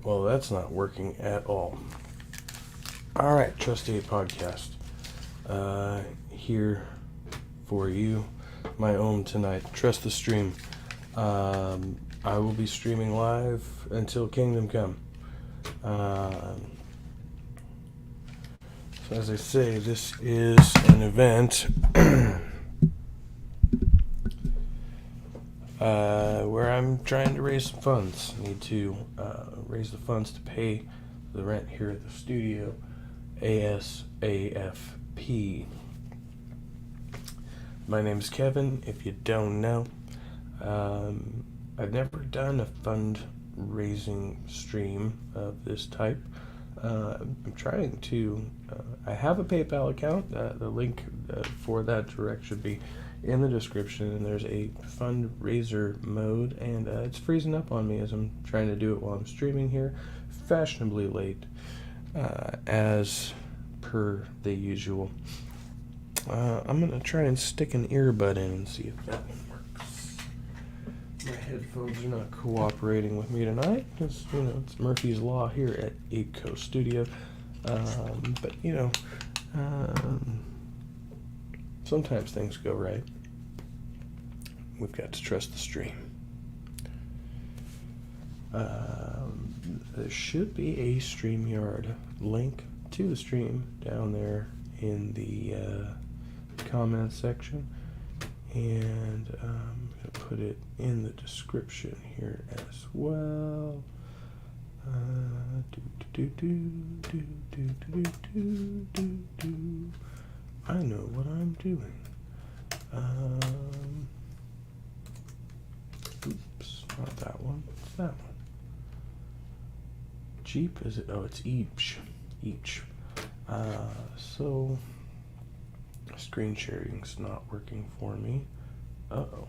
Well, that's not working at all. All right, Trust 8 Podcast. Here for you, my own tonight. Trust the stream. I will be streaming live until Kingdom Come. So as I say, this is an event where I'm trying to raise some funds. Need to raise the funds to pay the rent here at the studio ASAFP. My name is Kevin, if you don't know. I've never done a fundraising stream of this type. I'm trying to. I have a PayPal account. The link for that direct should be in the description, and there's a fundraiser mode, and it's freezing up on me as I'm trying to do it while I'm streaming here, fashionably late, as per the usual. I'm gonna try and stick an earbud in and see if that one works. My headphones are not cooperating with me tonight because, it's Murphy's Law here at 8 Coast Studio. But, sometimes things go right. We've got to trust the stream. There should be a StreamYard link to the stream down there in the comments section. And I'm going to put it in the description here as well. I know what I'm doing. Oops, not that one. What's that one? Jeep, is it? Oh, it's each. So screen sharing's not working for me. Uh-oh.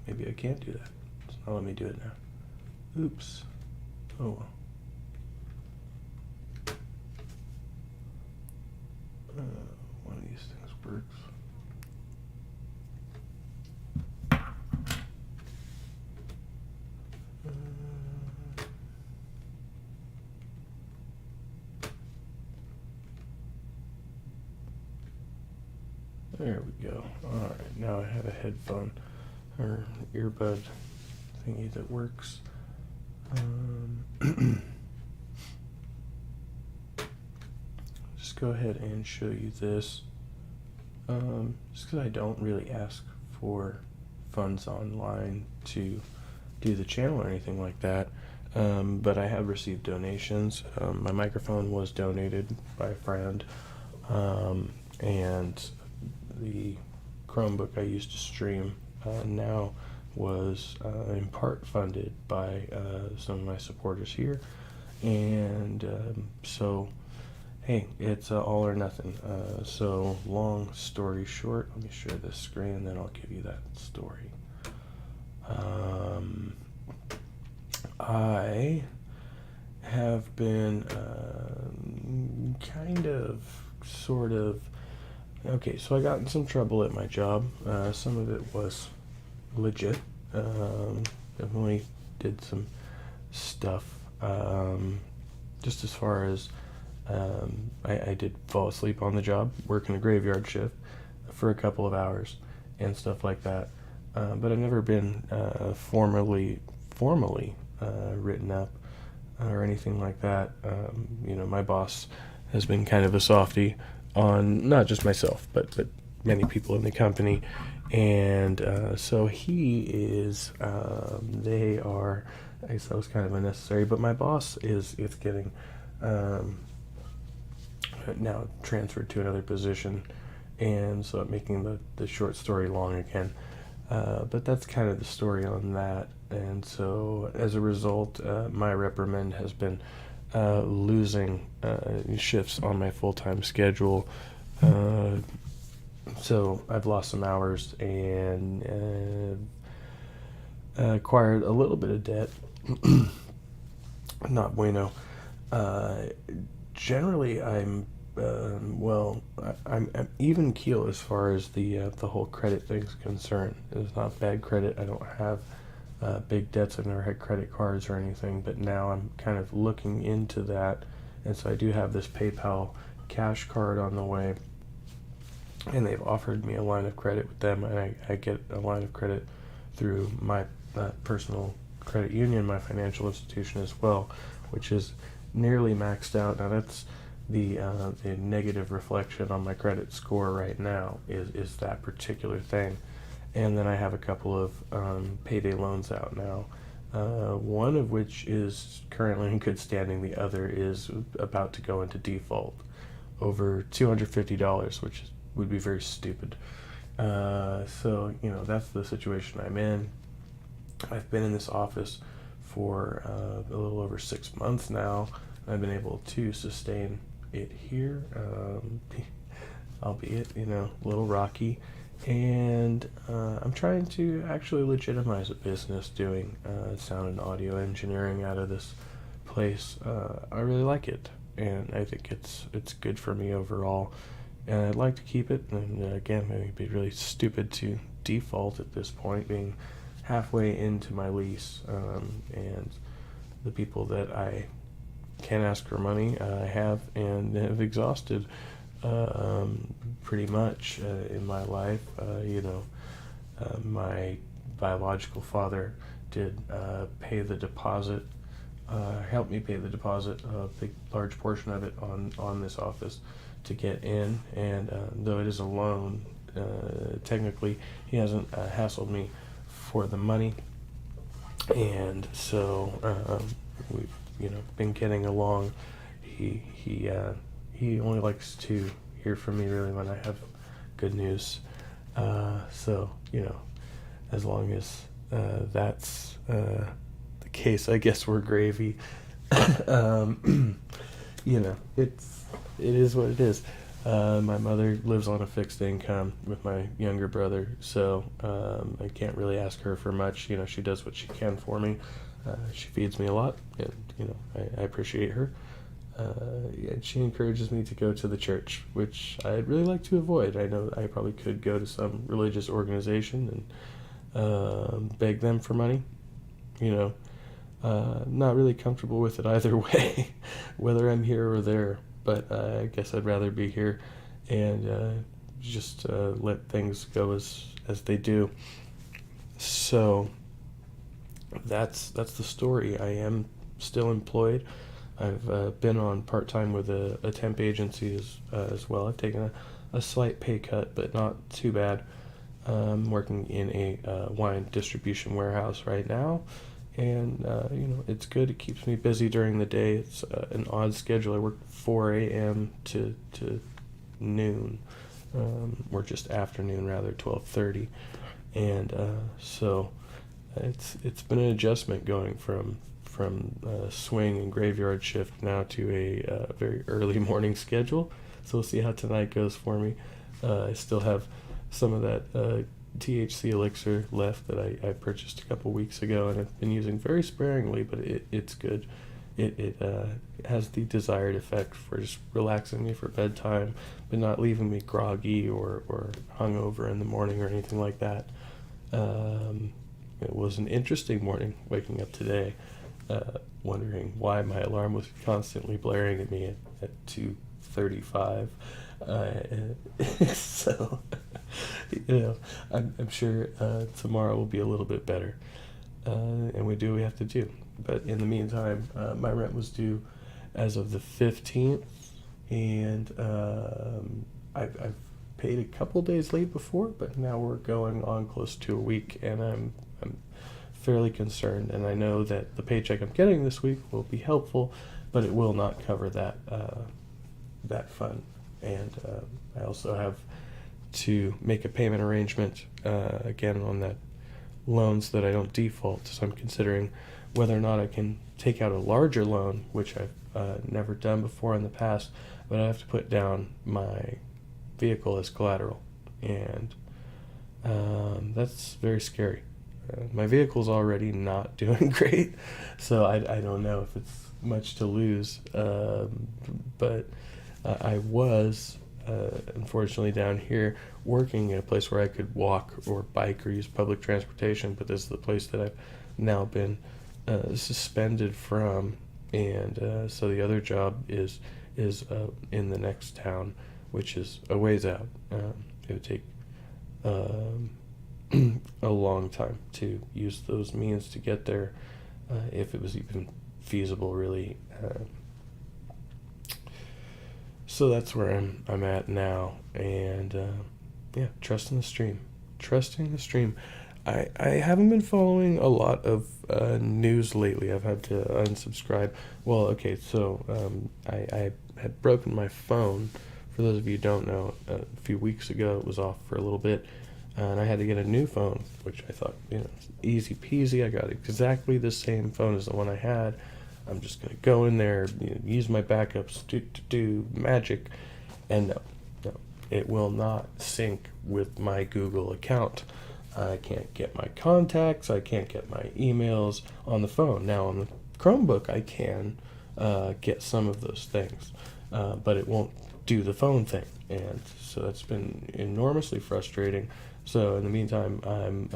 Maybe I can't do that. It's not letting me do it now. Oops. Oh well. One of these things works. There we go. Alright, now I have a headphone or earbud thingy that works. Just go ahead and show you this. Just because I don't really ask for funds online to do the channel or anything like that. But I have received donations. My microphone was donated by a friend. And the Chromebook I used to stream now was in part funded by some of my supporters here. And so, hey, it's all or nothing. So long story short, let me share this screen and then I'll give you that story. I have been okay, so I got in some trouble at my job. Some of it was legit. Definitely did some stuff. Just as far as I did fall asleep on the job, working a graveyard shift for a couple of hours and stuff like that. But I've never been formally written up or anything like that. My boss has been kind of a softie on not just myself, but many people in the company. And so he is, they are, I guess that was kind of unnecessary, but my boss is getting now transferred to another position, and so making the short story long again. But that's kind of the story on that. And so as a result, my reprimand has been losing shifts on my full-time schedule. So I've lost some hours and acquired a little bit of debt. Not bueno. Generally, I'm Well, I'm even keel as far as the whole credit thing's concerned. It's not bad credit. I don't have big debts. I've never had credit cards or anything, but now I'm kind of looking into that, and so I do have this PayPal cash card on the way, and they've offered me a line of credit with them, and I get a line of credit through my personal credit union, my financial institution as well, which is nearly maxed out. Now that's the negative reflection on my credit score right now is that particular thing. And then I have a couple of payday loans out now, one of which is currently in good standing. The other is about to go into default over $250, which would be very stupid. So, that's the situation I'm in. I've been in this office for a little over 6 months now. I've been able to sustain it here, albeit, a little rocky. And I'm trying to actually legitimize a business doing sound and audio engineering out of this place. I really like it, and I think it's good for me overall. And I'd like to keep it. And again, I think it'd be really stupid to default at this point, being halfway into my lease, and the people that I can ask for money, I have and have exhausted pretty much in my life. My biological father did pay the deposit, helped me pay the deposit, a large portion of it on this office to get in, and though it is a loan, technically he hasn't hassled me for the money, and so we've been getting along. He only likes to hear from me really when I have good news. So as long as that's the case, I guess we're gravy. It is what it is. My mother lives on a fixed income with my younger brother, so I can't really ask her for much. She does what she can for me. She feeds me a lot, and I appreciate her. And she encourages me to go to the church, which I'd really like to avoid. I know I probably could go to some religious organization and beg them for money. Not really comfortable with it either way, whether I'm here or there. But I guess I'd rather be here and just let things go as they do. So that's the story. I am still employed. I've been on part-time with a temp agency as well. I've taken a slight pay cut, but not too bad. I'm working in a wine distribution warehouse right now, and it's good. It keeps me busy during the day. It's an odd schedule. I work 4 a.m. to noon, or just afternoon rather, 12:30, and so it's been an adjustment going from swing and graveyard shift now to a very early morning schedule. So we'll see how tonight goes for me. I still have some of that THC elixir left that I purchased a couple weeks ago, and I've been using very sparingly, but it's good. It has the desired effect for just relaxing me for bedtime, but not leaving me groggy or hungover in the morning or anything like that. It was an interesting morning waking up today, wondering why my alarm was constantly blaring at me at 2:35. So, I'm sure tomorrow will be a little bit better, and we do what we have to do. But in the meantime, my rent was due as of the 15th, and I've paid a couple days late before, but now we're going on close to a week, and I'm fairly concerned. And I know that the paycheck I'm getting this week will be helpful, but it will not cover that fund. And I also have to make a payment arrangement again on that loan so that I don't default. So I'm considering whether or not I can take out a larger loan, which I've never done before in the past, but I have to put down my vehicle as collateral, and that's very scary. My vehicle's already not doing great, so I don't know if it's much to lose, but I was, unfortunately, down here working in a place where I could walk or bike or use public transportation, but this is the place that I've now been suspended from, and so the other job is in the next town, which is a ways out. It would take um, a long time to use those means to get there, if it was even feasible, really. So that's where I'm at now, and yeah, trusting the stream, trusting the stream. I haven't been following a lot of news lately. I've had to unsubscribe. Well, okay, so I had broken my phone. For those of you who don't know, a few weeks ago it was off for a little bit, and I had to get a new phone, which I thought, easy peasy. I got exactly the same phone as the one I had. I'm just gonna go in there, use my backups, do magic, and no, it will not sync with my Google account. I can't get my contacts, I can't get my emails on the phone. Now on the Chromebook, I can get some of those things, but it won't do the phone thing, and so that's been enormously frustrating. So in the meantime, I'm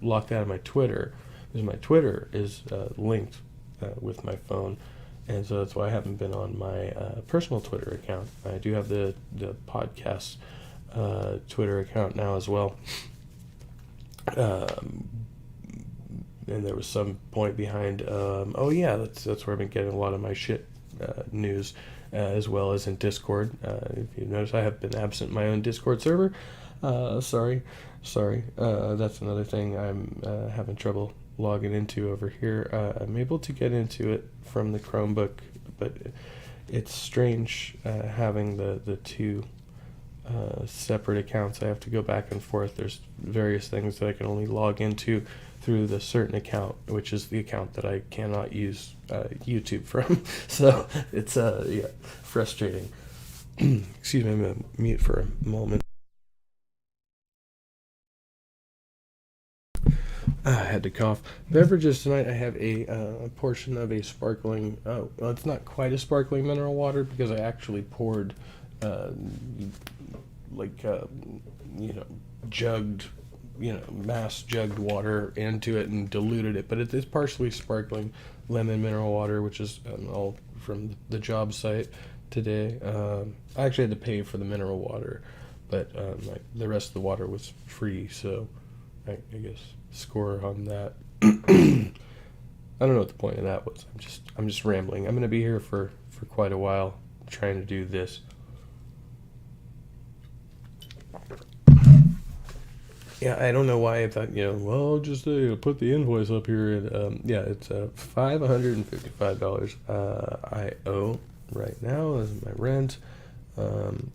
locked out of my Twitter because my Twitter is linked with my phone, and so that's why I haven't been on my personal Twitter account. I do have the podcast Twitter account now as well, and there was some point behind. Oh yeah, that's where I've been getting a lot of my shit news, as well as in Discord. If you notice, I have been absent in my own Discord server. Sorry. That's another thing I'm having trouble logging into over here. I'm able to get into it from the Chromebook, but it's strange having the two separate accounts. I have to go back and forth. There's various things that I can only log into through the certain account, which is the account that I cannot use YouTube from. So it's yeah, frustrating. Excuse me, I'm gonna mute for a moment. I had to cough. Beverages tonight. I have a portion of a sparkling. Oh, well, it's not quite a sparkling mineral water because I actually poured, uh, like jugged, mass jugged water into it and diluted it. But it is partially sparkling lemon mineral water, which is all from the job site today. I actually had to pay for the mineral water, but like the rest of the water was free. So I guess score on that. I don't know what the point of that was. I'm just rambling. I'm gonna be here for quite a while trying to do this. Yeah, I don't know why I thought, well, just put the invoice up here. And yeah, it's $555 I owe right now as my rent. I'm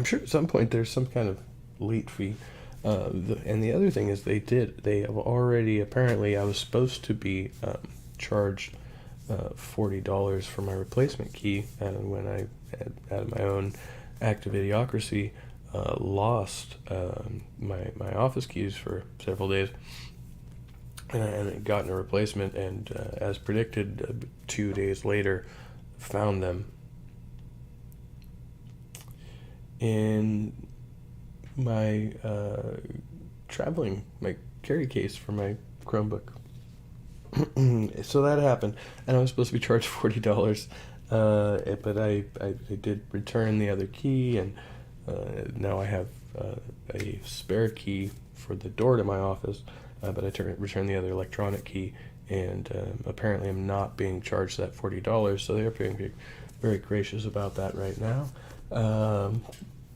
sure at some point there's some kind of late fee. And the other thing is they have already, apparently I was supposed to be charged $40 for my replacement key, and when I had out of my own act of idiocracy, lost my office keys for several days, and I had gotten a replacement, and as predicted, 2 days later found them in my my carry case for my Chromebook. So that happened, and I was supposed to be charged $40, but I did return the other key, and now I have a spare key for the door to my office, but I returned the other electronic key, and apparently I'm not being charged that $40, so they're being very gracious about that right now.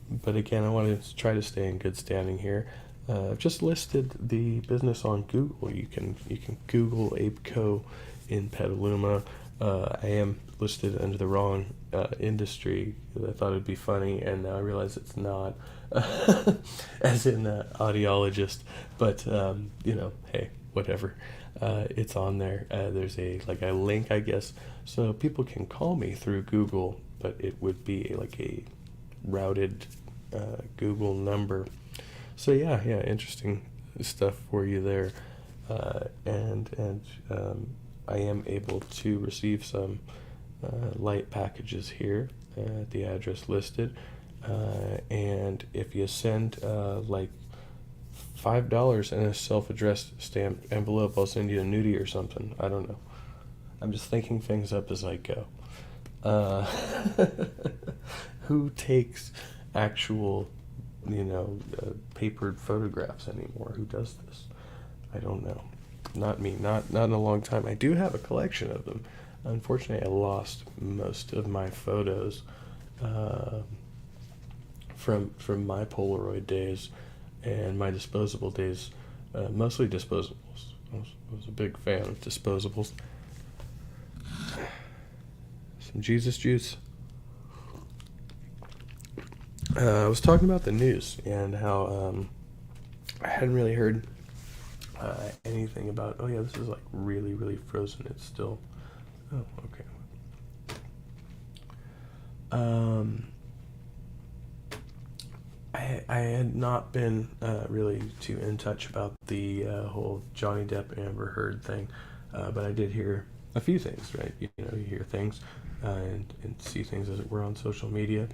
But again, I want to try to stay in good standing here. I've just listed the business on Google. You can Google ApeCo in Petaluma. I am listed under the wrong industry because I thought it'd be funny, and now I realize it's not, as in audiologist. But hey, whatever. It's on there. There's a link, I guess, so people can call me through Google, but it would be like a routed Google number. So yeah, interesting stuff for you there, and I am able to receive some light packages here at the address listed. And if you send like $5 in a self-addressed stamped envelope, I'll send you a nudie or something. I don't know. I'm just thinking things up as I go. Uh, who takes actual, papered photographs anymore? Who does this? I don't know. Not me. Not in a long time. I do have a collection of them. Unfortunately, I lost most of my photos from my Polaroid days and my disposable days. Mostly disposables. I was a big fan of disposables. Some Jesus juice. I was talking about the news and how I hadn't really heard anything about. Oh yeah, this is like really, really frozen. It's still. Oh, okay. I had not been really too in touch about the whole Johnny Depp Amber Heard thing, but I did hear a few things, right? You hear things and see things, as it were, on social media.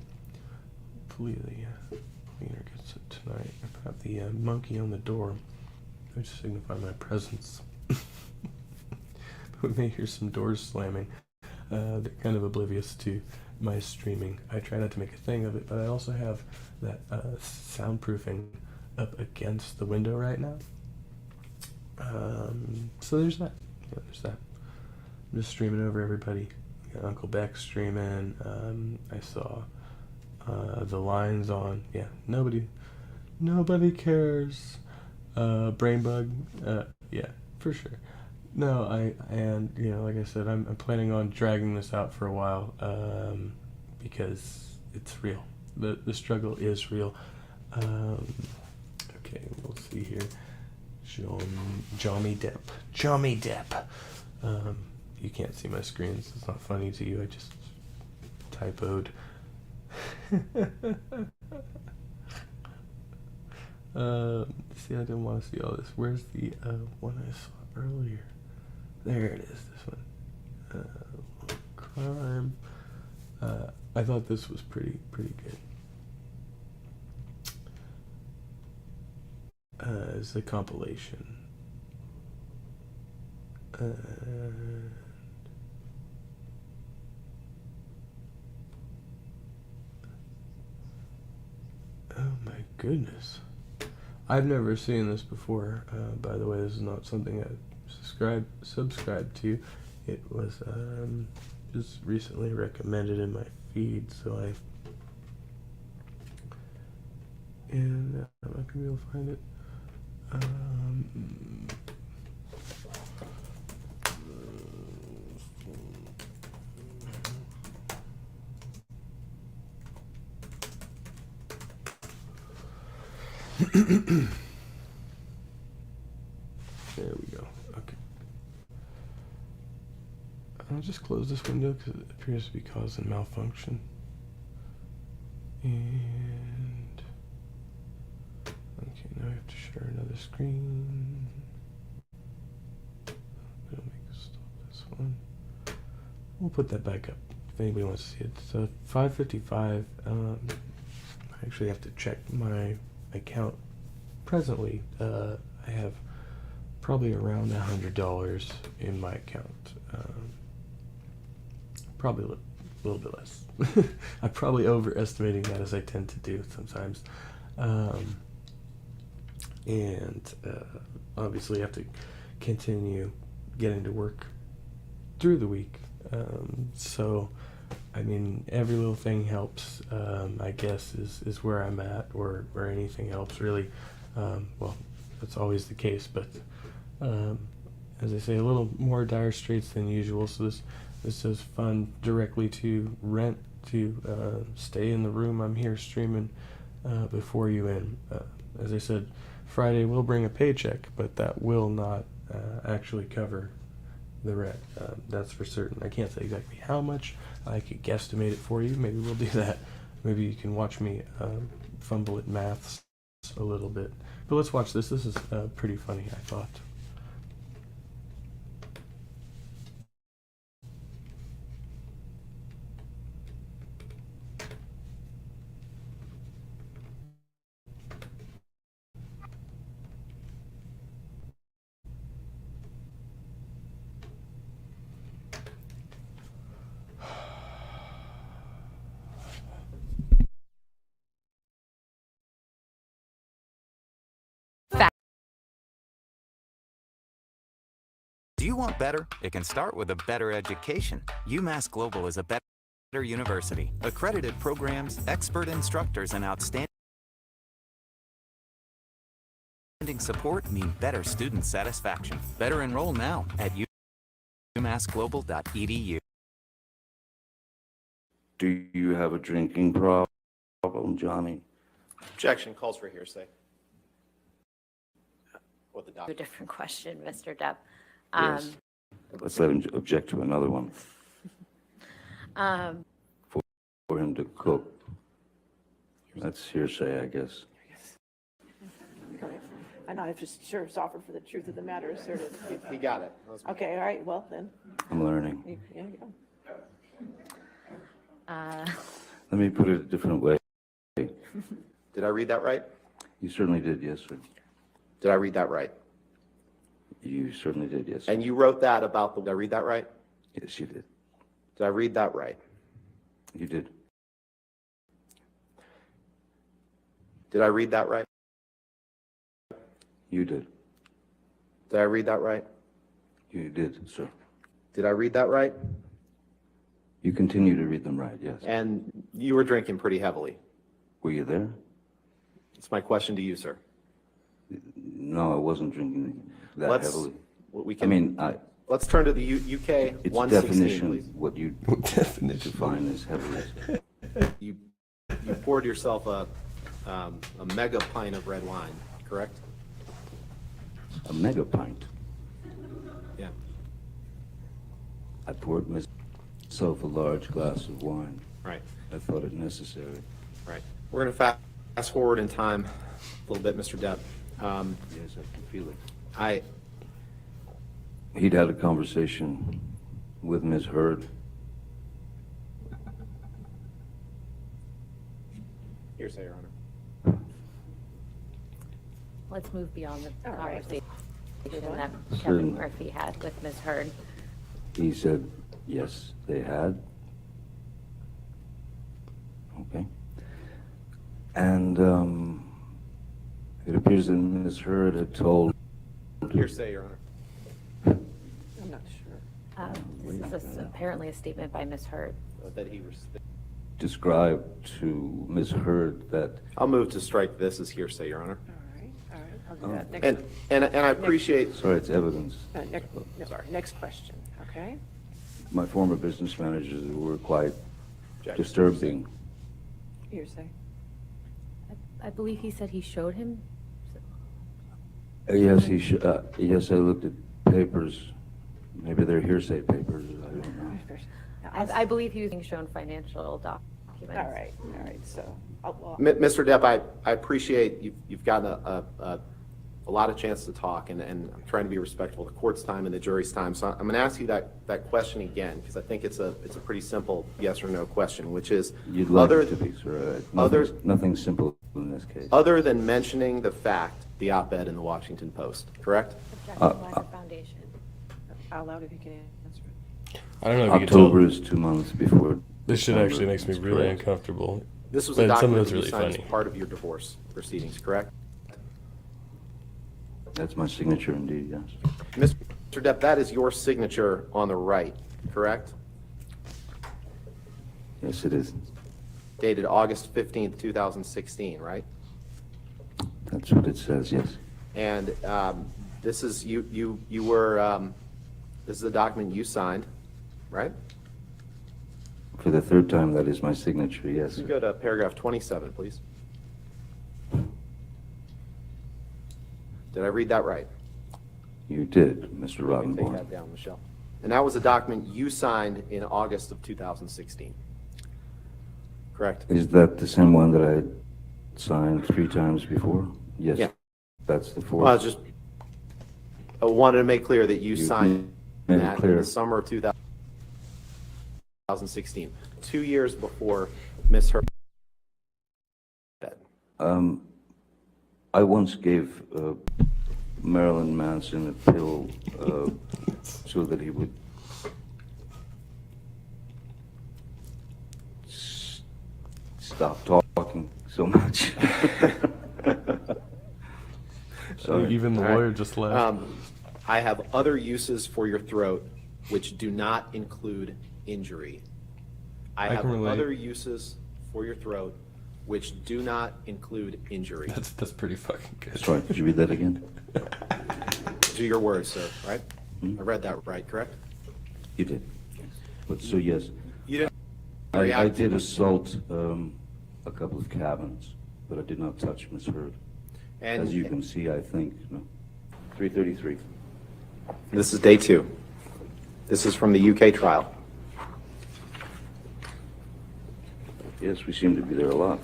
Hopefully the cleaner gets it tonight. I have the monkey on the door, which signify my presence. We may hear some doors slamming. They're kind of oblivious to my streaming. I try not to make a thing of it, but I also have that soundproofing up against the window right now. So there's that. There's that. I'm just streaming over everybody. Got Uncle Beck streaming. I saw the lines on. Yeah, nobody cares. Brainbug. Yeah, for sure. No, like I said, I'm planning on dragging this out for a while, because it's real. The struggle is real. Okay, we'll see here. Johnny Depp. You can't see my screens. It's not funny to you. I just typoed. See, I didn't want to see all this. Where's the one I saw earlier? There it is, this one. Crime. I thought this was pretty good. It's a compilation. Oh my goodness. I've never seen this before. By the way, this is not something I subscribed to. It was just recently recommended in my feed, so I'm not gonna be able to find it. There we go. Okay. I'll just close this window because it appears to be causing malfunction. And okay, now I have to share another screen. It'll make us stop this one. We'll put that back up if anybody wants to see it. So 5:55. I actually have to check my account. Presently, I have probably around $100 in my account. Probably a little bit less. I'm probably overestimating that, as I tend to do sometimes. And obviously I have to continue getting to work through the week. So, I mean, every little thing helps, I guess, is where I'm at, or anything helps, really. Well, that's always the case, but as I say, a little more dire straits than usual. So this is fun directly to rent, to stay in the room I'm here streaming before you. And as I said, Friday will bring a paycheck, but that will not actually cover the rent. That's for certain. I can't say exactly how much. I could guesstimate it for you. Maybe we'll do that. Maybe you can watch me fumble at maths a little bit. But let's watch this. This is pretty funny, I thought. you want better? It can start with a better education. UMass Global is a better university. Accredited programs, expert instructors, and outstanding support mean better student satisfaction. Better enroll now at umassglobal.edu. Do you have a drinking problem, Johnny? Objection calls for hearsay. What the A doctor? different question, Mr. Depp. Yes. Let's let him object to another one Um, for him to cook. That's hearsay, I guess. I know, I've just sheriff's offered for the truth of the matter asserted. He got it. Okay, all right, well, then, I'm learning. yeah, you go. Let me put it a different way. Did I read that right? You certainly did, yes, sir. Did I read that right? You certainly did, yes, sir. And you wrote that about the, did I read that right? Yes, you did. Did I read that right? You did. Did I read that right? You did. Did I read that right? You did, sir. Did I read that right? You continue to read them right, yes. And you were drinking pretty heavily. Were you there? It's my question to you, sir. No, I wasn't drinking that Let's, heavily. we I can, mean, let's turn to the UK it's 116, definition, please. what you Definition. define as heavily. You poured yourself a mega pint of red wine, correct? A mega pint. Yeah. I poured myself a large glass of wine. Right. I thought it necessary. Right. We're going to fast forward in time a little bit, Mr. Depp. Yes, I can feel it. He'd had a conversation with Ms. Heard. Hearsay, Your Honor. let's move beyond the All right. conversation that Sure. Kevin Murphy had with Ms. Heard. He said, yes, they had. Okay. And it appears that Ms. Heard had told. Hearsay, Your Honor. I'm not sure. This is apparently a statement by Ms. Heard. That he Described to Ms. Heard that. I'll move to strike this as hearsay, Your Honor. All right, I'll do that. Next, And I appreciate, Sorry, it's evidence. sorry, next question, okay? My former business managers were quite Objection. disturbing. Hearsay. I believe he said he showed him. Yes, yes, I looked at papers. Maybe they're hearsay papers, I don't know. I believe he was being shown financial documents. All right, so, well, Mr. Depp, I appreciate you've gotten a lot of chance to talk, and I'm trying to be respectful of the court's time and the jury's time. So I'm going to ask you that question again, because I think it's a pretty simple yes or no question, which is, You'd like it to be, sir. Nothing simple in this case. other than mentioning the fact, the op-ed in the Washington Post, correct? Objection, lack of foundation. out loud if you can answer it. I don't know if you can October tell. is 2 months before. This shit December. actually makes me That's really correct. uncomfortable. This was a But some of document it's that you really signed funny. as part of your divorce proceedings, correct? That's my signature indeed, yes. Mr. Depp, that is your signature on the right, correct? Yes, it is. Dated August 15th, 2016, right? That's what it says, yes. And this is, you were, this is a document you signed, right? For the third time, that is my signature, yes. You go to paragraph 27, please. Did I read that right? You did, Mr. You can take Rottenborn. that down, Michelle. And that was a document you signed in August of 2016, correct? Is that the same one that I signed 3 times before? Yes. Yeah. That's the fourth. Well, I wanted to make clear that you You signed made it that in clear. the summer of 2016, 2 years before Ms. Heard. I once gave Marilyn Manson a pill so that he would stop talking so much. So even the All right. lawyer just left. I have other uses for your throat which do not include injury. I have can relate. other uses for your throat which do not include injury. That's pretty fucking good. Sorry, could you read that again? To your words, sir, right? I read that right, correct? You did. But, so yes, You didn't I react. did assault a couple of cabins, but I did not touch Miss Heard. And As you can see, I think, no, 333. this is day 2. This is from the UK trial. Yes, we seem to be there a lot.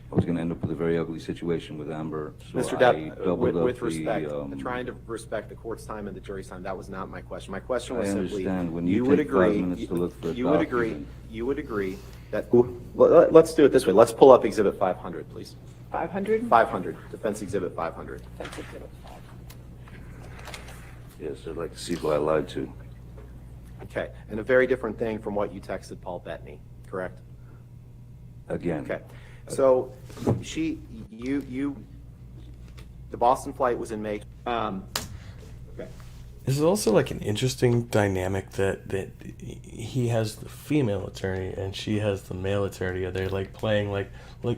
I was going to end up with a very ugly situation with Amber, so Mr. I Depp, doubled up with respect, the, trying to respect the court's time and the jury's time, that was not my question. My question I was simply, understand. When you would take 5 agree, minutes to look for a you would agree, document. you would agree that, let's do it this way. Let's pull up Exhibit 500, please. 500? 500, Defense Exhibit 500. That's Exhibit 5. Yes, I'd like to see who I lied to. Okay, and a very different thing from what you texted Paul Bettany, correct? Again. Okay, so the Boston flight was in May. Okay. This is also like an interesting dynamic that he has the female attorney and she has the male attorney, and they're like playing like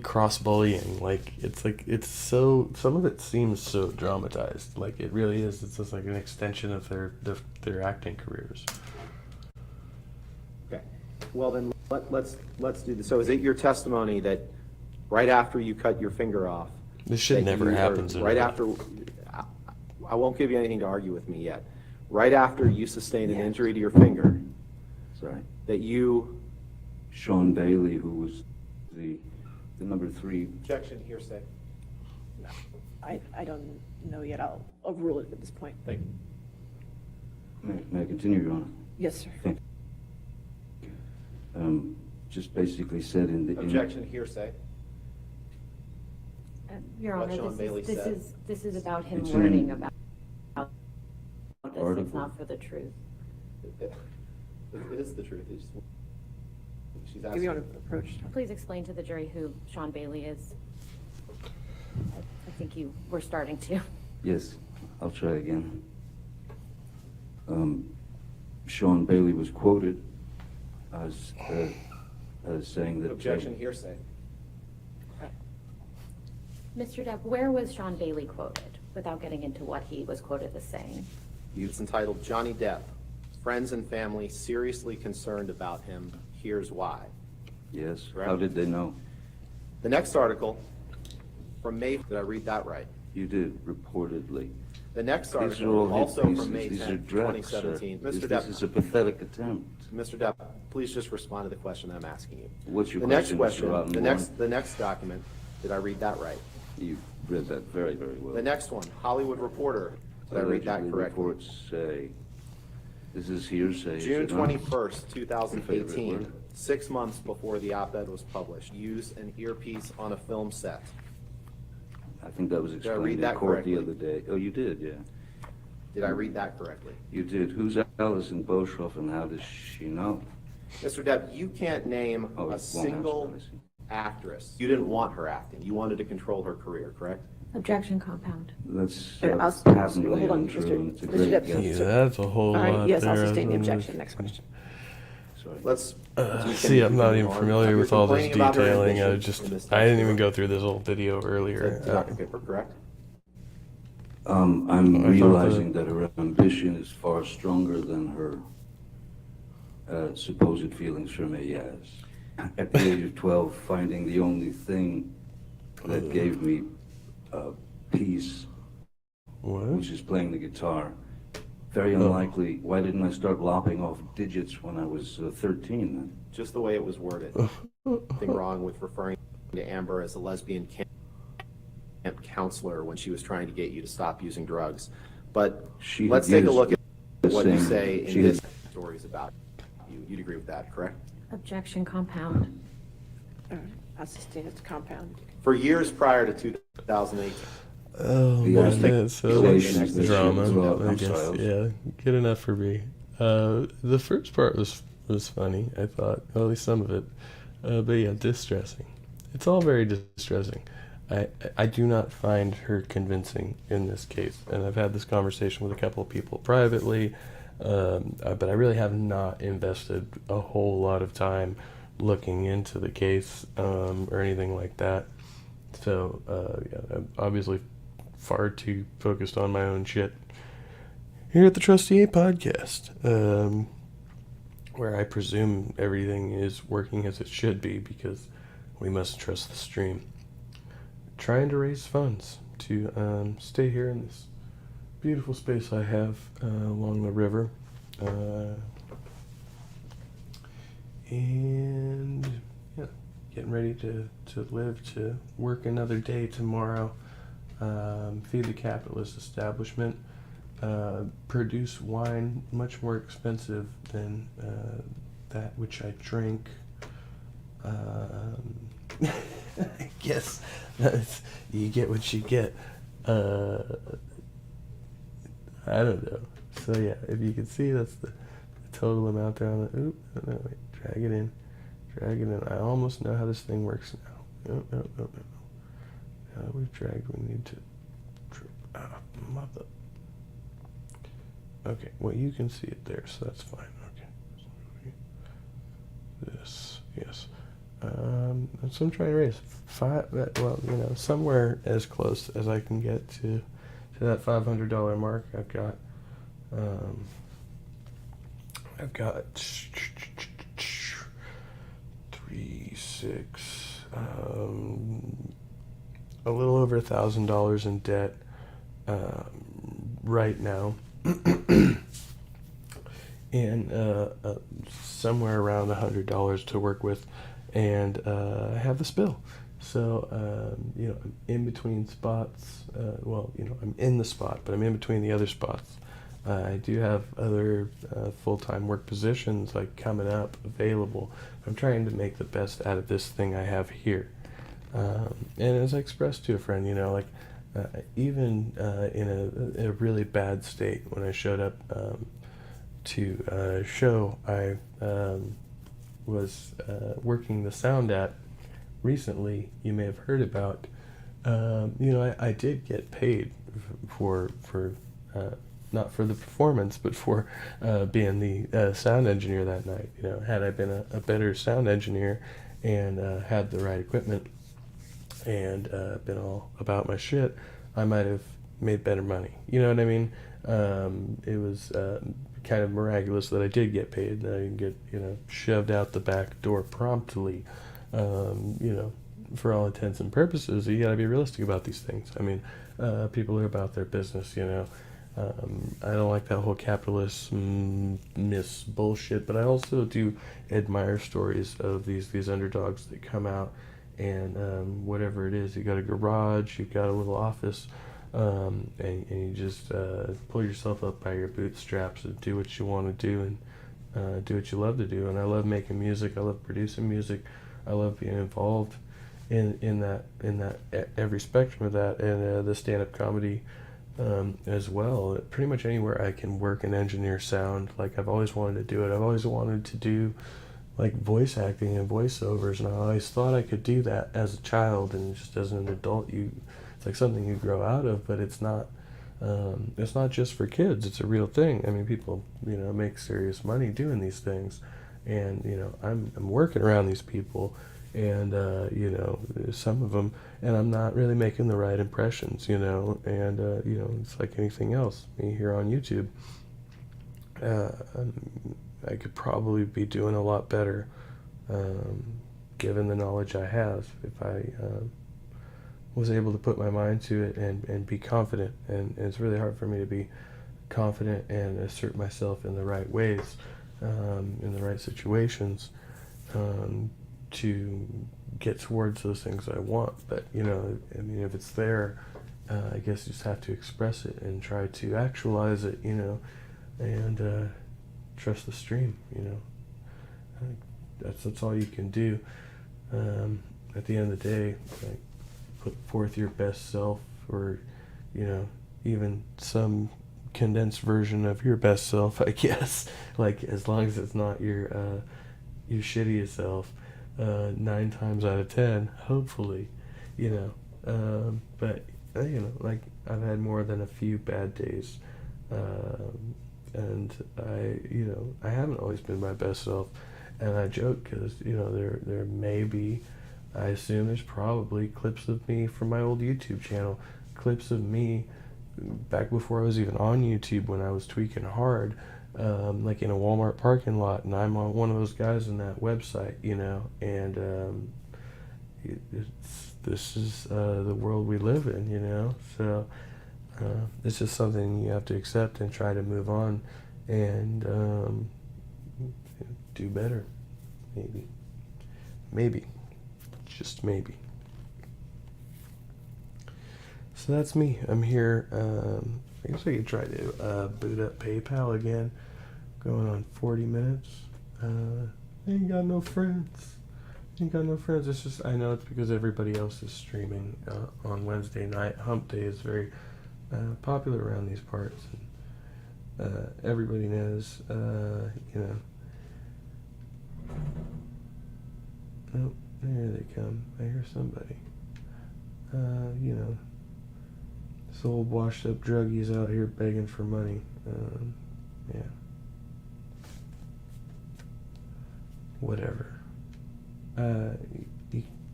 cross bullying. Like it's so, some of it seems so dramatized. Like it really is. It's just like an extension of their acting careers. Okay, well then, let's do this. So is it your testimony that right after you cut your finger off? This shit that never you- or happens. in Right real after, I won't give you anything to argue with me yet. Right after you sustained an injury to your finger, Sorry. that you. Sean Bailey, who was the number 3. Objection, hearsay. I don't know yet. I'll overrule it at this point. Thank you. May I continue, Your Honor? Yes, sir. Thank you. Just basically said in the. Objection, hearsay. Your What Honor, Sean Bailey said. this is about him It's in learning about this. It's article. not for the truth. It is the truth. She's If asking. you want to approach. Please explain to the jury who Sean Bailey is. I think you were starting to. Yes, I'll try again. Sean Bailey was quoted as saying that. Objection, hearsay. Mr. Depp, where was Sean Bailey quoted, without getting into what he was quoted as saying? It's entitled Johnny Depp, Friends and Family Seriously Concerned About Him, Here's Why. Yes, Correct. how did they know? The next article from May, did I read that right? You did, reportedly. The next These are article, all hit also pieces. from May These are 10th, drafts, sir. 2017. Mr. This is a Depp, pathetic attempt. Mr. Depp, please just respond to the question I'm asking you. What's your The next question, Mr. question, Rottenborn? the next document, did I read that right? You read that very, very well. The next one, Hollywood Reporter, did I read that Allegedly correctly? reports say, this is hearsay. is June it not? 21st, 2018, Favorite word. 6 months before the op-ed was published, used an earpiece on a film set. I think that was I explained read in that court the correctly? other day. Oh, you did, yeah. Did I read that correctly? You did. Who's Alison Boshoff and how does she know? Mr. Depp, you can't name Oh, it a won't single answer, I see. actress. You didn't want her acting. You wanted to control her career, correct? Objection, compound. That's I'll- patently hold on, untrue. Mr. and It's a Mr. great Depp. guess. Yeah, that's a whole All lot right, yes, I'll there. sustain the objection. Next question. Sorry. Let's. See, I'm not even familiar with all this You're complaining about her detailing. I ambition in this I didn't even next go through this whole video earlier. Dr. Pipper, correct? I'm I thought realizing that her ambition is far stronger than her supposed feelings for me, yes. At the age of 12, finding the only thing that gave me peace, What? which is playing the guitar. Very unlikely. Why didn't I start lopping off digits when I was 13 then? Just the way it was worded. Nothing wrong with referring to Amber as a lesbian camp counselor when she was trying to get you to stop using drugs. But She let's had take a used look at the what you same- say she in had- this stories about you. You'd agree with that, correct? Objection, compound. All right, I'll sustain its compound. For years prior to 2018, Oh, The man, accusations so that much she drama. was wrong. I I'm guess, sorry. yeah, good enough for me. The first part was funny, I thought, at least some of it. But yeah, distressing. It's all very distressing. I do not find her convincing in this case, and I've had this conversation with a couple of people privately, but I really have not invested a whole lot of time looking into the case or anything like that. So yeah, I'm obviously far too focused on my own shit here at the Trustee A podcast, where I presume everything is working as it should be because we must trust the stream. Trying to raise funds to stay here in this beautiful space I have along the river. And yeah, getting ready to live, to work another day tomorrow, feed the capitalist establishment, produce wine much more expensive than that which I drink. I guess you get what you get. I don't know. So yeah, if you can see, that's the total amount there on the. Oop, no, wait, drag it in. I almost know how this thing works now. No. Now that we've dragged, we need to. Mother. Okay, well you can see it there, so that's fine. Okay. This, yes. So I'm trying to raise well, somewhere as close as I can get to that $500 mark. I've got 3, 6, a little over $1,000 in debt right now, and somewhere around $100 to work with. And I have the spill. So, I'm in between spots. I'm in the spot, but I'm in between the other spots. I do have other full-time work positions coming up available. I'm trying to make the best out of this thing I have here. And as I expressed to a friend, even in a really bad state, when I showed up to a show, I was working the sound at recently. You may have heard about. I did get paid for not for the performance, but for being the sound engineer that night. Had I been a better sound engineer and had the right equipment and been all about my shit, I might have made better money. You know what I mean? It was kind of miraculous that I did get paid, that I didn't get shoved out the back door promptly. For all intents and purposes, you got to be realistic about these things. I mean, people are about their business. I don't like that whole capitalist miss bullshit, but I also do admire stories of these underdogs that come out and whatever it is, you got a garage, you got a little office. And you just pull yourself up by your bootstraps and do what you want to do and do what you love to do. And I love making music. I love producing music. I love being involved in that every spectrum of that, and the stand-up comedy as well. Pretty much anywhere I can work and engineer sound. I've always wanted to do it. I've always wanted to do voice acting and voiceovers, and I always thought I could do that as a child, and just as an adult, it's something you grow out of, but it's not just for kids. It's a real thing. I mean, people, make serious money doing these things, and I'm working around these people, and some of them, and I'm not really making the right impressions, and it's like anything else. Me here on YouTube, I could probably be doing a lot better, given the knowledge I have, if I was able to put my mind to it and be confident. And it's really hard for me to be confident and assert myself in the right ways, in the right situations, to get towards those things I want. But, if it's there, I guess you just have to express it and try to actualize it, and trust the stream, That's all you can do. At the end of the day, put forth your best self, or even some condensed version of your best self, I guess. As long as it's not your shittiest self, 9 times out of 10, hopefully, But like I've had more than a few bad days, and I haven't always been my best self, and I joke because there may be, I assume there's probably clips of me from my old YouTube channel, clips of me back before I was even on YouTube when I was tweaking hard, like in a Walmart parking lot, and I'm on one of those guys in that website, and this is the world we live in, so it's just something you have to accept and try to move on and do better, maybe, just maybe. So that's me. I'm here. I guess I could try to boot up PayPal again. Going on 40 minutes. Ain't got no friends. It's just, I know it's because everybody else is streaming on Wednesday night. Hump Day is very popular around these parts. And, everybody knows, Oh, there they come. I hear somebody. This old washed up druggie's out here begging for money. Yeah. Whatever. Like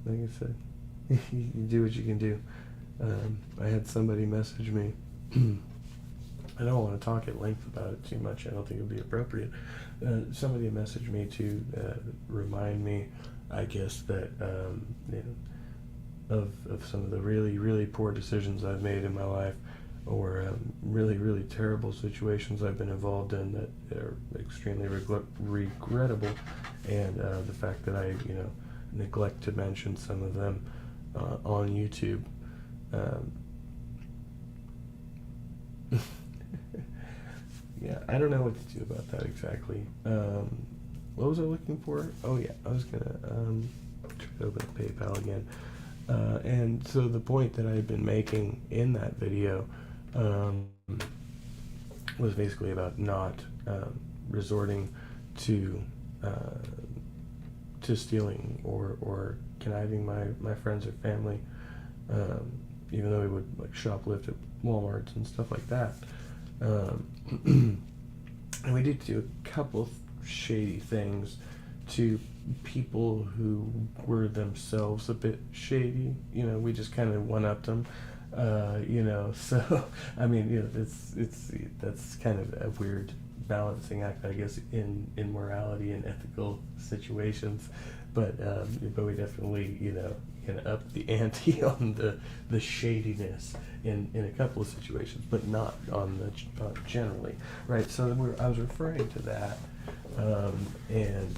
I said, you do what you can do. I had somebody message me. I don't want to talk at length about it too much. I don't think it would be appropriate. Somebody messaged me to remind me, I guess, that of some of the really, really poor decisions I've made in my life, or really, really terrible situations I've been involved in that are extremely regrettable, and the fact that I, neglect to mention some of them on YouTube. Yeah, I don't know what to do about that exactly. What was I looking for? Oh yeah, I was gonna try to open up PayPal again. And so the point that I had been making in that video was basically about not resorting to stealing or conniving my friends or family, even though we would like shoplift at Walmarts and stuff like that. And we did do a couple shady things to people who were themselves a bit shady. We just kind of one-upped them. So I mean, it's that's kind of a weird balancing act, I guess, in morality and ethical situations. But we definitely, can up the ante on the shadiness in a couple of situations, but not on the generally, right? So I was referring to that, and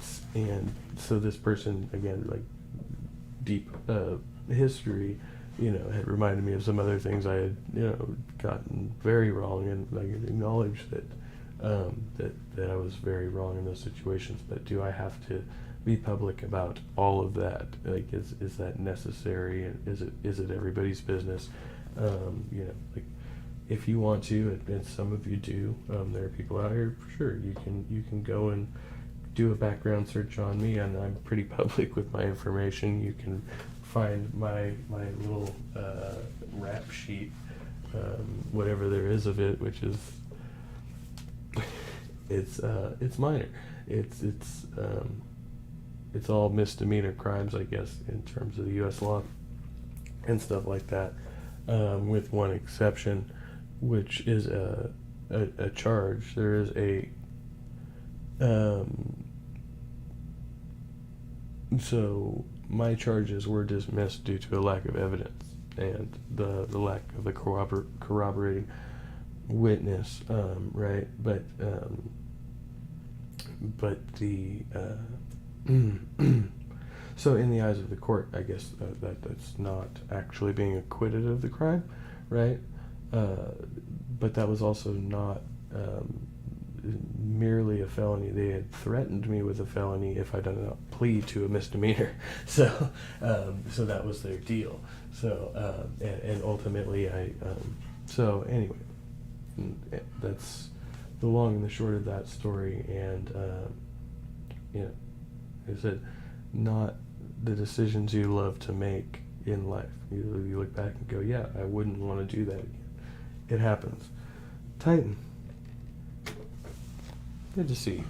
so this person, again, like deep history, had reminded me of some other things I had, gotten very wrong, and I could acknowledge that that I was very wrong in those situations. But do I have to be public about all of that? Like, is that necessary? And is it everybody's business? Like, if you want to, and some of you do, there are people out here, for sure, you can go and do a background search on me, and I'm pretty public with my information. You can find my little rap sheet, whatever there is of it, which is it's minor. It's all misdemeanor crimes, I guess, in terms of the U.S. law and stuff like that, with one exception, which is a charge. There is a so my charges were dismissed due to a lack of evidence and the lack of the corroborating witness, right? But the so in the eyes of the court, I guess that's not actually being acquitted of the crime, right? But that was also not merely a felony. They had threatened me with a felony if I did not plead to a misdemeanor. So that was their deal. So and ultimately so anyway, that's the long and the short of that story. And like I said, not the decisions you love to make in life. You look back and go, yeah, I wouldn't want to do that again. It happens. Titan, good to see you.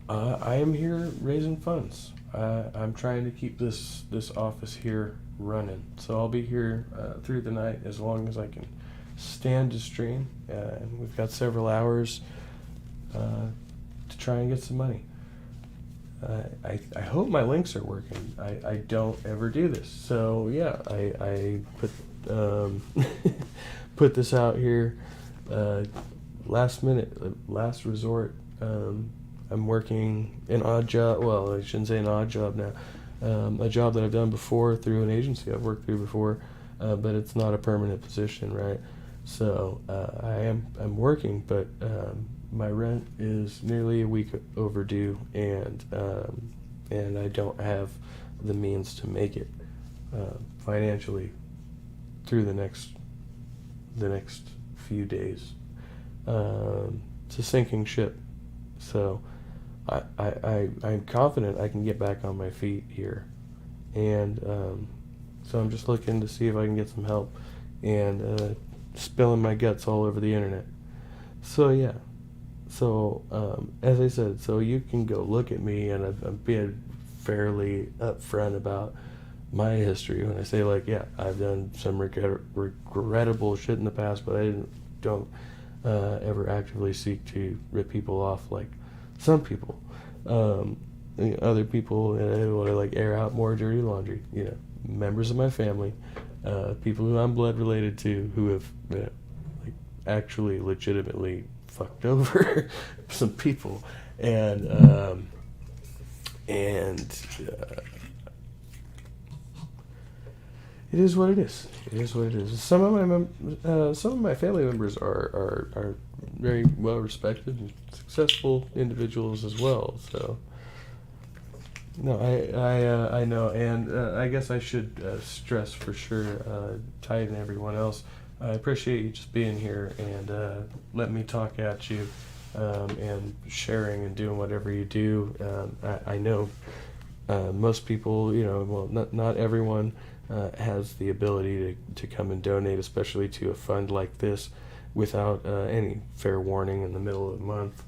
I am here raising funds. I'm trying to keep this office here running, so I'll be here through the night as long as I can stand to stream. And we've got several hours to try and get some money. I hope my links are working. I don't ever do this, so yeah, I put put this out here last minute, last resort. I'm working an odd job. Well, I shouldn't say an odd job now. A job that I've done before through an agency I've worked through before, but it's not a permanent position, right? So I'm working, but my rent is nearly a week overdue, and I don't have the means to make it financially through the next few days. It's a sinking ship, so I'm confident I can get back on my feet here, and so I'm just looking to see if I can get some help, and spilling my guts all over the internet. So yeah. So, as I said, so you can go look at me, and I'm being fairly upfront about my history when I say, like, yeah, I've done some regrettable shit in the past, but I don't ever actively seek to rip people off like some people. Other people want to, like, air out more dirty laundry. You know, members of my family, people who I'm blood related to, who have, like, actually legitimately fucked over some people, and it is what it is. It is what it is. Some of my family members are very well respected and successful individuals as well. So no, I know, and I guess I should stress for sure, Ty and everyone else, I appreciate you just being here and letting me talk at you, and sharing and doing whatever you do. I know most people, you know, well, not everyone has the ability to come and donate, especially to a fund like this, without any fair warning in the middle of the month.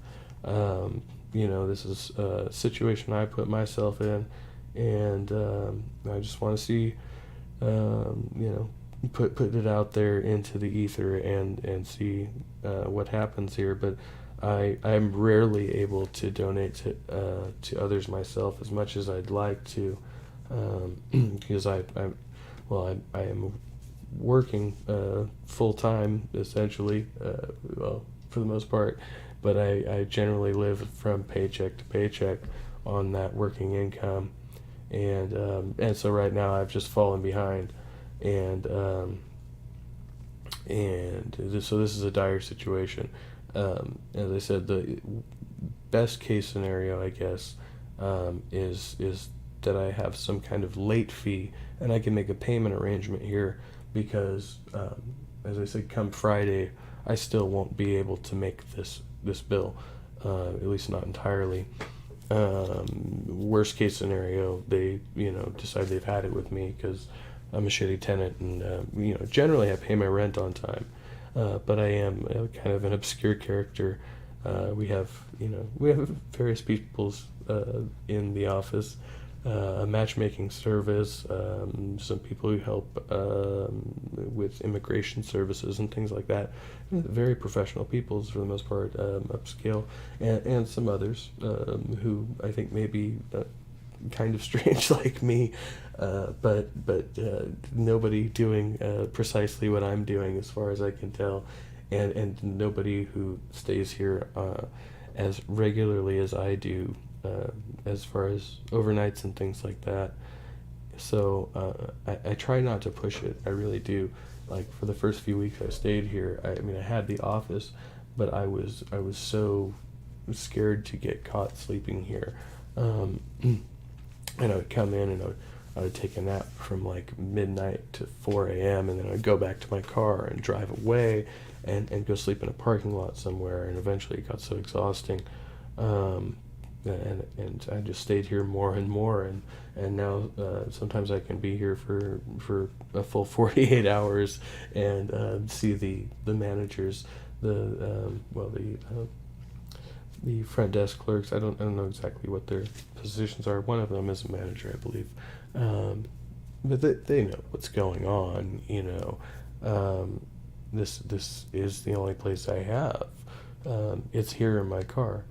You know, this is a situation I put myself in, and I just want to see, you know, put it out there into the ether and see what happens here. But I'm rarely able to donate to others myself as much as I'd like to, because I am working full time essentially, well, for the most part, but I generally live from paycheck to paycheck on that working income, and so right now I've just fallen behind. And so this is a dire situation. As I said, the best case scenario, I guess, is that I have some kind of late fee, and I can make a payment arrangement here, because, as I said, come Friday, I still won't be able to make this bill, at least not entirely. Worst case scenario, they, you know, decide they've had it with me because I'm a shitty tenant, and you know, generally I pay my rent on time, but I am kind of an obscure character. We have various peoples in the office, a matchmaking service, some people who help with immigration services and things like that. Very professional peoples for the most part, upscale, and some others who I think may be kind of strange like me, but nobody doing precisely what I'm doing as far as I can tell, and nobody who stays here as regularly as I do, as far as overnights and things like that. So I try not to push it. I really do. Like, for the first few weeks I stayed here, I mean, I had the office, but I was so scared to get caught sleeping here. And I would come in and I would take a nap from like midnight to 4 a.m. and then I'd go back to my car and drive away and go sleep in a parking lot somewhere. And eventually it got so exhausting and I just stayed here more and more, and now sometimes I can be here for a full 48 hours and see the managers, the front desk clerks. I don't know exactly what their positions are. One of them is a manager, I believe, but they know what's going on. You know, this is the only place I have. It's here in my car.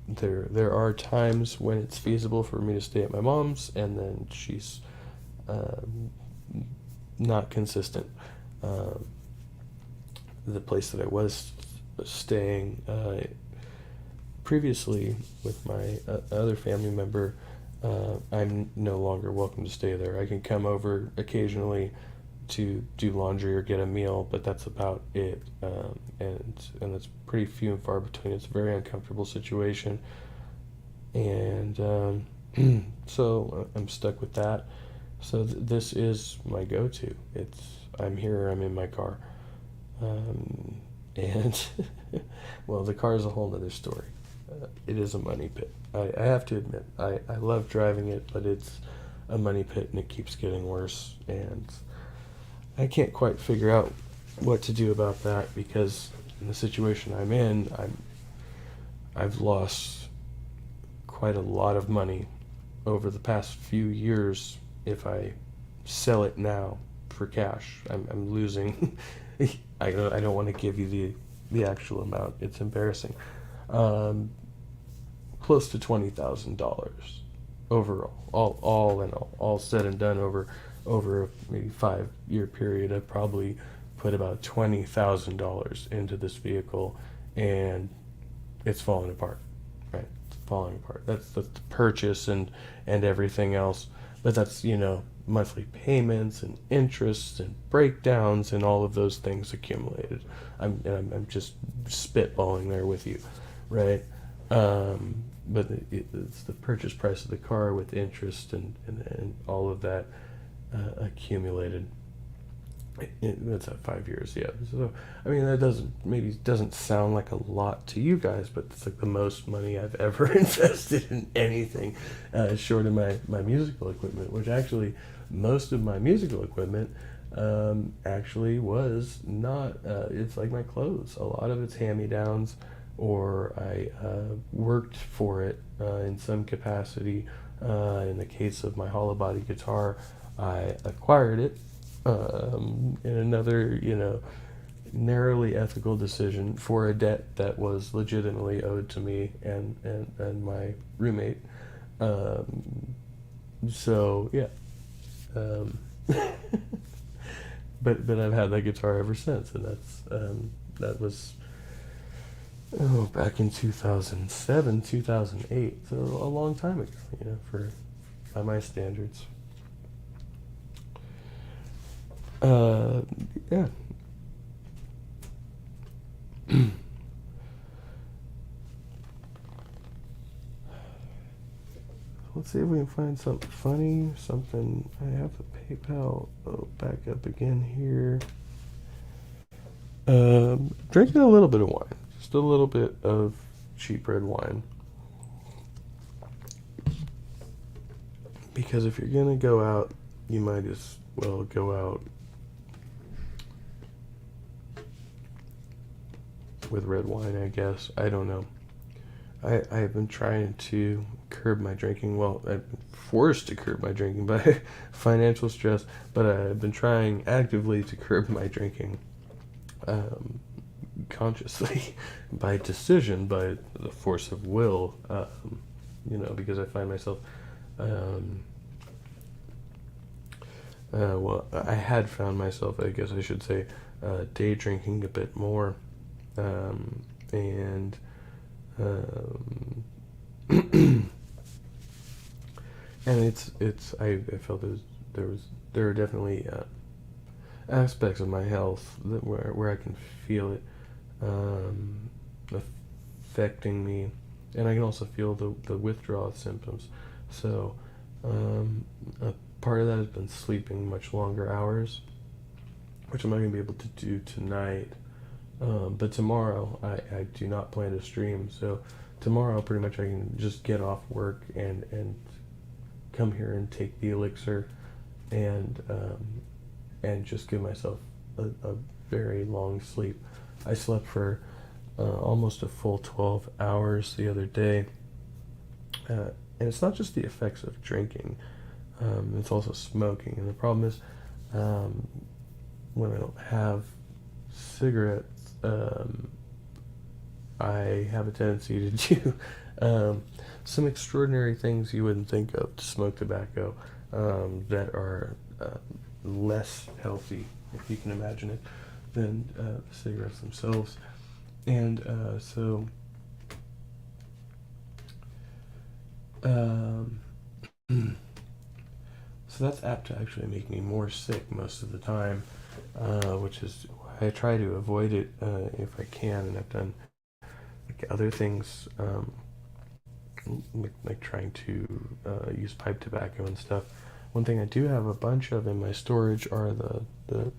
There are times when it's feasible for me to stay at my mom's, and then she's not consistent. The place that I was staying previously with my other family member, I'm no longer welcome to stay there. I can come over occasionally to do laundry or get a meal, but that's about it. And it's pretty few and far between. It's a very uncomfortable situation, and so I'm stuck with that. So this is my go-to. I'm here. I'm in my car, and well, the car is a whole nother story. It is a money pit. I have to admit, I love driving it, but it's a money pit, and it keeps getting worse. And I can't quite figure out what to do about that, because in the situation I'm in, I've lost quite a lot of money over the past few years. If I sell it now for cash, I'm losing. I don't want to give you the actual amount. It's embarrassing. Close to $20,000 overall, all in all said and done over a maybe 5-year period. I've probably put about $20,000 into this vehicle, and it's falling apart. Right, it's falling apart. That's the purchase and everything else, but that's, you know, monthly payments and interest and breakdowns and all of those things accumulated. I'm just spitballing there with you, right? But it's the purchase price of the car with interest and all of that accumulated. That's at 5 years, yeah. So I mean, that doesn't sound like a lot to you guys, but it's like the most money I've ever invested in anything, short of my musical equipment. Which actually, most of my musical equipment actually was not. It's like my clothes. A lot of it's hand-me-downs, or I worked for it in some capacity. In the case of my hollow body guitar, I acquired it in another, you know, narrowly ethical decision for a debt that was legitimately owed to me and my roommate. So yeah, but I've had that guitar ever since, and that was back in 2007, 2008, so a long time ago, you know, by my standards. Yeah. Let's see if we can find something funny, something. I have the PayPal back up again here. Drinking a little bit of wine, just a little bit of cheap red wine. Because if you're gonna go out, you might as well go out with red wine, I guess. I don't know. I have been trying to curb my drinking. Well, I've been forced to curb my drinking by financial stress, but I've been trying actively to curb my drinking consciously, by decision, by the force of will, you know, because I find myself, well, I had found myself, I guess I should say, day drinking a bit more, and I felt there are definitely aspects of my health where I can feel it affecting me, and I can also feel the withdrawal symptoms. So a part of that has been sleeping much longer hours, which I'm not going to be able to do tonight. But tomorrow I do not plan to stream, so tomorrow pretty much I can just get off work and come here and take the elixir and just give myself a very long sleep. I slept for almost a full 12 hours the other day. And it's not just the effects of drinking, it's also smoking. And the problem is, when I don't have cigarettes, I have a tendency to do some extraordinary things you wouldn't think of to smoke tobacco that are less healthy, if you can imagine it, than cigarettes themselves. And so that's apt to actually make me more sick most of the time, which is why I try to avoid it if I can. And I've done like other things, like trying to use pipe tobacco and stuff. One thing I do have a bunch of in my storage are the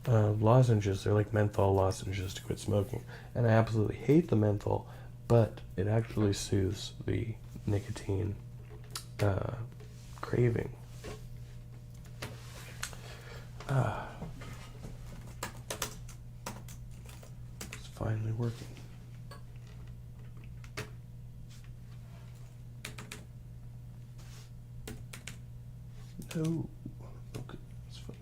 lozenges. They're like menthol lozenges to quit smoking, and I absolutely hate the menthol, but it actually soothes the nicotine craving. It's finally working. No. Okay, that's fine.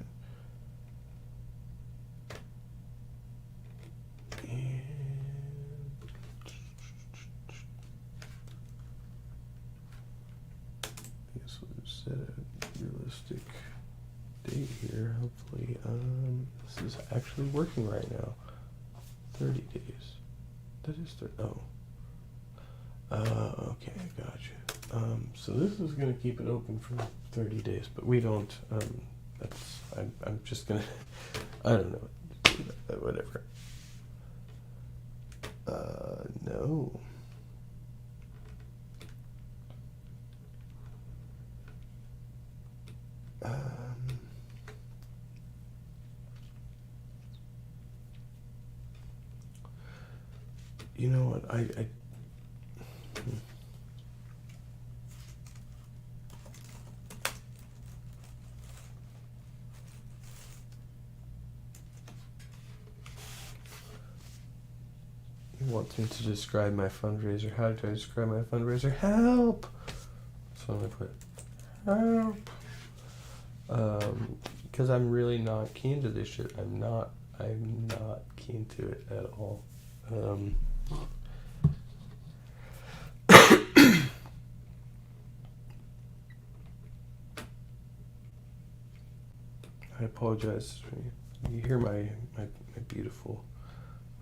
And I guess we'll set a realistic date here. Hopefully, this is actually working right now. 30 days. That is okay, gotcha. So this is gonna keep it open for 30 days, but we don't. I'm just gonna. I don't know. Whatever. No. You know what? You want me to describe my fundraiser? How do I describe my fundraiser? Help! So I'm gonna put help. Because I'm really not keen to this shit. I'm not keen to it at all. I apologize. You hear my beautiful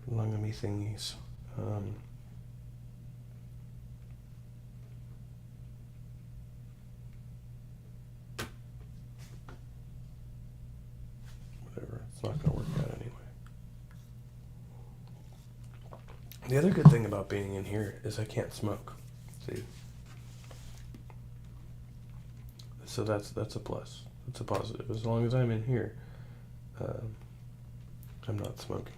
lungamy thingies. Whatever. It's not going to work out anyway. The other good thing about being in here is I can't smoke. See? So that's a plus. That's a positive. As long as I'm in here, I'm not smoking.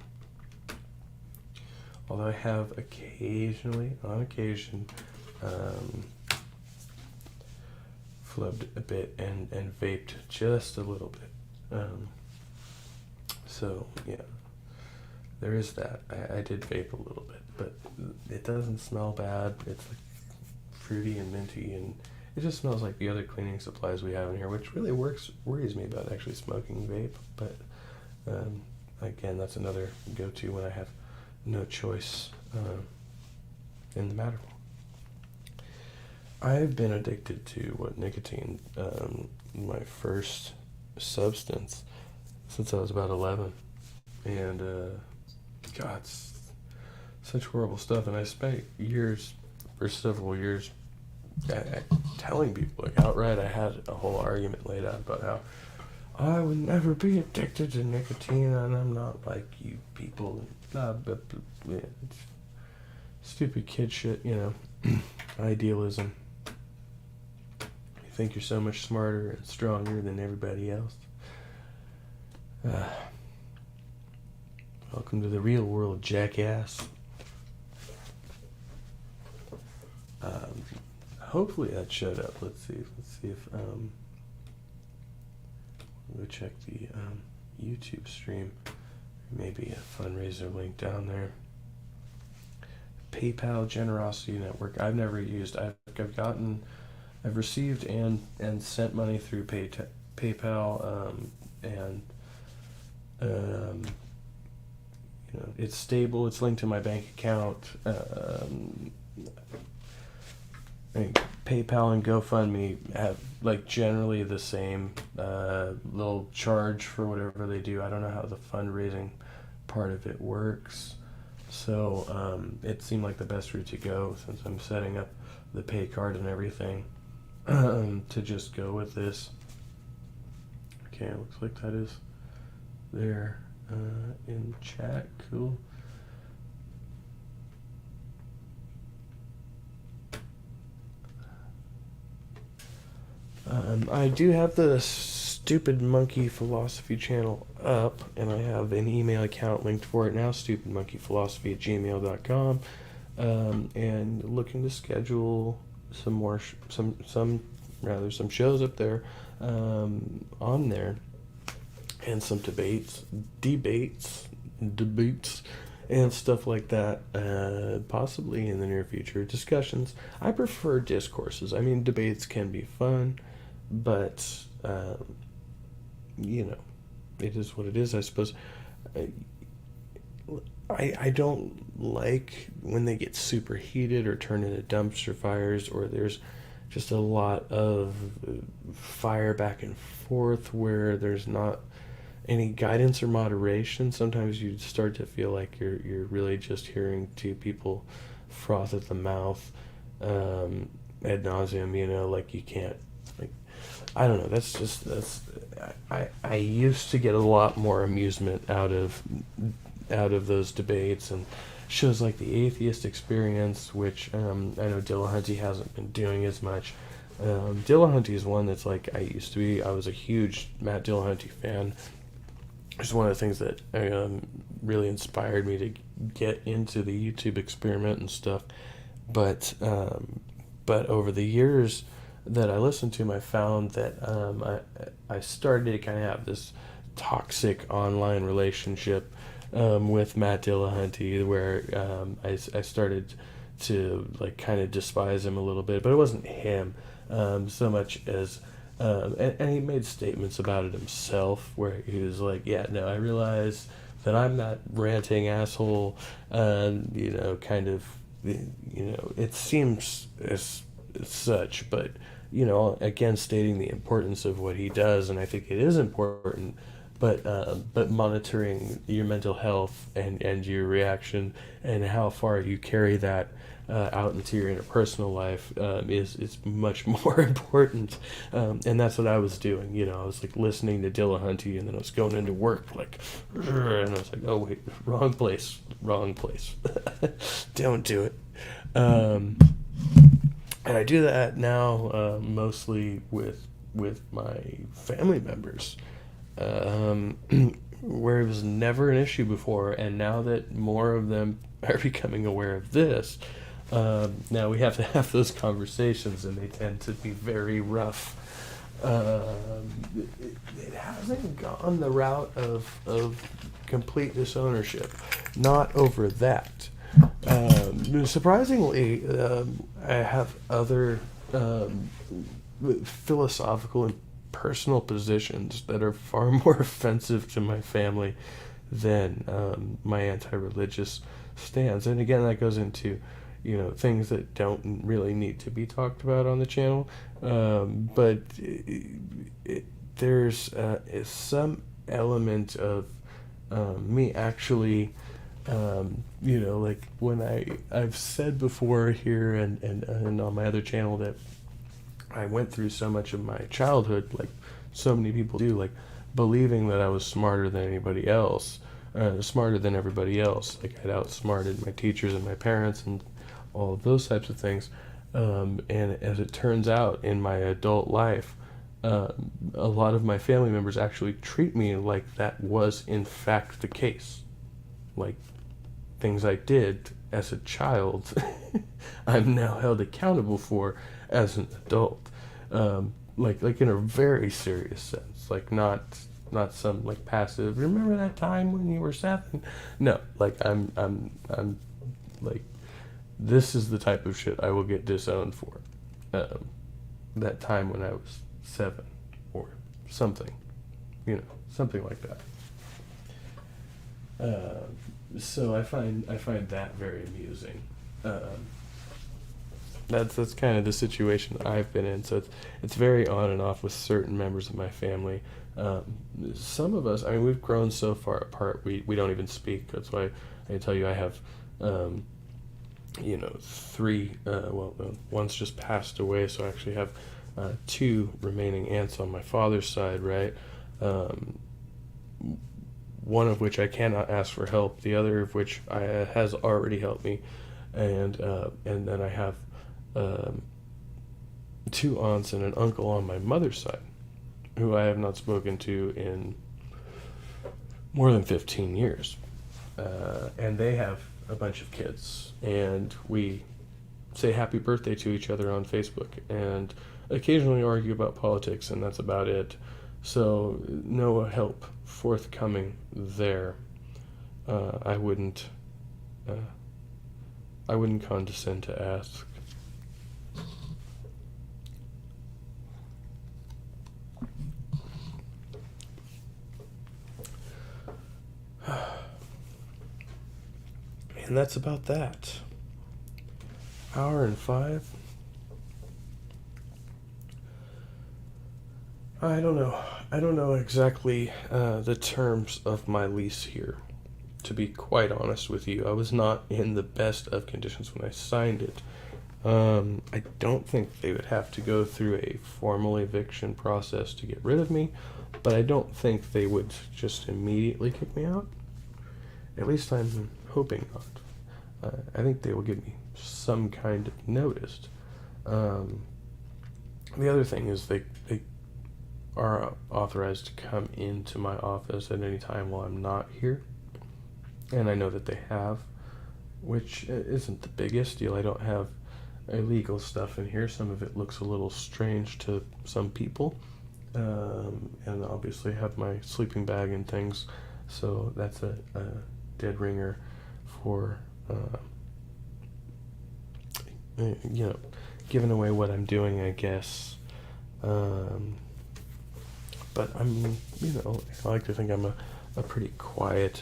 Although I have occasionally, on occasion, flubbed a bit and vaped just a little bit. So yeah, there is that. I did vape a little bit, but it doesn't smell bad. It's like fruity and minty, and it just smells like the other cleaning supplies we have in here, which really worries me about actually smoking vape. But again, that's another go-to when I have no choice in the matter. I've been addicted to nicotine, my first substance, since I was about 11, and God, it's such horrible stuff. And I spent several years, telling people, like outright, I had a whole argument laid out about how I would never be addicted to nicotine, and I'm not like you people. Blah, blah, blah, blah. It's stupid kid shit, you know. Idealism. You think you're so much smarter and stronger than everybody else. Welcome to the real world, jackass. Hopefully that showed up. Let's see if we'll check the YouTube stream. Maybe a fundraiser link down there. PayPal Generosity Network. I've never used. I've received and sent money through PayPal, and you know, it's stable. It's linked to my bank account. I think PayPal and GoFundMe have like generally the same little charge for whatever they do. I don't know how the fundraising part of it works, so it seemed like the best route to go since I'm setting up the pay card and everything to just go with this. Okay, it looks like that is there in chat. Cool. I do have the Stupid Monkey Philosophy channel up, and I have an email account linked for it now, stupidmonkeyphilosophy@gmail.com, and looking to schedule some more, some shows up there, on there, and some debates, and stuff like that, possibly in the near future. Discussions. I prefer discourses. I mean, debates can be fun, but you know, it is what it is, I suppose. I don't like when they get super heated or turn into dumpster fires, or there's just a lot of fire back and forth where there's not any guidance or moderation. Sometimes you start to feel like you're really just hearing two people froth at the mouth ad nauseum, you know, like you can't, like, I don't know, I used to get a lot more amusement out of those debates and shows like the Atheist Experience, which I know Dillahunty hasn't been doing as much. Dillahunty is one that's like, I was a huge Matt Dillahunty fan. It's one of the things that really inspired me to get into the YouTube experiment and stuff. But over the years that I listened to him, I found that I started to kind of have this toxic online relationship with Matt Dillahunty, where I started to like kind of despise him a little bit. But it wasn't him so much as and he made statements about it himself, where he was like, yeah, no, I realize that I'm that ranting asshole, you know, kind of, you know, it seems as such, but, you know, again, stating the importance of what he does, and I think it is important, but monitoring your mental health and your reaction and how far you carry that out into your interpersonal life is much more important, and that's what I was doing. You know, I was like listening to Dillahunty, and then I was going into work like, and I was like, oh wait, wrong place, don't do it. And I do that now mostly with my family members, where it was never an issue before, and now that more of them are becoming aware of this, now we have to have those conversations, and they tend to be very rough. It hasn't gone the route of complete disownership, not over that. Surprisingly, I have other philosophical and personal positions that are far more offensive to my family than my anti-religious stance. And again, that goes into, you know, things that don't really need to be talked about on the channel. But there's some element of me actually, you know, like when I've said before here and on my other channel that I went through so much of my childhood, like so many people do, like believing that I was smarter than anybody else, smarter than everybody else. Like I'd outsmarted my teachers and my parents and all of those types of things. And as it turns out in my adult life, a lot of my family members actually treat me like that was in fact the case. Like things I did as a child I'm now held accountable for as an adult, like in a very serious sense, like not some like passive. Remember that time when you were 7? No, like I'm like, this is the type of shit I will get disowned for. That time when I was 7 or something, something like that. So I find that very amusing. That's kind of the situation I've been in. So it's very on and off with certain members of my family. Some of us, I mean, we've grown so far apart, we don't even speak. That's why I tell you I have, 3, one's just passed away, so I actually have 2 remaining aunts on my father's side, right? One of which I cannot ask for help, the other of which has already helped me, and then I have 2 aunts and an uncle on my mother's side, who I have not spoken to in more than 15 years. And they have a bunch of kids, and we say happy birthday to each other on Facebook, and occasionally argue about politics, and that's about it. So no help forthcoming there. I wouldn't condescend to ask. And that's about that. Hour and 5. I don't know exactly the terms of my lease here. To be quite honest with you, I was not in the best of conditions when I signed it. I don't think they would have to go through a formal eviction process to get rid of me, but I don't think they would just immediately kick me out. At least I'm hoping not. I think they will give me some kind of notice. The other thing is they are authorized to come into my office at any time while I'm not here. And I know that they have, which isn't the biggest deal. I don't have illegal stuff in here. Some of it looks a little strange to some people. And obviously have my sleeping bag and things. So that's a dead ringer for, giving away what I'm doing, I guess. But I'm, I like to think I'm a pretty quiet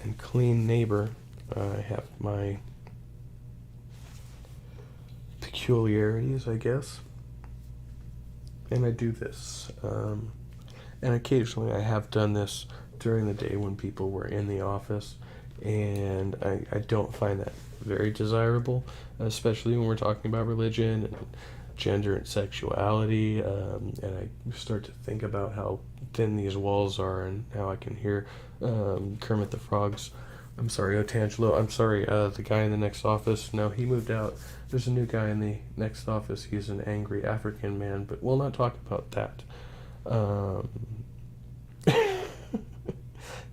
and clean neighbor. I have my peculiarities, I guess. And I do this. And occasionally I have done this during the day when people were in the office. And I don't find that very desirable, especially when we're talking about religion and gender and sexuality, and I start to think about how thin these walls are and how I can hear Kermit the Frog's, I'm sorry, Otangelo, I'm sorry, the guy in the next office, no, he moved out. There's a new guy in the next office. He's an angry African man, but we'll not talk about that.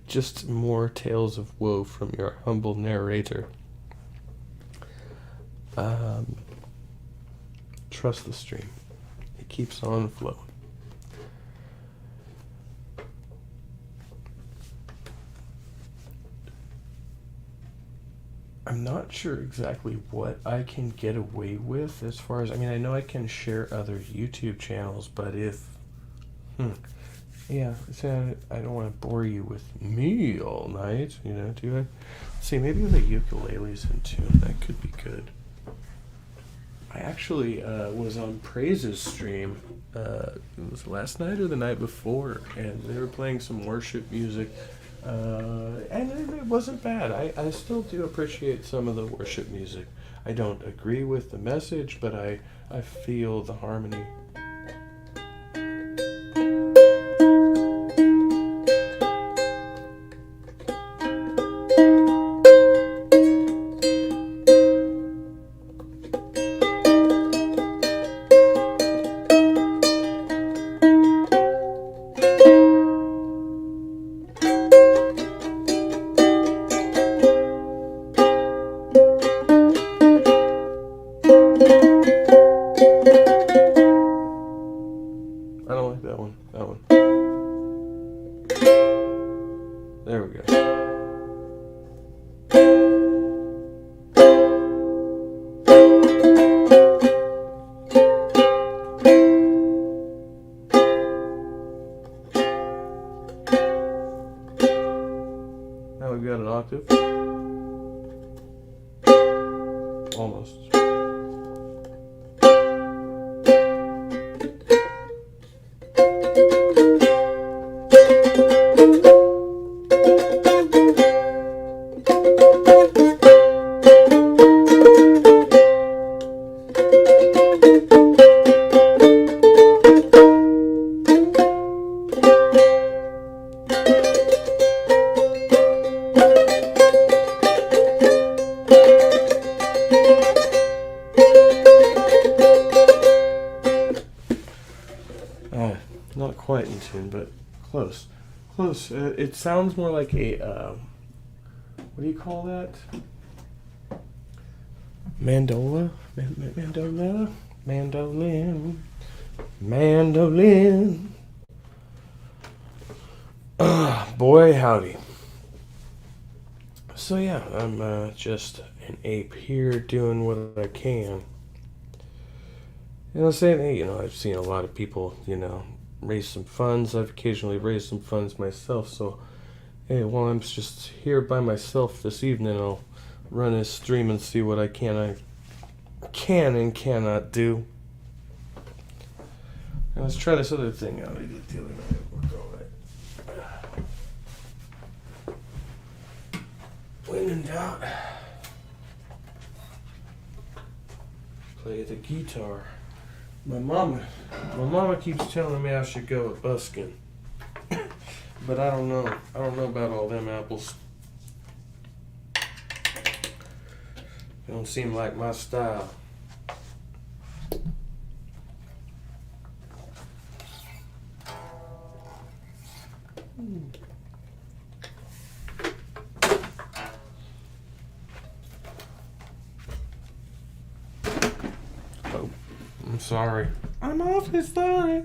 Just more tales of woe from your humble narrator. Trust the stream. It keeps on flowing. I'm not sure exactly what I can get away with as far as, I know I can share other YouTube channels, but if, yeah, so I don't want to bore you with me all night, do I? See, maybe the ukulele's in tune. That could be good. I actually was on Praise's stream, it was last night or the night before, and they were playing some worship music, and it wasn't bad. I still do appreciate some of the worship music. I don't agree with the message, but I feel the harmony. almost. Not quite in tune, but close. Close. It sounds more like a, what do you call that? Mandola? Mandola? Mandolin? Mandolin? Boy, howdy. So yeah, I'm just an ape here doing what I can. Saying, hey, I've seen a lot of people, raise some funds. I've occasionally raised some funds myself. So, hey, while I'm just here by myself this evening, I'll run a stream and see what I can and cannot do. And let's try this other thing out I did the other night. It worked all right. When in doubt, play the guitar. My mama keeps telling me I should go at busking. But I don't know. I don't know about all them apples. They don't seem like my style. Oh, I'm sorry. I'm awfully sorry.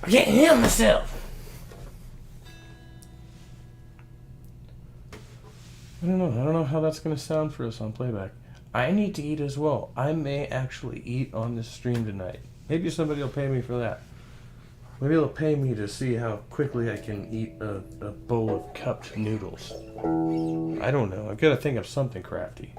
I can't hear myself. I don't know how that's gonna sound for us on playback. I need to eat as well. I may actually eat on this stream tonight. Maybe somebody will pay me for that. Maybe they'll pay me to see how quickly I can eat a bowl of cupped noodles. I don't know. I've got to think of something crafty.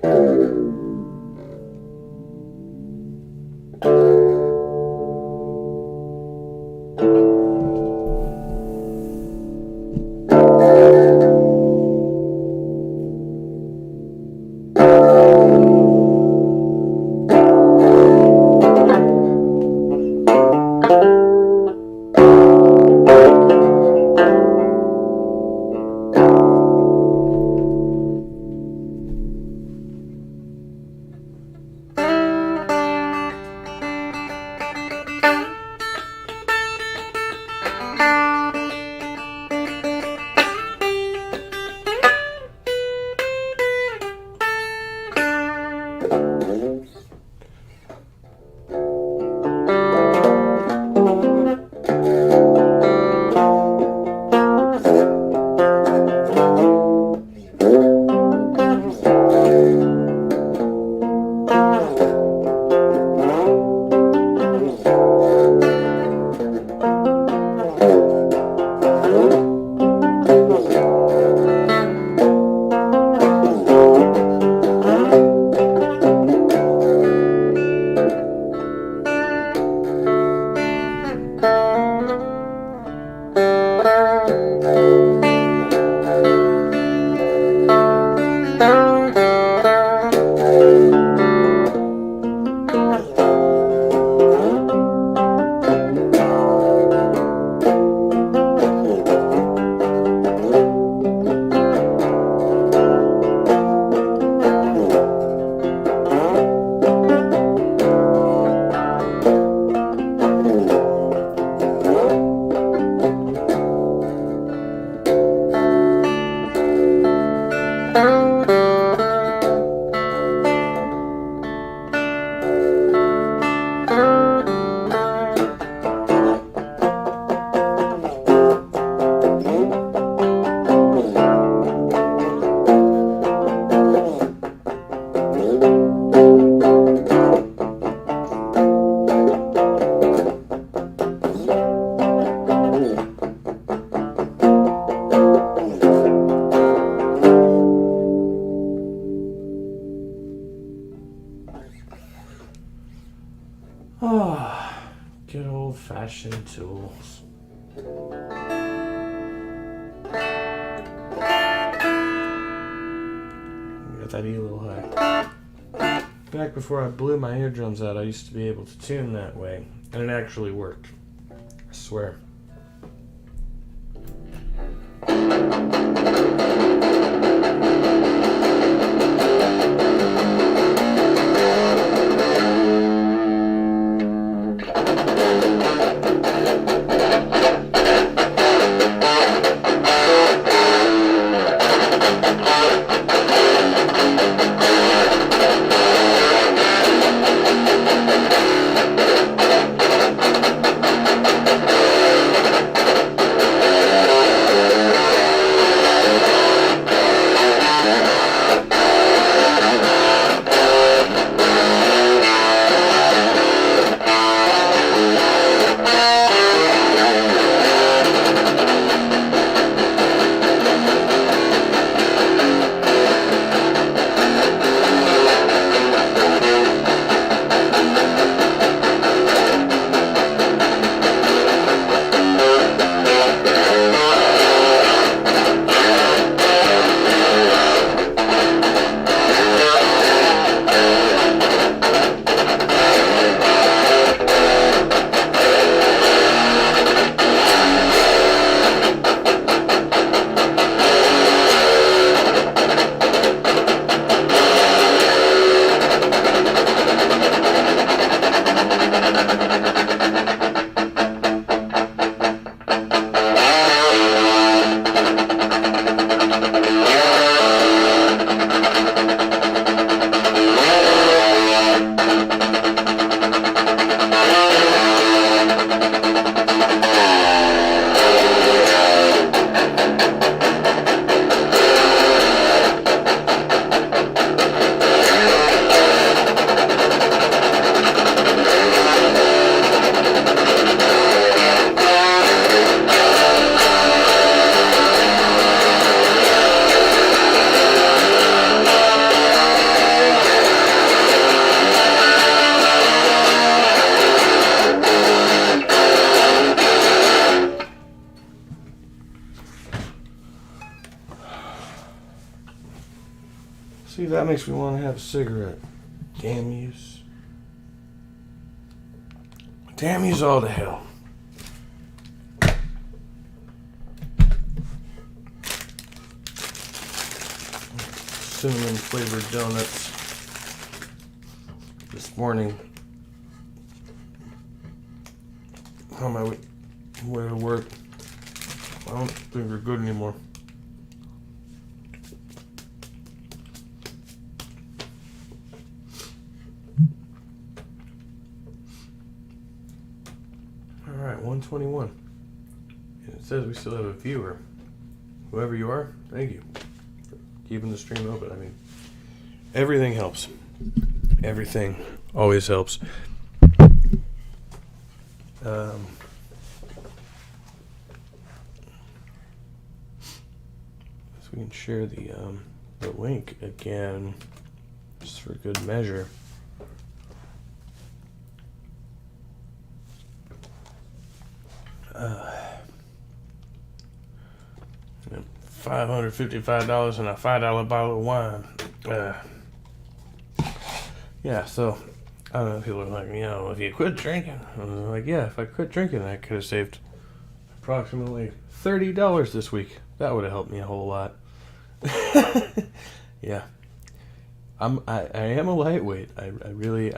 Oh, good old-fashioned tools. Got that E a little high. Back before I blew my eardrums out, I used to be able to tune that way, and it actually worked. I swear. See, that makes me want to have a cigarette. Damn yous. Damn yous all to hell. Cinnamon flavored donuts this morning on my way to work. I don't think they're good anymore. All right, 121. And it says we still have a viewer. Whoever you are, thank you for keeping the stream open. I mean, everything helps. Everything always helps. So we can share the link again, just for good measure. $555 and a $5 bottle of wine. Yeah, so I don't know. People are like, if you quit drinking, I was like, yeah, if I quit drinking, I could have saved approximately $30 this week. That would have helped me a whole lot. Yeah, I am a lightweight. I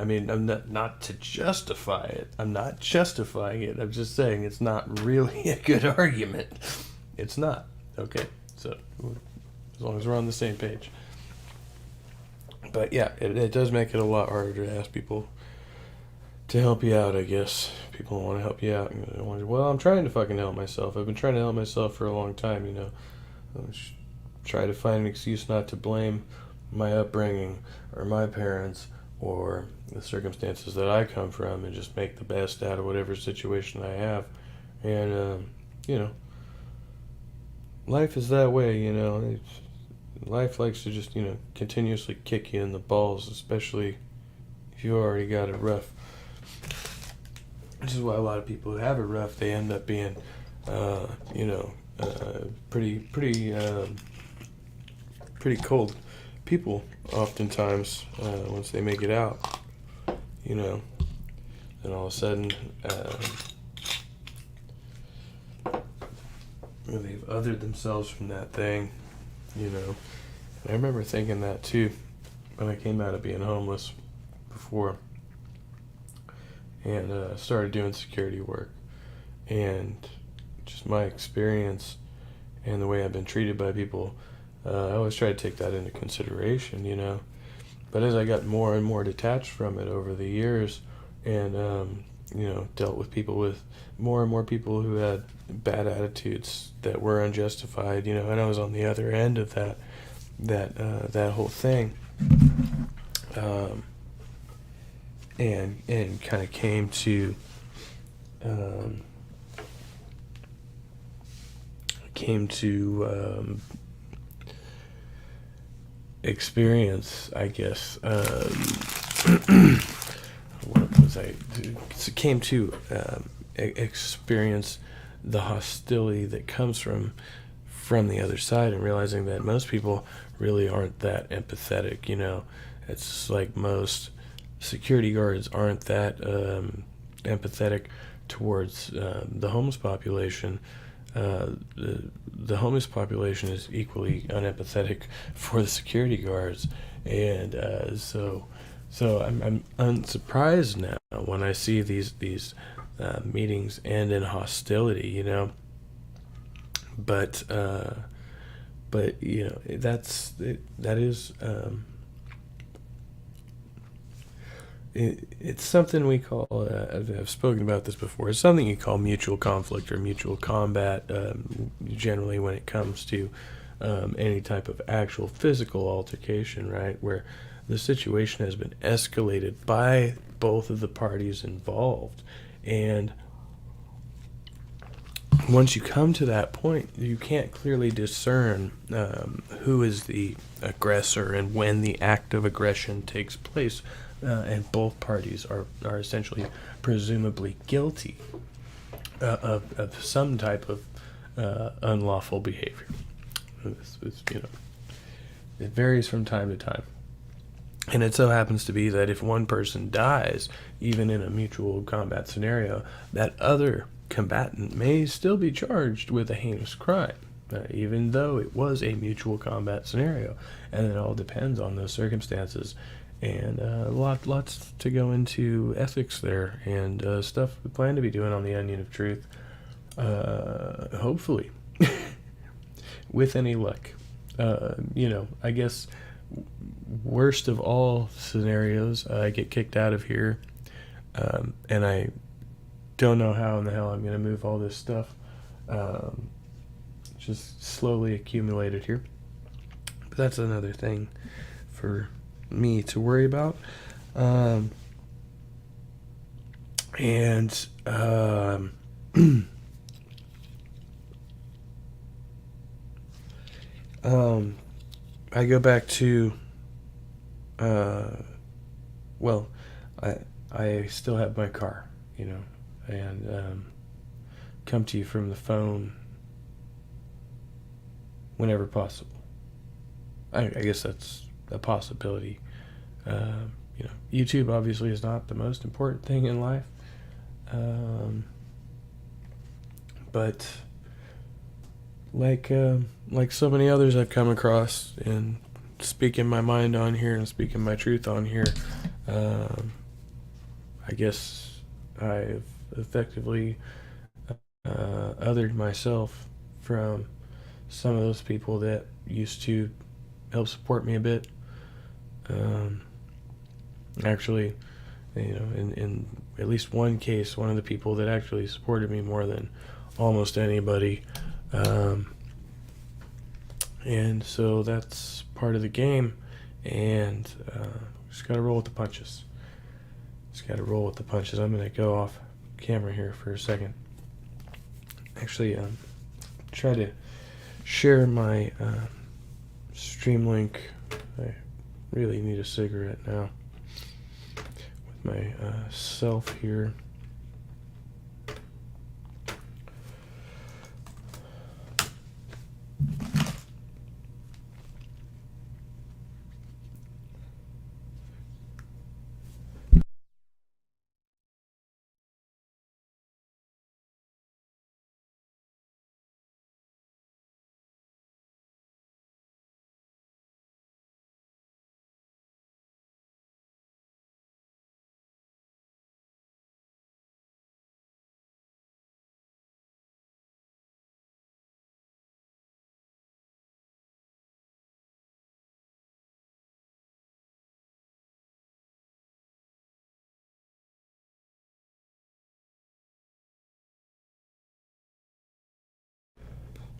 mean, I'm not to justify it. I'm not justifying it. I'm just saying it's not really a good argument. It's not. Okay, so as long as we're on the same page. But yeah, it does make it a lot harder to ask people to help you out, I guess. People want to help you out. Well, I'm trying to fucking help myself. I've been trying to help myself for a long time, Try to find an excuse not to blame my upbringing or my parents or the circumstances that I come from and just make the best out of whatever situation I have. And, life is that way, Life likes to just, continuously kick you in the balls, especially if you already got it rough. Which is why a lot of people who have it rough, they end up being, pretty cold people oftentimes once they make it out, and all of a sudden they've othered themselves from that thing, And I remember thinking that too when I came out of being homeless before and started doing security work, and just my experience and the way I've been treated by people. I always try to take that into consideration, But as I got more and more detached from it over the years and, dealt with more and more people who had bad attitudes that were unjustified, and I was on the other end of that whole thing. And kind of came to experience, I guess, experience the hostility that comes from the other side, and realizing that most people really aren't that empathetic. It's like most security guards aren't that empathetic towards the homeless population. The homeless population is equally unempathetic for the security guards, and so I'm unsurprised now when I see these meetings end in hostility, But that is. It's something we call, I've spoken about this before, it's something you call mutual conflict or mutual combat, generally when it comes to any type of actual physical altercation, right, where the situation has been escalated by both of the parties involved. And once you come to that point, you can't clearly discern who is the aggressor and when the act of aggression takes place. And both parties are essentially presumably guilty of some type of unlawful behavior. It varies from time to time. And it so happens to be that if one person dies, even in a mutual combat scenario, that other combatant may still be charged with a heinous crime, even though it was a mutual combat scenario. And it all depends on those circumstances. And lots to go into ethics there, and stuff we plan to be doing on the Onion of Truth, hopefully, with any luck. I guess worst of all scenarios, I get kicked out of here, and I don't know how in the hell I'm going to move all this stuff. Just slowly accumulated here. But that's another thing for me to worry about. I go back to, well, I still have my car, and come to you from the phone whenever possible. I guess that's a possibility. YouTube obviously is not the most important thing in life, but like so many others I've come across and speaking my mind on here and speaking my truth on here, I guess I've effectively othered myself from some of those people that used to help support me a bit. Actually, in at least one case, one of the people that actually supported me more than almost anybody. And so that's part of the game, and just gotta roll with the punches. I'm gonna go off camera here for a second. Actually, try to share my stream link. I really need a cigarette now with my self here.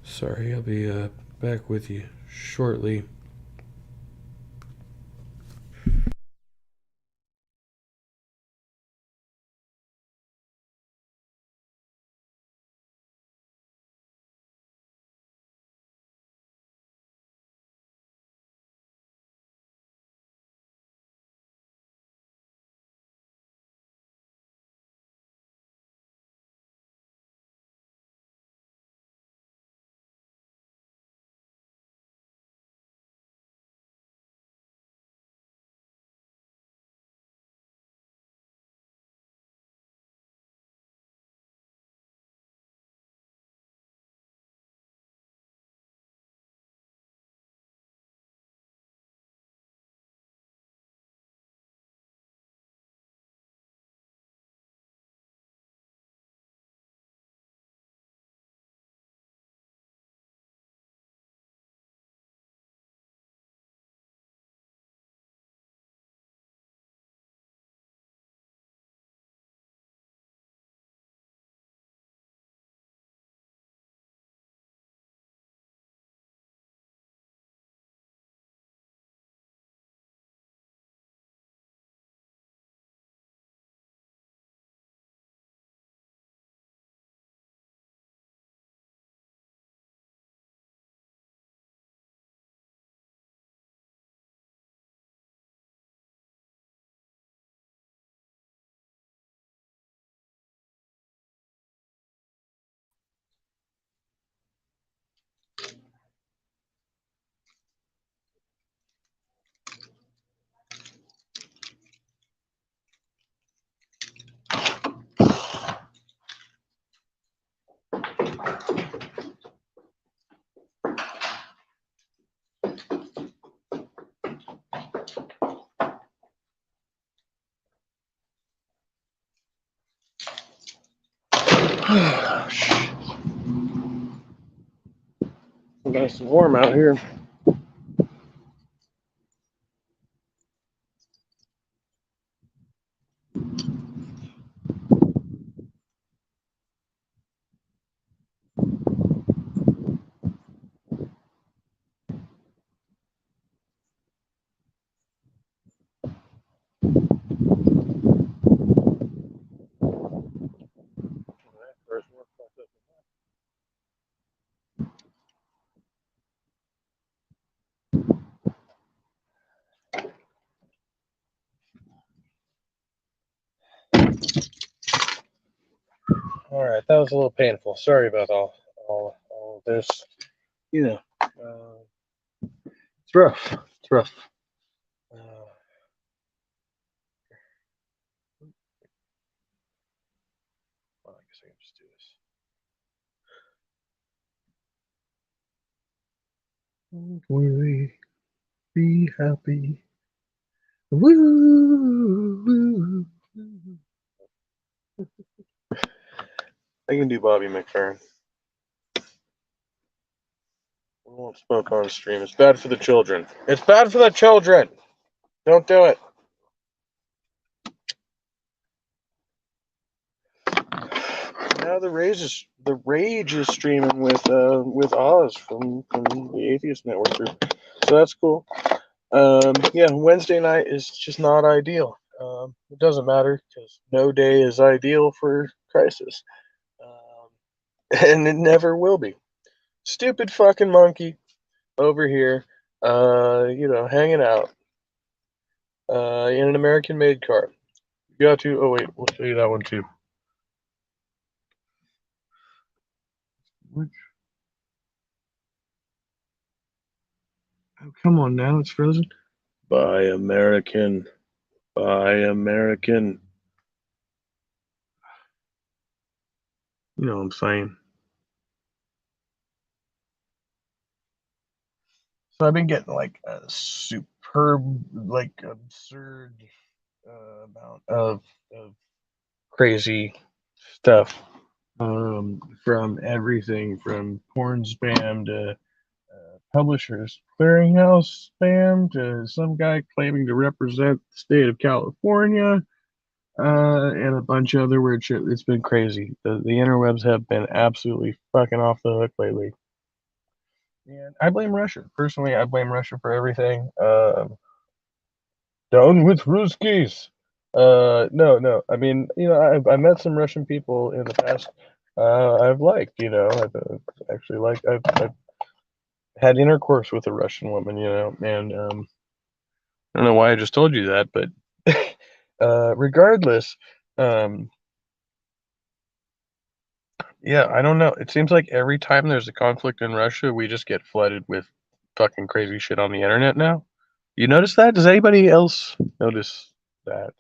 Sorry, I'll be back with you shortly. Nice and warm out here. All right, that was a little painful. Sorry about all of this. You know, it's rough. It's rough. Well, I guess I can just do this. Don't worry, be happy. Woo, woo, woo. I can do Bobby McFerrin. We won't smoke on stream. It's bad for the children. It's bad for the children. Don't do it. Now the rage is streaming with Oz from the Atheist Network group. So that's cool. Yeah, Wednesday night is just not ideal. It doesn't matter because no day is ideal for Crisis. And it never will be. Stupid fucking monkey over here, hanging out in an American-made car. You got to. Oh wait, we'll show you that one too. Which? Oh, come on now, it's frozen. Buy American. Buy American. You know what I'm saying. So I've been getting like a superb, like absurd amount of crazy stuff from everything from porn spam to publishers clearinghouse spam to some guy claiming to represent the state of California and a bunch of other weird shit. It's been crazy. The interwebs have been absolutely fucking off the hook lately. And I blame Russia. Personally, I blame Russia for everything. Down with Ruskies. No. I mean, I've met some Russian people in the past. I've liked, I've actually liked. I've had intercourse with a Russian woman, and I don't know why I just told you that, but regardless, yeah, I don't know. It seems like every time there's a conflict in Russia, we just get flooded with fucking crazy shit on the internet now. You notice that? Does anybody else notice that?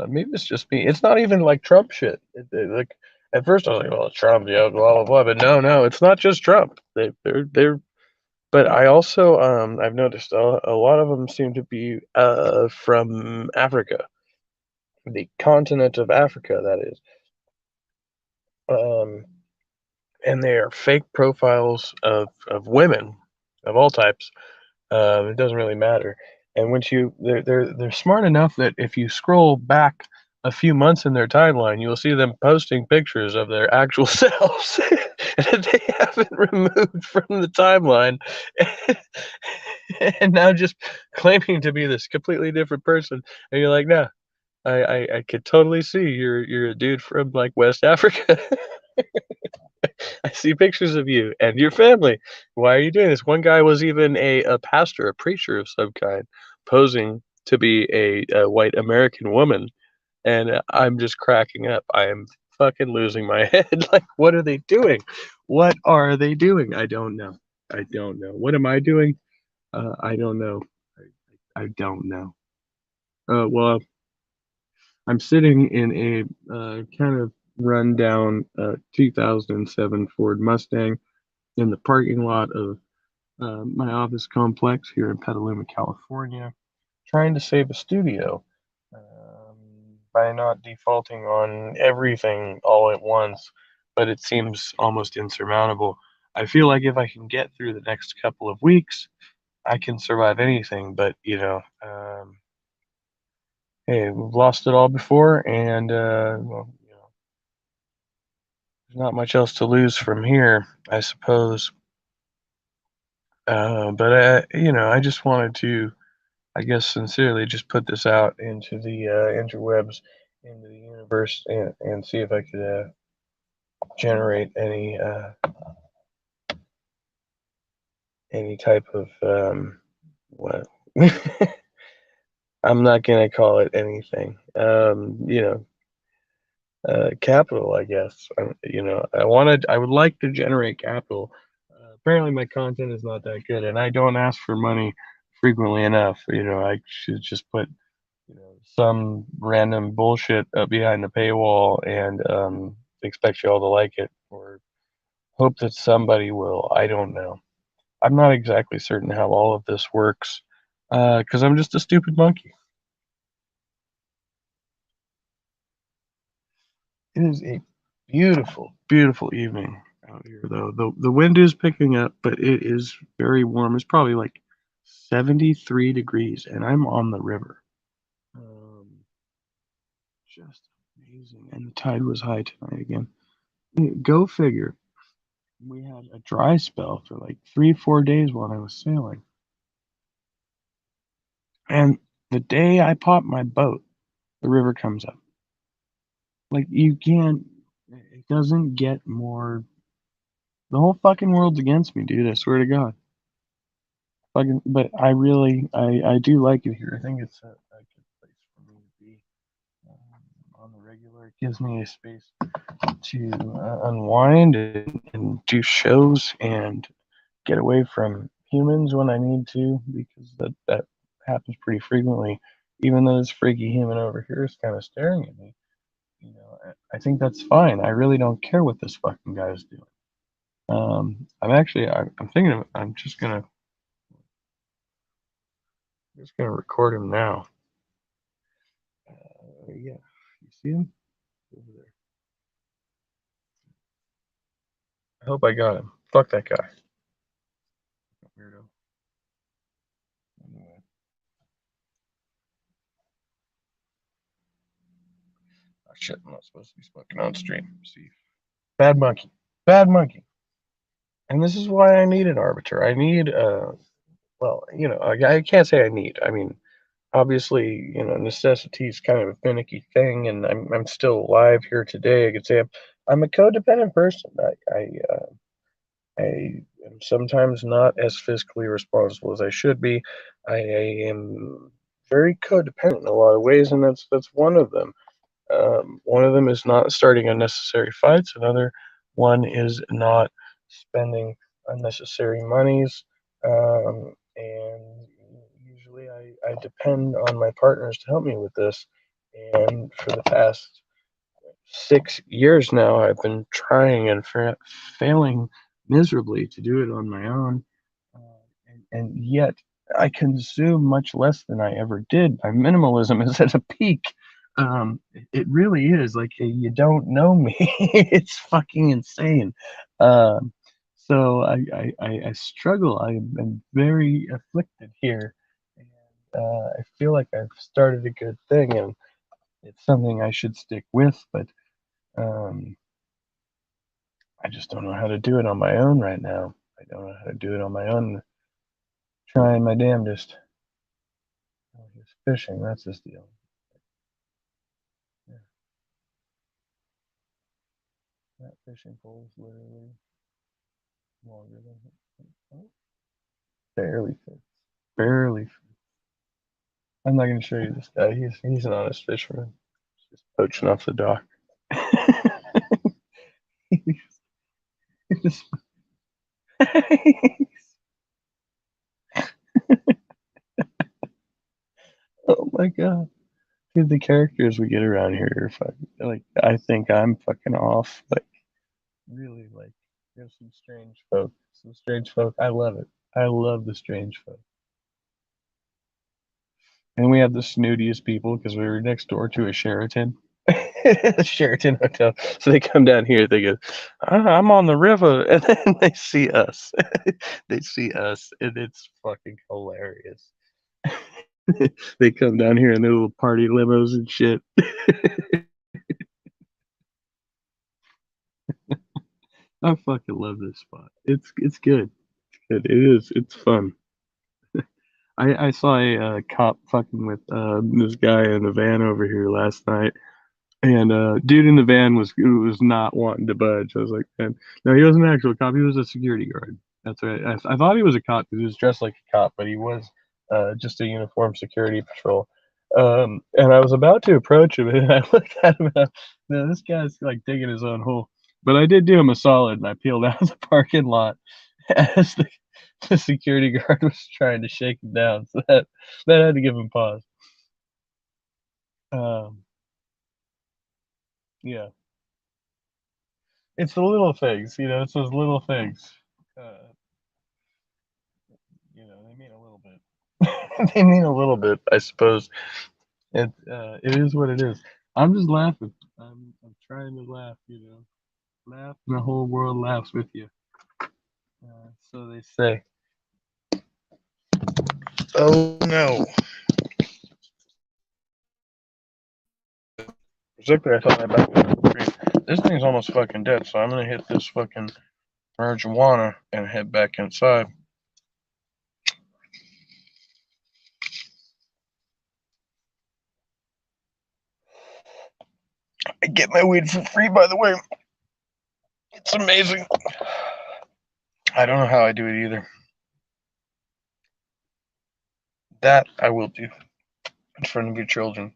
Maybe it's just me. It's not even like Trump shit. Like at first I was like, "Well, Trump, yeah, blah blah blah," but no, it's not just Trump. They're. But I also I've noticed a lot of them seem to be from Africa, the continent of Africa, that is. And they are fake profiles of women of all types. It doesn't really matter. And once they're smart enough that if you scroll back a few months in their timeline, you'll see them posting pictures of their actual selves that they haven't removed from the timeline, and now just claiming to be this completely different person. And you're like, no, I could totally see you're a dude from like West Africa. I see pictures of you and your family. Why are you doing this? One guy was even a pastor, a preacher of some kind, posing to be a white American woman. And I'm just cracking up. I am fucking losing my head. Like, what are they doing? What are they doing? I don't know. What am I doing? I don't know. I don't know. Well, I'm sitting in a kind of rundown 2007 Ford Mustang in the parking lot of my office complex here in Petaluma, California, trying to save a studio. by not defaulting on everything all at once, but it seems almost insurmountable. I feel like if I can get through the next couple of weeks, I can survive anything. But hey, we've lost it all before, and well, there's not much else to lose from here, I suppose. But I just wanted to, I guess, sincerely just put this out into the interwebs, into the universe, and see if I could generate any type of what. I'm not gonna call it anything. Capital, I guess. I would like to generate capital. Apparently, my content is not that good, and I don't ask for money frequently enough. I should just put, some random bullshit up behind the paywall and expect you all to like it or hope that somebody will. I don't know. I'm not exactly certain how all of this works because I'm just a stupid monkey. It is a beautiful, beautiful evening out here, though. The wind is picking up, but it is very warm. It's probably like 73 degrees, and I'm on the river. Just amazing. And the tide was high tonight again. Go figure. We had a dry spell for like 3, 4 days while I was sailing. And the day I pop my boat, the river comes up. Like, you can't, it doesn't get more. The whole fucking world's against me, dude. I swear to God. Fucking, but I do like it here. I think it's a good place for me to be on the regular. It gives me a space to unwind and do shows and get away from humans when I need to, because that happens pretty frequently. Even though this freaky human over here is kind of staring at me, I think that's fine. I really don't care what this fucking guy is doing. I'm thinking of, I'm just gonna record him now. Yeah, you see him over there. I hope I got him. Fuck that guy. Weirdo. Anyway. Oh shit, I'm not supposed to be smoking on stream. See. Bad monkey. Bad monkey. And this is why I need an arbiter. I need well, I can't say I need. I mean, obviously, necessity is kind of a finicky thing, and I'm still alive here today. I could say I'm a codependent person. I am sometimes not as fiscally responsible as I should be. I am very codependent in a lot of ways, and that's one of them. One of them is not starting unnecessary fights. Another one is not spending unnecessary monies. And usually I depend on my partners to help me with this. And for the past 6 years now, I've been trying and failing miserably to do it on my own. And yet I consume much less than I ever did. My minimalism is at a peak. It really is like you don't know me. It's fucking insane. So I struggle. I am very afflicted here, and I feel like I've started a good thing, and it's something I should stick with. But um, I just don't know how to do it on my own right now. I don't know how to do it on my own. Trying my damnedest. Oh, he's fishing. That's his deal. Yeah. That fishing pole is literally longer than oh, barely fits. Barely fits. I'm not going to show you this guy. He's an honest fisherman. He's just poaching off the dock. He's- oh my god. Dude, the characters we get around here are fucking, like, I think I'm fucking off. Like, really, like, there's some strange folk. Some strange folk. I love it. I love the strange folk. And we had the snootiest people because we were next door to a Sheraton. The Sheraton Hotel. So they come down here, they go, I'm on the river. And then they see us. They see us, and it's fucking hilarious. They come down here in their little party limos and shit. I fucking love this spot. It's good. It is. It's fun. I saw a cop fucking with this guy in the van over here last night, and dude in the van was not wanting to budge. I was like, man, no, he wasn't an actual cop. He was a security guard. That's right. I thought he was a cop because he was dressed like a cop, but he was just a uniformed security patrol. And I was about to approach him, and I looked at him. And no, this guy's like digging his own hole. But I did do him a solid, and I peeled out of the parking lot as the security guard was trying to shake him down. So that had to give him pause. Um, yeah, it's the little things, it's those little things. Uh, they mean a little bit. They mean a little bit, I suppose. It is what it is. I'm just laughing. I'm trying to laugh. Laugh, and the whole world laughs with you. So they say. Oh no! Exactly, I thought my back was green. This thing's almost fucking dead, so I'm gonna hit this fucking marijuana and head back inside. I get my weed for free, by the way. It's amazing. I don't know how I do it either. That I will do in front of your children.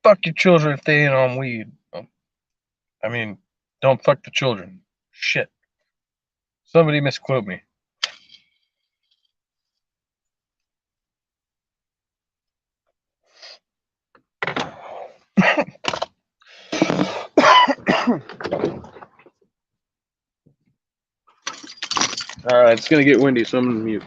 Fuck your children if they ain't on weed. I mean, don't fuck the children. Shit. Somebody misquote me. Alright, it's gonna get windy, so I'm gonna mute.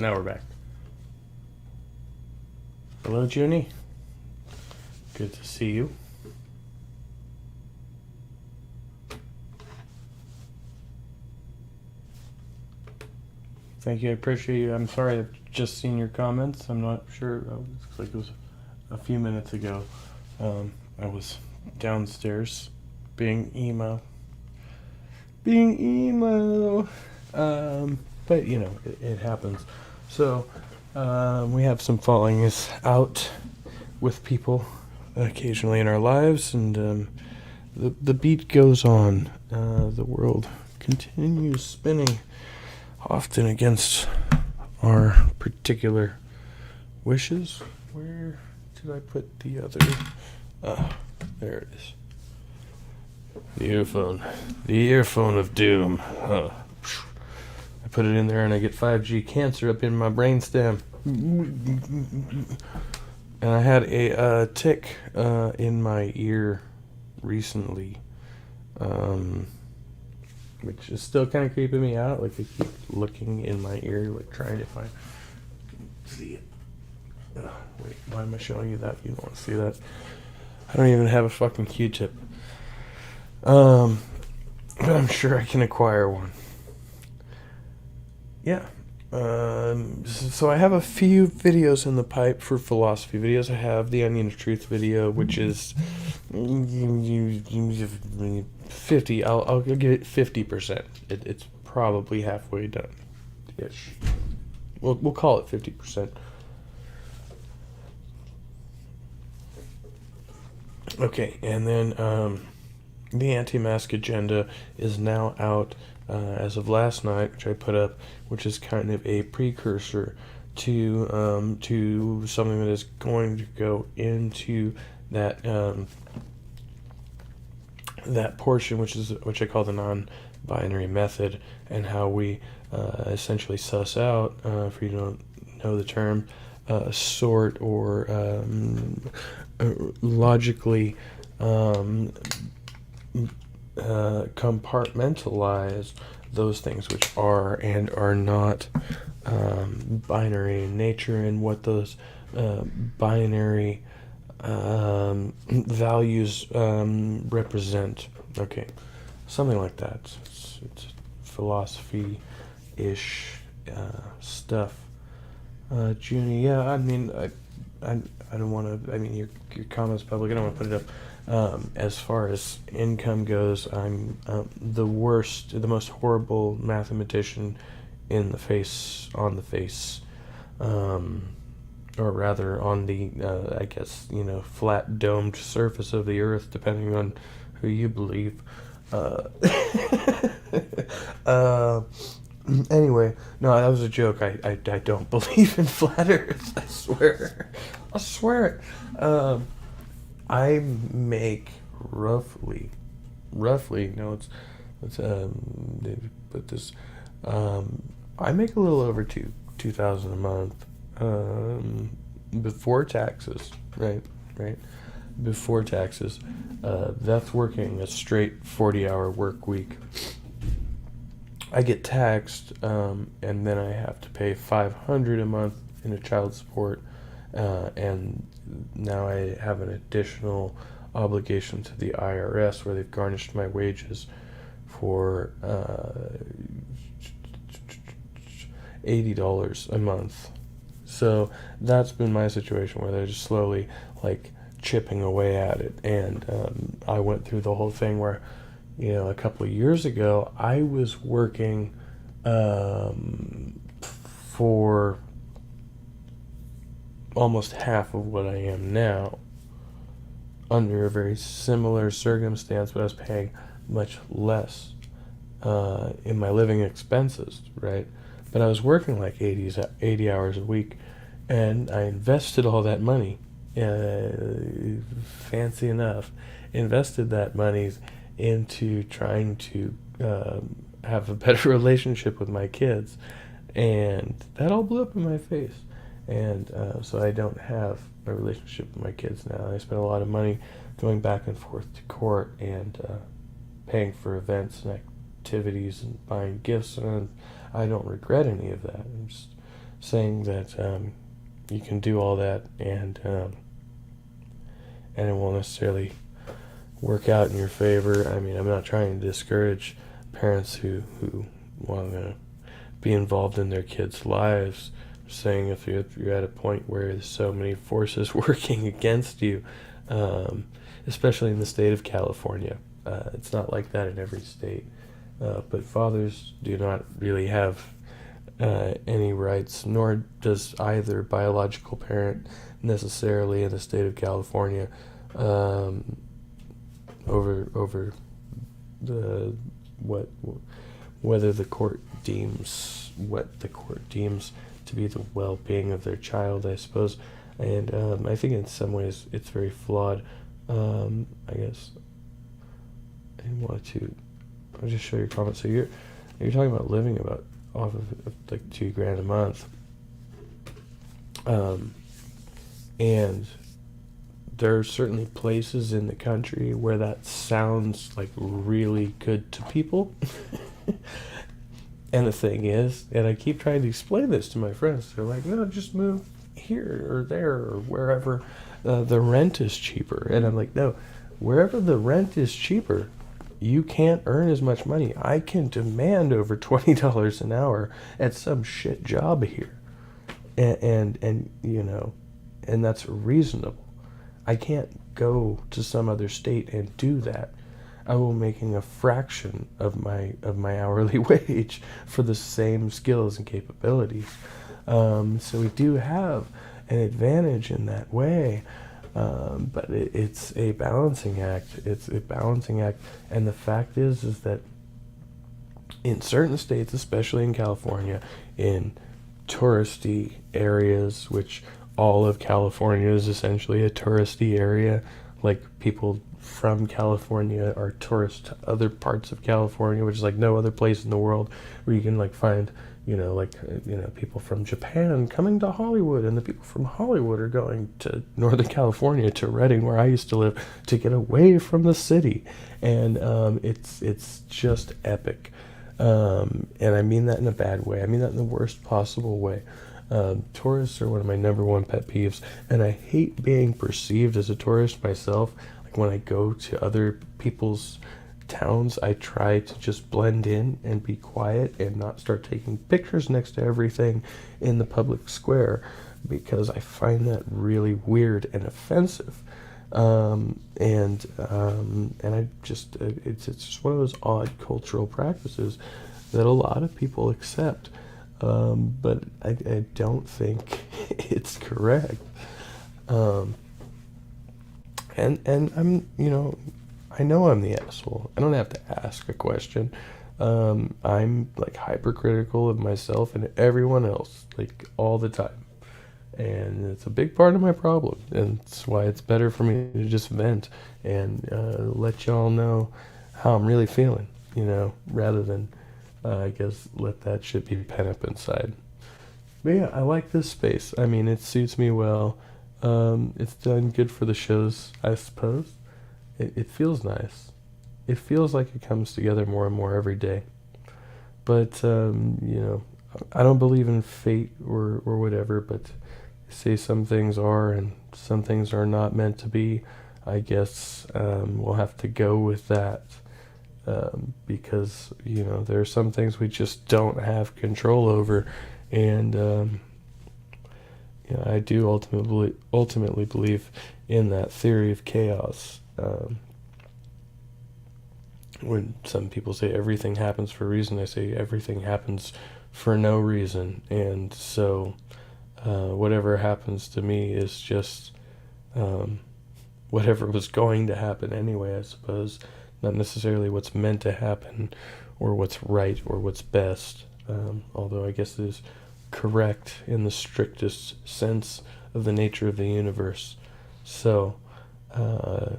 Now we're back. Hello, Junie. Good to see you. Thank you. I appreciate you. I'm sorry. I've just seen your comments. I'm not sure. It looks like it was a few minutes ago. I was downstairs being emo. But you know, it happens. So we have some fallings out with people occasionally in our lives, and the beat goes on. The world continues spinning, often against our particular wishes. Where did I put the other? There it is. The earphone. The earphone of doom. I put it in there and I get 5G cancer up in my brainstem. And I had a tick in my ear recently, which is still kind of creeping me out. Like I keep looking in my ear, like trying to see it. Wait, why am I showing you that? You don't want to see that. I don't even have a fucking Q-tip. But I'm sure I can acquire one. Yeah. So I have a few videos in the pipe for philosophy videos. I have the Onion of Truth video, which is 50. I'll give it 50%. It's probably halfway done, ish. We'll call it 50%. Okay, and then the anti-mask agenda is now out as of last night, which I put up, which is kind of a precursor to something that is going to go into that that portion, which I call the non-binary method, and how we essentially suss out, if you don't know the term, sort or logically compartmentalize those things which are and are not binary in nature, and what those binary values represent. Okay, something like that. It's philosophy-ish stuff. Junie, yeah, I mean, I don't want to. I mean, your comments public. I don't want to put it up. As far as income goes, I'm the worst, the most horrible mathematician on the face, or rather on the, I guess, flat domed surface of the earth, depending on who you believe. Anyway, no, that was a joke. I don't believe in flat earth. I swear it. I make roughly, no, let's put this, I make a little over $2,000 a month, before taxes, right, before taxes. That's working a straight 40-hour work week. I get taxed, and then I have to pay $500 a month in a child support, and now I have an additional obligation to the IRS, where they've garnished my wages for $80 a month. So that's been my situation, where they're just slowly chipping away at it. And I went through the whole thing where, a couple of years ago, I was working for almost half of what I am now, under a very similar circumstance, but I was paying much less in my living expenses, right? But I was working 80 hours a week, and I invested all that money, fancy enough, invested that money into trying to have a better relationship with my kids, and that all blew up in my face. And so I don't have a relationship with my kids now. I spend a lot of money going back and forth to court, and paying for events and activities and buying gifts, and I don't regret any of that. I'm just saying that you can do all that and it won't necessarily work out in your favor. I mean, I'm not trying to discourage parents who want to be involved in their kids' lives. I'm saying if you're at a point where there's so many forces working against you, especially in the state of California, it's not like that in every state. But fathers do not really have any rights, nor does either biological parent necessarily in the state of California over the whether the court deems what the court deems to be the well-being of their child, I suppose. And I think in some ways it's very flawed. I guess I wanted to. I'll just show your comment. So you're talking about living about off of like $2,000 a month, and there are certainly places in the country where that sounds like really good to people. And the thing is, and I keep trying to explain this to my friends, they're like, no, just move here or there or wherever the rent is cheaper. And I'm like, no, wherever the rent is cheaper, you can't earn as much money. I can demand over $20 an hour at some shit job here. And you know, and that's reasonable. I can't go to some other state and do that. I will making a fraction of my hourly wage for the same skills and capabilities. So we do have an advantage in that way. But it's a balancing act. It's a balancing act. And the fact is that in certain states, especially in California, in touristy areas, which all of California is essentially a touristy area, like people from California are tourists to other parts of California, which is like no other place in the world where you can like find, people from Japan coming to Hollywood, and the people from Hollywood are going to Northern California, to Redding, where I used to live, to get away from the city. And it's just epic. And I mean that in a bad way. I mean that in the worst possible way. Tourists are one of my number one pet peeves, and I hate being perceived as a tourist myself. Like when I go to other people's towns, I try to just blend in and be quiet and not start taking pictures next to everything in the public square, because I find that really weird and offensive. And I just it's just one of those odd cultural practices that a lot of people accept. But I don't think it's correct. And I'm, I know I'm the asshole. I don't have to ask a question. I'm like hypercritical of myself and everyone else, like all the time. And it's a big part of my problem. And it's why it's better for me to just vent and let y'all know how I'm really feeling, rather than I guess let that shit be pent up inside. But yeah, I like this space. I mean, it suits me well. It's done good for the shows, I suppose. It feels nice. It feels like it comes together more and more every day. But, I don't believe in fate or whatever, but they say some things are and some things are not meant to be. I guess we'll have to go with that. Because there are some things we just don't have control over, and I do ultimately believe in that theory of chaos. When some people say everything happens for a reason, I say everything happens for no reason, and so whatever happens to me is just whatever was going to happen anyway, I suppose. Not necessarily what's meant to happen or what's right or what's best, although I guess it is correct in the strictest sense of the nature of the universe. So, but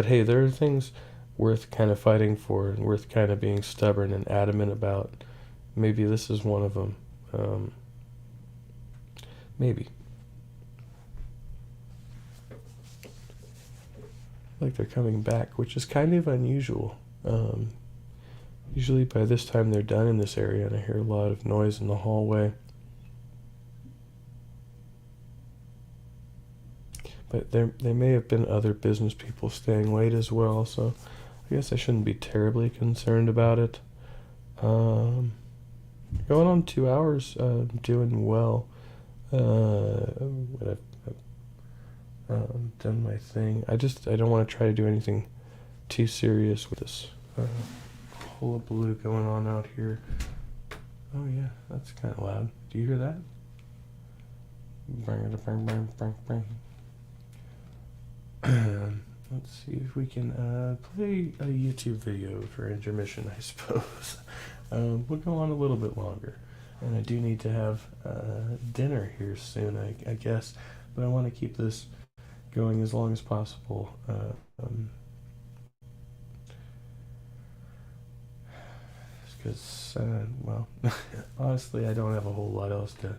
hey, there are things worth kind of fighting for and worth kind of being stubborn and adamant about. Maybe this is one of them. Maybe. Like they're coming back, which is kind of unusual. Usually by this time they're done in this area, and I hear a lot of noise in the hallway. but there may have been other business people staying late as well, so I guess I shouldn't be terribly concerned about it. Going on 2 hours, doing well. I've done my thing. I don't want to try to do anything too serious with this hullabaloo going on out here. Oh yeah, that's kind of loud. Do you hear that? Bang, bang, bang, bang, bang. Let's see if we can play a YouTube video for intermission, I suppose. We'll go on a little bit longer. And I do need to have dinner here soon, I guess. But I want to keep this going as long as possible. Because, well, honestly, I don't have a whole lot else to...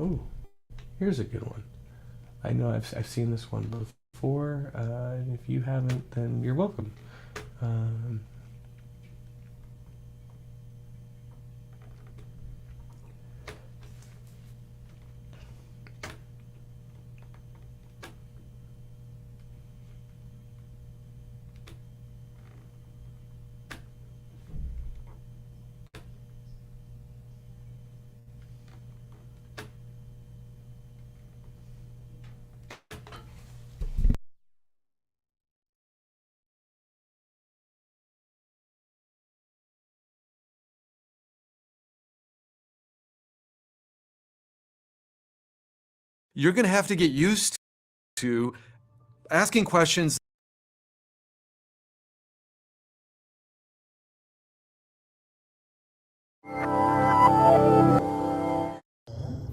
Oh, here's a good one. I know I've seen this one before, and if you haven't, then you're welcome. You're going to have to get used to asking questions.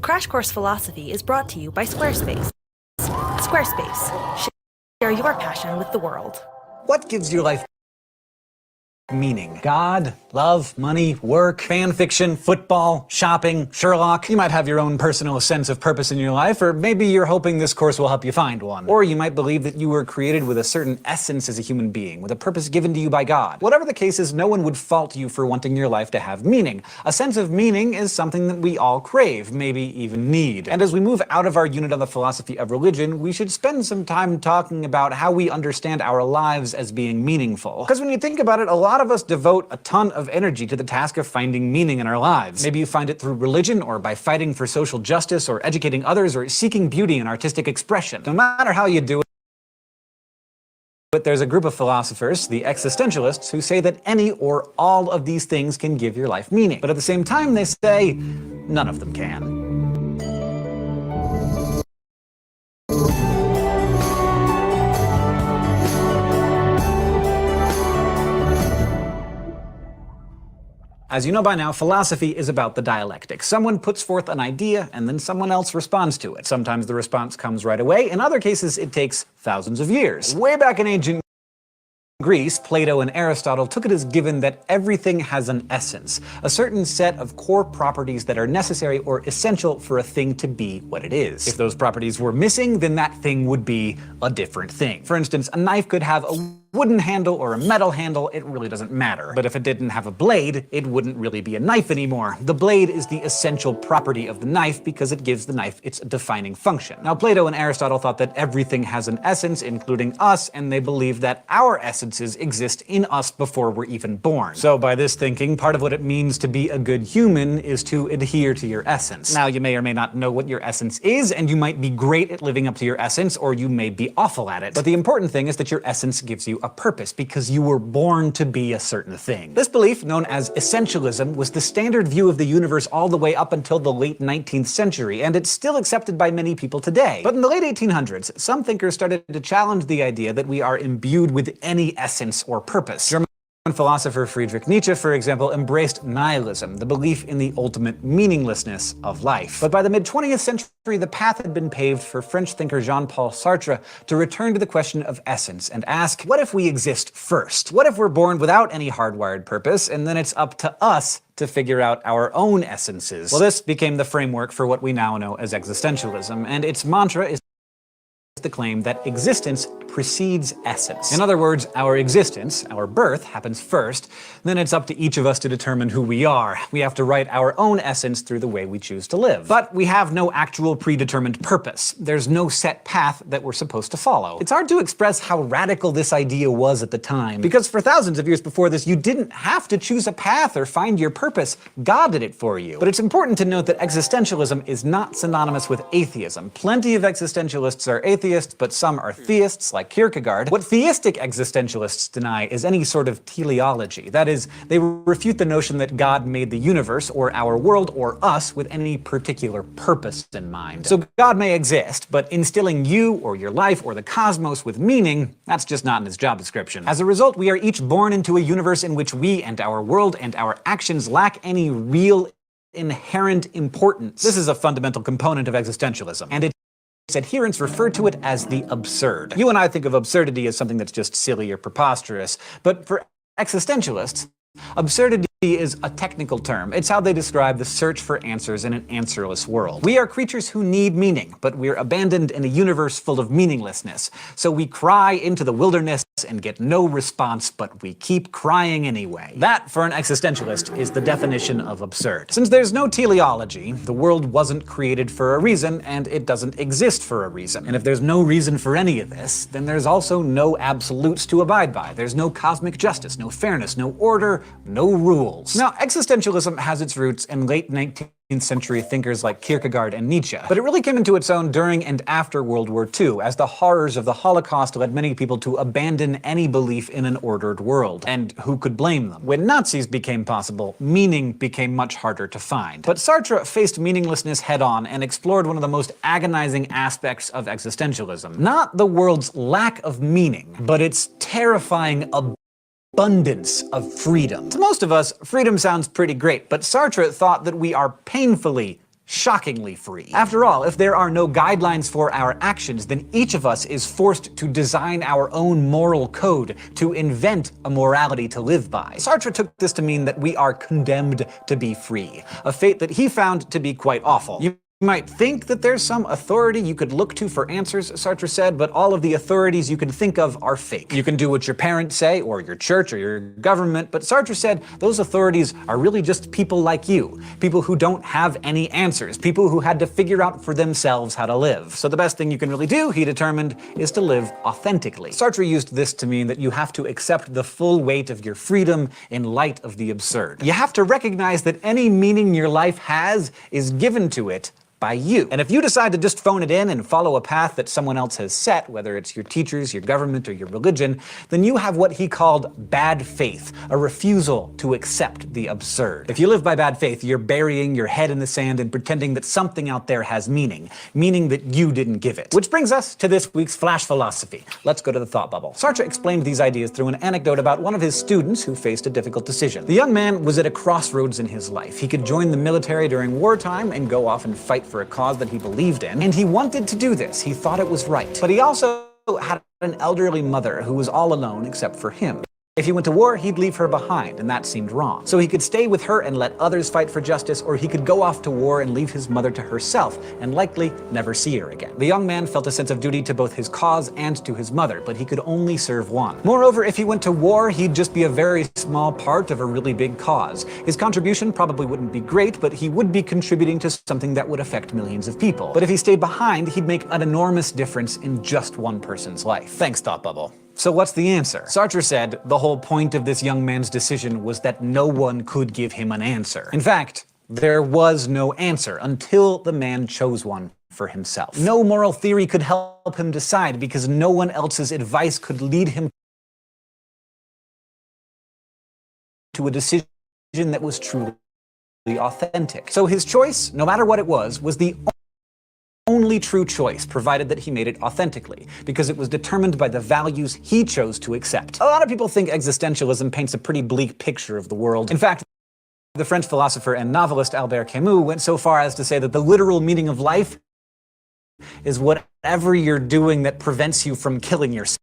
Crash Course Philosophy is brought to you by Squarespace. Squarespace. Share your passion with the world. What gives your life meaning? God, love, money, work, fan fiction, football, shopping, Sherlock. You might have your own personal sense of purpose in your life, or maybe you're hoping this course will help you find one. Or you might believe that you were created with a certain essence as a human being, with a purpose given to you by God. Whatever the case is, no one would fault you for wanting your life to have meaning. A sense of meaning is something that we all crave, maybe even need. And as we move out of our unit on the philosophy of religion, we should spend some time talking about how we understand our lives as being meaningful. Because when you think about it, a lot of us devote a ton of energy to the task of finding meaning in our lives. Maybe you find it through religion, or by fighting for social justice, or educating others, or seeking beauty in artistic expression. No matter how you do it, but there's a group of philosophers, the existentialists, who say that any or all of these things can give your life meaning. But at the same time, they say none of them can. As you know by now, philosophy is about the dialectic. Someone puts forth an idea, and then someone else responds to it. Sometimes the response comes right away. In other cases, it takes thousands of years. Way back in ancient Greece, Plato and Aristotle took it as given that everything has an essence, a certain set of core properties that are necessary or essential for a thing to be what it is. If those properties were missing, then that thing would be a different thing. For instance, a knife could have a wooden handle or a metal handle, it really doesn't matter. But if it didn't have a blade, it wouldn't really be a knife anymore. The blade is the essential property of the knife because it gives the knife its defining function. Now, Plato and Aristotle thought that everything has an essence, including us, and they believed that our essences exist in us before we're even born. So by this thinking, part of what it means to be a good human is to adhere to your essence. Now, you may or may not know what your essence is, and you might be great at living up to your essence, or you may be awful at it. But the important thing is that your essence gives you a purpose, because you were born to be a certain thing. This belief, known as essentialism, was the standard view of the universe all the way up until the late 19th century, and it's still accepted by many people today. But in the late 1800s, some thinkers started to challenge the idea that we are imbued with any essence or purpose. German philosopher Friedrich Nietzsche, for example, embraced nihilism, the belief in the ultimate meaninglessness of life. But by the mid-20th century, the path had been paved for French thinker Jean-Paul Sartre to return to the question of essence and ask, what if we exist first? What if we're born without any hardwired purpose, and then it's up to us to figure out our own essences? Well, this became the framework for what we now know as existentialism, and its mantra is the claim that existence precedes essence. In other words, our existence, our birth, happens first, then it's up to each of us to determine who we are. We have to write our own essence through the way we choose to live. But we have no actual predetermined purpose. There's no set path that we're supposed to follow. It's hard to express how radical this idea was at the time, because for thousands of years before this, you didn't have to choose a path or find your purpose. God did it for you. But it's important to note that existentialism is not synonymous with atheism. Plenty of existentialists are atheists, but some are theists, like Kierkegaard. What theistic existentialists deny is any sort of teleology. That is, they refute the notion that God made the universe, or our world, or us, with any particular purpose in mind. So God may exist, but instilling you, or your life, or the cosmos with meaning, that's just not in his job description. As a result, we are each born into a universe in which we and our world and our actions lack any real inherent importance. This is a fundamental component of existentialism, and its adherents refer to it as the absurd. You and I think of absurdity as something that's just silly or preposterous, but for existentialists, absurdity is a technical term. It's how they describe the search for answers in an answerless world. We are creatures who need meaning, but we're abandoned in a universe full of meaninglessness. So we cry into the wilderness and get no response, but we keep crying anyway. That, for an existentialist, is the definition of absurd. Since there's no teleology, the world wasn't created for a reason, and it doesn't exist for a reason. And if there's no reason for any of this, then there's also no absolutes to abide by. There's no cosmic justice, no fairness, no order, no rules. Now, existentialism has its roots in late 19th century thinkers like Kierkegaard and Nietzsche, but it really came into its own during and after World War II, as the horrors of the Holocaust led many people to abandon any belief in an ordered world. And who could blame them? When Nazis became possible, meaning became much harder to find. But Sartre faced meaninglessness head-on and explored one of the most agonizing aspects of existentialism. Not the world's lack of meaning, but its terrifying abundance of freedom. To most of us, freedom sounds pretty great, but Sartre thought that we are painfully, shockingly free. After all, if there are no guidelines for our actions, then each of us is forced to design our own moral code, to invent a morality to live by. Sartre took this to mean that we are condemned to be free, a fate that he found to be quite awful. You might think that there's some authority you could look to for answers, Sartre said, but all of the authorities you can think of are fake. You can do what your parents say, or your church, or your government, but Sartre said those authorities are really just people like you, people who don't have any answers, people who had to figure out for themselves how to live. So the best thing you can really do, he determined, is to live authentically. Sartre used this to mean that you have to accept the full weight of your freedom in light of the absurd. You have to recognize that any meaning your life has is given to it by you. And if you decide to just phone it in and follow a path that someone else has set, whether it's your teachers, your government, or your religion, then you have what he called bad faith, a refusal to accept the absurd. If you live by bad faith, you're burying your head in the sand and pretending that something out there has meaning that you didn't give it. Which brings us to this week's Flash Philosophy. Let's go to the thought bubble. Sartre explained these ideas through an anecdote about one of his students who faced a difficult decision. The young man was at a crossroads in his life. He could join the military during wartime and go off and fight for a cause that he believed in, and he wanted to do this. He thought it was right. But he also had an elderly mother who was all alone except for him. If he went to war, he'd leave her behind, and that seemed wrong. So he could stay with her and let others fight for justice, or he could go off to war and leave his mother to herself, and likely never see her again. The young man felt a sense of duty to both his cause and to his mother, but he could only serve one. Moreover, if he went to war, he'd just be a very small part of a really big cause. His contribution probably wouldn't be great, but he would be contributing to something that would affect millions of people. But if he stayed behind, he'd make an enormous difference in just one person's life. Thanks, Thought Bubble. So what's the answer? Sartre said the whole point of this young man's decision was that no one could give him an answer. In fact, there was no answer until the man chose one for himself. No moral theory could help him decide because no one else's advice could lead him to a decision that was truly authentic. So his choice, no matter what it was the only true choice, provided that he made it authentically, because it was determined by the values he chose to accept. A lot of people think existentialism paints a pretty bleak picture of the world. In fact, the French philosopher and novelist Albert Camus went so far as to say that the literal meaning of life is whatever you're doing that prevents you from killing yourself.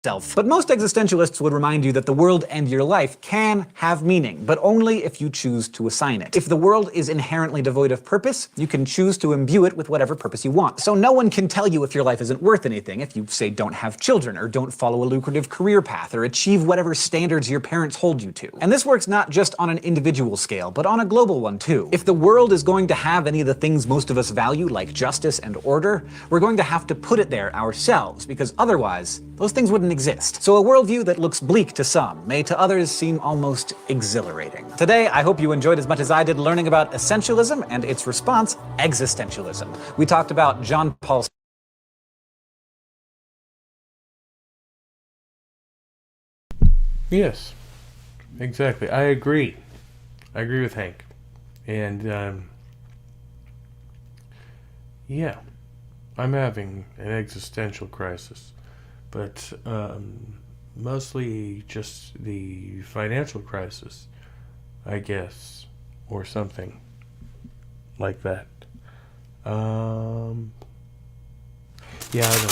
But most existentialists would remind you that the world and your life can have meaning, but only if you choose to assign it. If the world is inherently devoid of purpose, you can choose to imbue it with whatever purpose you want. So no one can tell you if your life isn't worth anything if you, say, don't have children, or don't follow a lucrative career path, or achieve whatever standards your parents hold you to. And this works not just on an individual scale, but on a global one too. If the world is going to have any of the things most of us value, like justice and order, we're going to have to put it there ourselves, because otherwise, those things wouldn't exist. So a worldview that looks bleak to some may to others seem almost exhilarating. Today, I hope you enjoyed as much as I did learning about essentialism and its response, existentialism. We talked about John Paul Yes, exactly. I agree. I agree with Hank. And, yeah, I'm having an existential crisis. But mostly just the financial crisis, I guess, or something like that. Yeah, I don't know.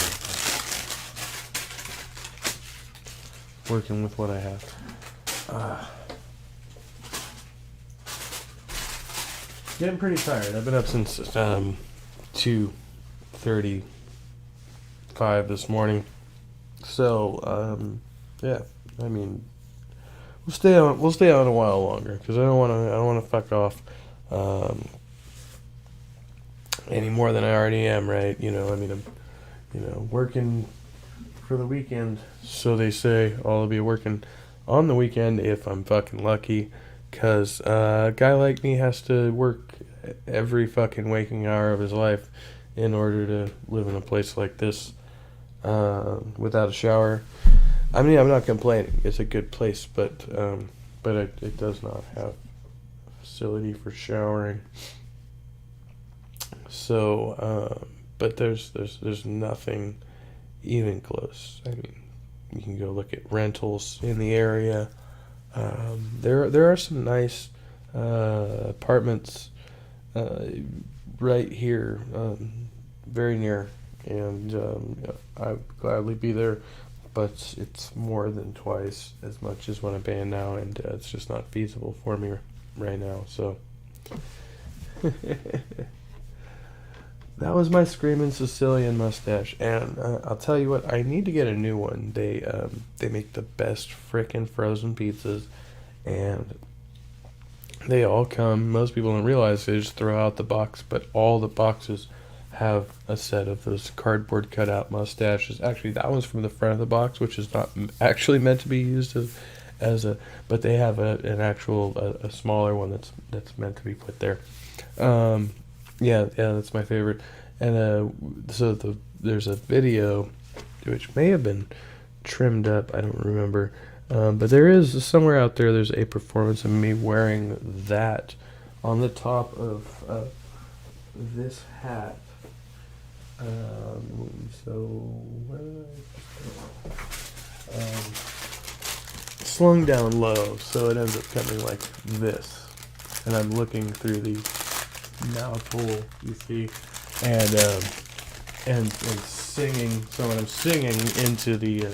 Working with what I have. Getting pretty tired. I've been up since 2:35 this morning. So, yeah, I mean, we'll stay on a while longer, because I don't want to fuck off any more than I already am, right? You know, I mean, I'm, working for the weekend, so they say. I'll be working on the weekend if I'm fucking lucky, because a guy like me has to work every fucking waking hour of his life in order to live in a place like this. Without a shower. I mean, I'm not complaining. It's a good place, but it does not have a facility for showering. So, but there's nothing even close. I mean, you can go look at rentals in the area. There are some nice apartments right here, very near. And I'd gladly be there, but it's more than twice as much as what I'm paying now, and it's just not feasible for me right now. So that was my screaming Sicilian mustache, and I'll tell you what, I need to get a new one. They make the best frickin' frozen pizzas, and they all come. Most people don't realize they just throw out the box, but all the boxes have a set of those cardboard cutout mustaches. Actually, that one's from the front of the box, which is not actually meant to be used as a, but they have an actual a smaller one that's meant to be put there. Yeah, that's my favorite. And so there's a video which may have been trimmed up. I don't remember, but there is somewhere out there. There's a performance of me wearing that on the top of this hat. So where did I slung down low, so it ends up coming like this, and I'm looking through the mouth hole, you see, and singing. So when I'm singing into the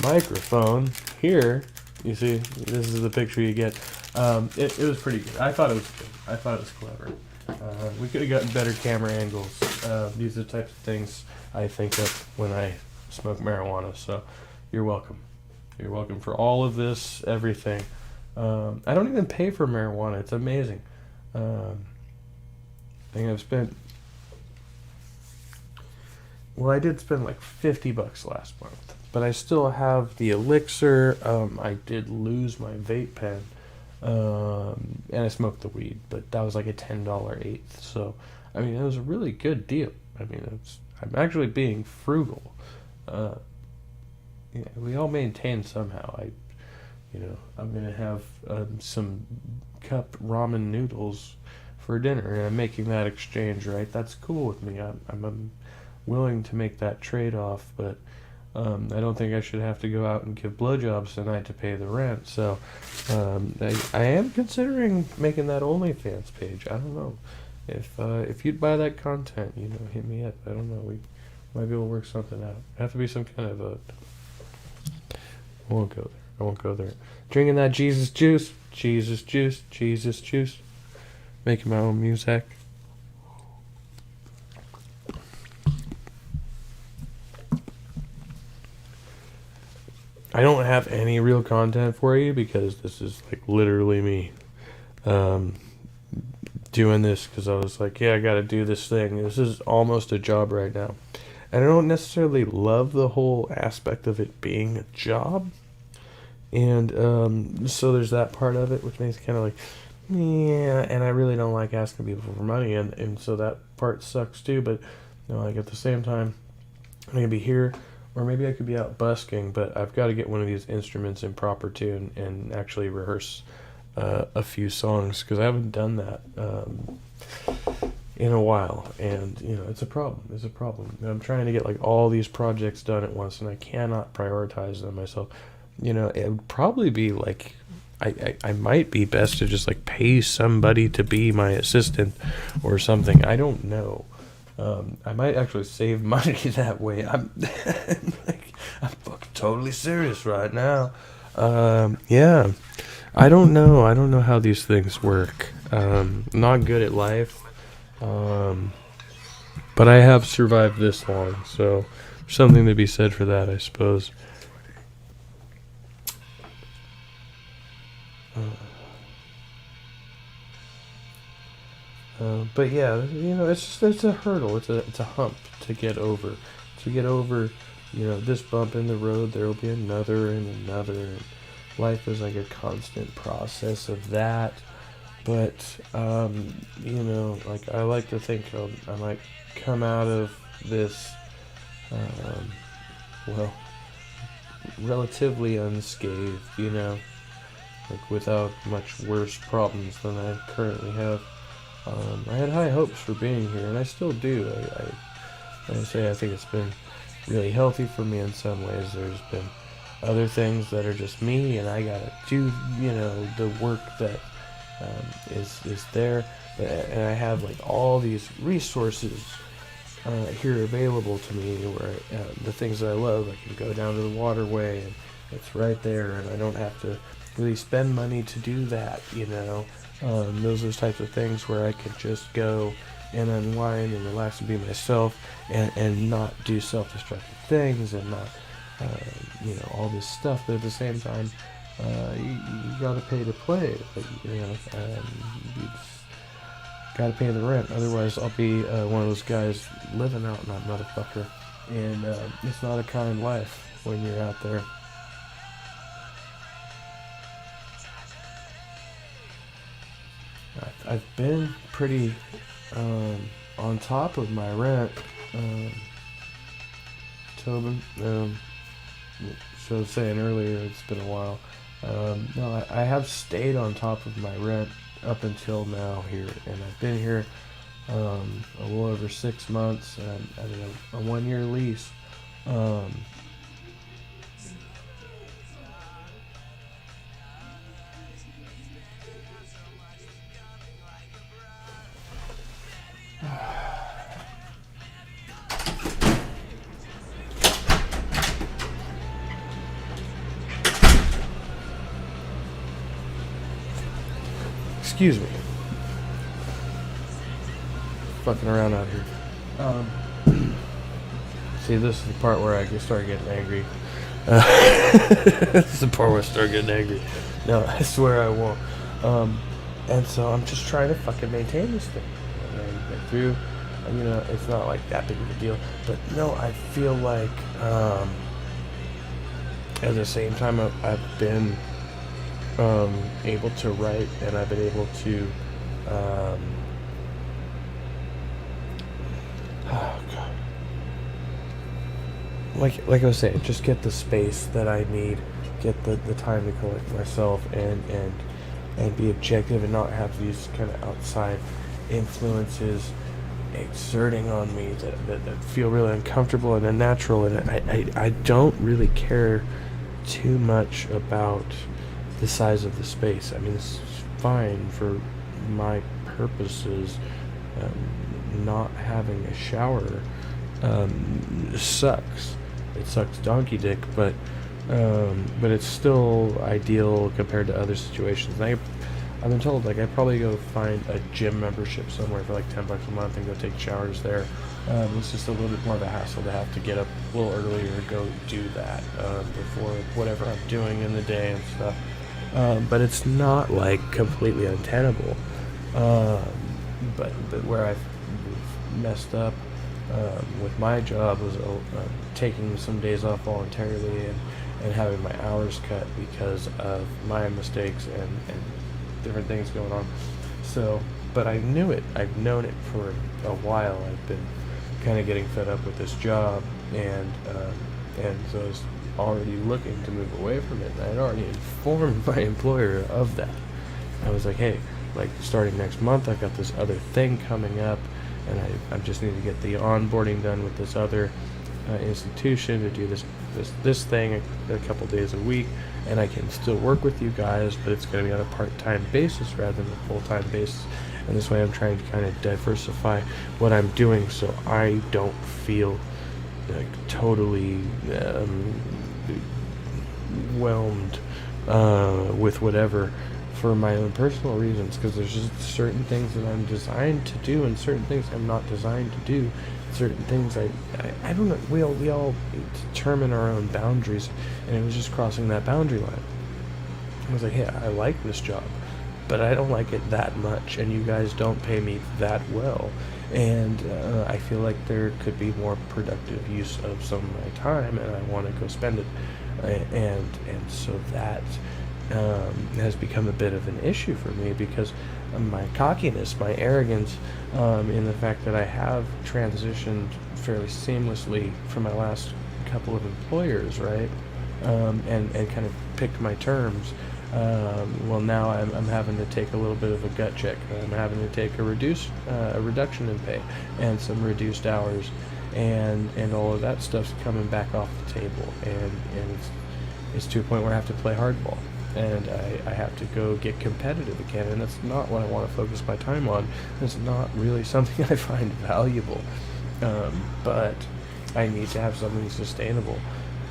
microphone here, you see, this is the picture you get. It was pretty good. I thought it was good. I thought it was clever. We could have gotten better camera angles. These are the types of things I think of when I smoke marijuana. So you're welcome. You're welcome for all of this, everything. I don't even pay for marijuana. It's amazing. I think I've spent... Well, I did spend like $50 last month. But I still have the elixir. I did lose my vape pen. And I smoked the weed, but that was like a $10 eighth. So, I mean, it was a really good deal. I mean, I'm actually being frugal. Yeah, we all maintain somehow. I'm gonna have some cup ramen noodles for dinner, and I'm making that exchange, right? That's cool with me. I'm willing to make that trade-off, but I don't think I should have to go out and give blowjobs tonight to pay the rent. So I am considering making that OnlyFans page. I don't know if you'd buy that content, hit me up. I don't know. Might be able to work something out. Have to be some kind of a. I won't go there. I won't go there. Drinking that Jesus juice. Jesus juice. Jesus juice. Making my own music. I don't have any real content for you because this is like literally me doing this because I was like, yeah, I got to do this thing. This is almost a job right now. And I don't necessarily love the whole aspect of it being a job. And so there's that part of it, which makes it kind of like, yeah, and I really don't like asking people for money. And so that part sucks too. But, you know, like at the same time, I'm going to be here. Or maybe I could be out busking, but I've got to get one of these instruments in proper tune and actually rehearse a few songs because I haven't done that in a while, and you know it's a problem. It's a problem. I'm trying to get like all these projects done at once, and I cannot prioritize them myself. You know, it would probably be like I might be best to just like pay somebody to be my assistant or something. I don't know. I might actually save money that way. I'm fucking totally serious right now. Yeah, I don't know. I don't know how these things work. Not good at life. But I have survived this long, so there's something to be said for that, I suppose. But yeah, you know, it's a hurdle. It's a hump to get over. To get over, you know, this bump in the road, there will be another and another. And life is like a constant process of that. But you know, like I like to think I might come out of this, well, relatively unscathed. You know, like without much worse problems than I currently have. I had high hopes for being here, and I still do. I think it's been really healthy for me in some ways. There's been other things that are just me, and I gotta do, you know, the work that is there. And I have like all these resources here available to me, where the things that I love, I can go down to the waterway, and it's right there, and I don't have to really spend money to do that, you know. Those are the types of things where I could just go and unwind and relax and be myself and not do self-destructive things and not, you know, all this stuff. But at the same time, you gotta pay to play. But, you know, you just gotta pay the rent. Otherwise, I'll be one of those guys living out in that motherfucker. And it's not a kind life when you're out there. I've been pretty on top of my rent, Tobin. So I was saying earlier, it's been a while. No, I have stayed on top of my rent up until now here, and I've been here a little over 6 months. I mean, a 1-year lease. Excuse me. Fucking around out here. See, this is the part where I can start getting angry. This is the part where I start getting angry. No, I swear I won't. And so I'm just trying to fucking maintain this thing. And get through. You know, it's not like that big of a deal. But no, I feel like at the same time I've been able to write, and I've been able to oh God, like I was saying, just get the space that I need, get the time to collect myself and be objective and not have these kind of outside influences exerting on me that feel really uncomfortable and unnatural. And I don't really care too much about the size of the space. I mean, it's fine for my purposes. Not having a shower sucks. It sucks donkey dick, but it's still ideal compared to other situations. And I've been told, like, I'd probably go find a gym membership somewhere for like $10 a month and go take showers there. It's just a little bit more of a hassle to have to get up a little earlier and go do that before whatever I'm doing in the day and stuff. But it's not like completely untenable. But where I've messed up with my job was taking some days off voluntarily and having my hours cut because of my mistakes and different things going on. So, but I knew it. I've known it for a while. I've been kind of getting fed up with this job, and so I was already looking to move away from it. And I'd already informed my employer of that. I was like, hey, like starting next month, I've got this other thing coming up, and I just need to get the onboarding done with this other institution to do this thing a couple days a week, and I can still work with you guys, but it's going to be on a part-time basis rather than a full-time basis. And this way I'm trying to kind of diversify what I'm doing so I don't feel like totally whelmed with whatever for my own personal reasons, because there's just certain things that I'm designed to do and certain things I'm not designed to do. Certain things I don't know. We all determine our own boundaries, and it was just crossing that boundary line. I was like, hey, I like this job, but I don't like it that much, and you guys don't pay me that well, and I feel like there could be more productive use of some of my time, and I want to go spend it, and so that has become a bit of an issue for me because my cockiness, my arrogance, in the fact that I have transitioned fairly seamlessly from my last couple of employers, right, and kind of picked my terms. Well, now I'm having to take a little bit of a gut check. I'm having to take a reduction in pay and some reduced hours, and all of that stuff's coming back off the table, and it's to a point where I have to play hardball. And I have to go get competitive again, and that's not what I want to focus my time on. It's not really something I find valuable, but I need to have something sustainable.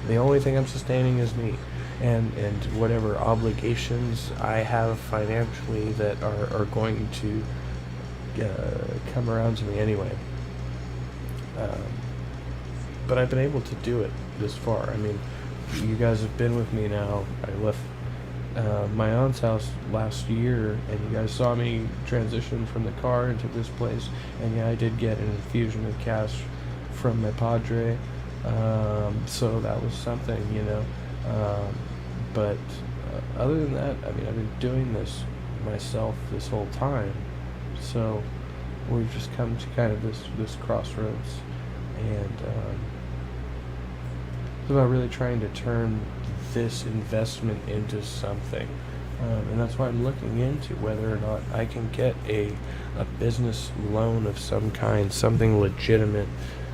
The only thing I'm sustaining is me, and whatever obligations I have financially that are going to come around to me anyway. But I've been able to do it this far. I mean, you guys have been with me now. I left my aunt's house last year, and you guys saw me transition from the car into this place, and yeah, I did get an infusion of cash from my padre, so that was something, you know, but other than that, I mean, I've been doing this myself this whole time, so we've just come to kind of this crossroads, and it's about really trying to turn this investment into something, and that's why I'm looking into whether or not I can get a business loan of some kind, something legitimate,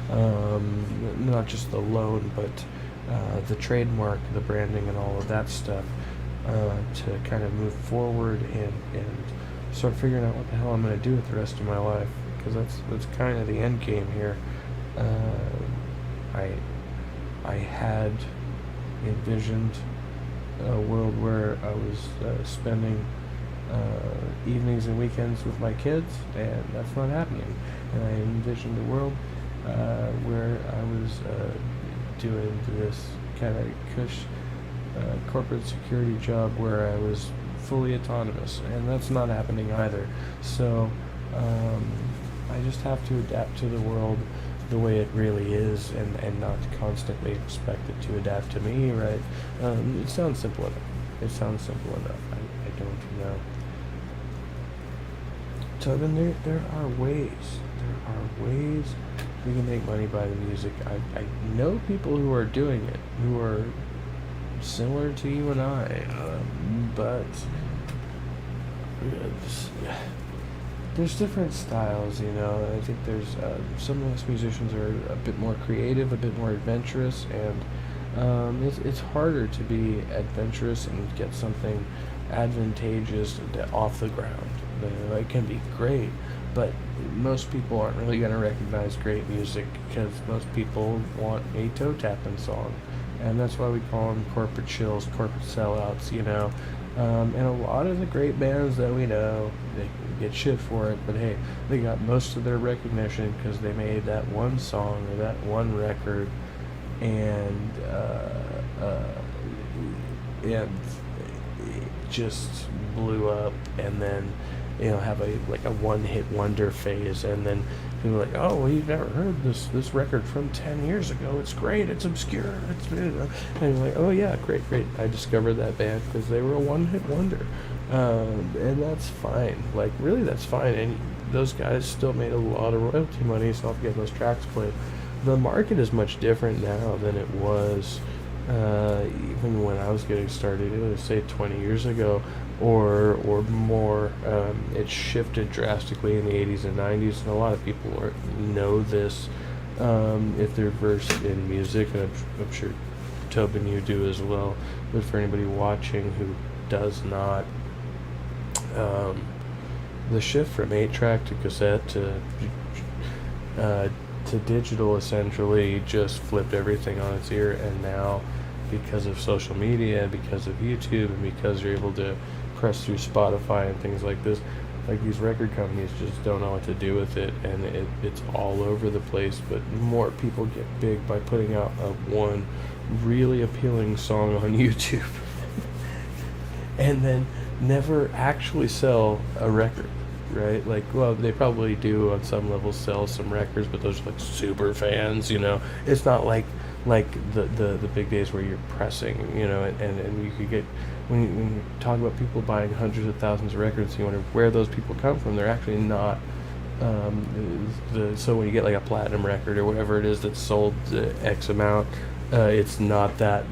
not just the loan, but the trademark, the branding, and all of that stuff, to kind of move forward and start figuring out what the hell I'm going to do with the rest of my life, because that's kind of the end game here. I had envisioned a world where I was spending evenings and weekends with my kids, and that's not happening. And I envisioned a world where I was doing this kind of cush corporate security job where I was fully autonomous, and that's not happening either. So I just have to adapt to the world the way it really is, and not constantly expect it to adapt to me, right? It sounds simple enough. I don't know. So then there are ways we can make money by the music. I know people who are doing it, who are similar to you and I, but there's different styles, you know. I think there's some of us musicians are a bit more creative, a bit more adventurous, and it's harder to be adventurous and get something advantageous off the ground. It can be great, but most people aren't really going to recognize great music because most people want a toe tapping song, and that's why we call them corporate shills, corporate sellouts, you know. And a lot of the great bands that we know, they get shit for it, but hey, they got most of their recognition because they made that one song or that one record, and it just blew up, and then have a one-hit wonder phase, and then people are like, oh, well, you've never heard this record from 10 years ago, it's great, it's obscure, and you're like, oh yeah, great, I discovered that band because they were a one-hit wonder, and that's fine, like really that's fine, and those guys still made a lot of royalty money, so I'll get those tracks played. The market is much different now than it was even when I was getting started, say 20 years ago or more. It shifted drastically in the 80s and 90s, and a lot of people know this if they're versed in music, and I'm sure Tobin, you do as well, but for anybody watching who does not, the shift from 8-track to cassette to digital essentially just flipped everything on its ear, and now because of social media, because of YouTube, and because you're able to press through Spotify and things like this, like these record companies just don't know what to do with it, and it's all over the place. But more people get big by putting out one really appealing song on YouTube and then never actually sell a record, right? Like, well, they probably do on some level sell some records, but those are like super fans, It's not like the big days where you're pressing, and you could get, when you talk about people buying hundreds of thousands of records, you wonder where those people come from. They're actually not, so when you get like a platinum record or whatever it is that's sold X amount, it's not that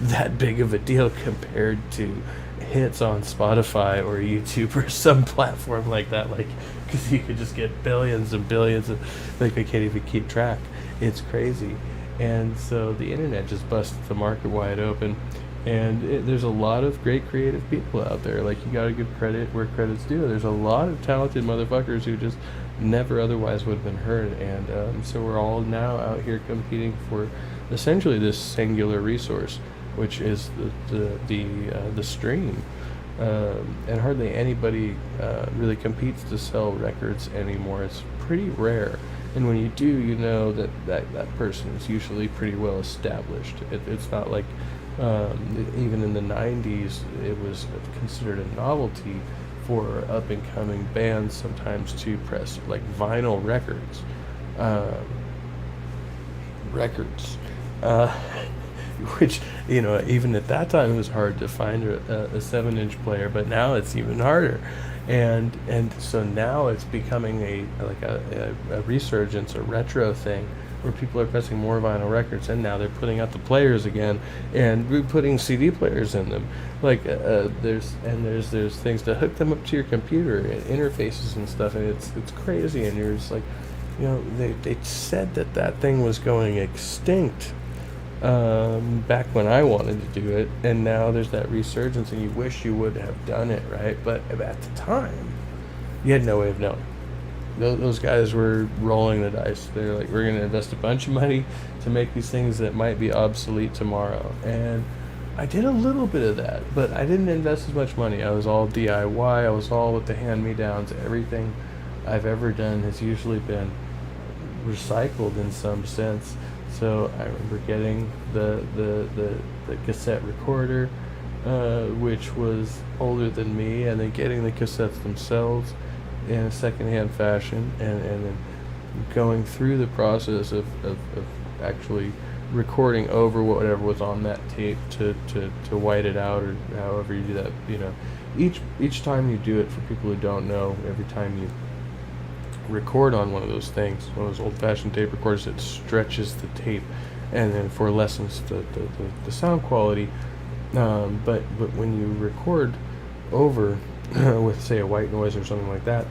that big of a deal compared to hits on Spotify or YouTube or some platform like that, because you could just get billions and billions of, they can't even keep track. It's crazy. And so the internet just busted the market wide open, and there's a lot of great creative people out there. Like, you gotta give credit where credit's due. There's a lot of talented motherfuckers who just never otherwise would have been heard, and so we're all now out here competing for essentially this singular resource, which is the stream, and hardly anybody really competes to sell records anymore. It's pretty rare, and when you do, you know that person is usually pretty well established. It's not like even in the 90s it was considered a novelty for up and coming bands sometimes to press like vinyl records. Which, even at that time it was hard to find a 7-inch player, but now it's even harder, and so now it's becoming a resurgence, a retro thing, where people are pressing more vinyl records, and now they're putting out the players again, and we're putting CD players in them. Like there's things to hook them up to your computer, and interfaces and stuff, and it's crazy, and you're just like, they said that thing was going extinct back when I wanted to do it, and now there's that resurgence, and you wish you would have done it, right? But at the time, you had no way of knowing. Those guys were rolling the dice. They're like, we're going to invest a bunch of money to make these things that might be obsolete tomorrow. And I did a little bit of that, but I didn't invest as much money. I was all DIY. I was all with the hand-me-downs. Everything I've ever done has usually been recycled in some sense. So I remember getting the cassette recorder, which was older than me, and then getting the cassettes themselves in a secondhand fashion, and then going through the process of actually recording over whatever was on that tape to white it out, or however you do that. Each time you do it, for people who don't know, every time you record on one of those things, one of those old-fashioned tape recorders, it stretches the tape and then for lessens the sound quality, but when you record over with, say, a white noise or something like that,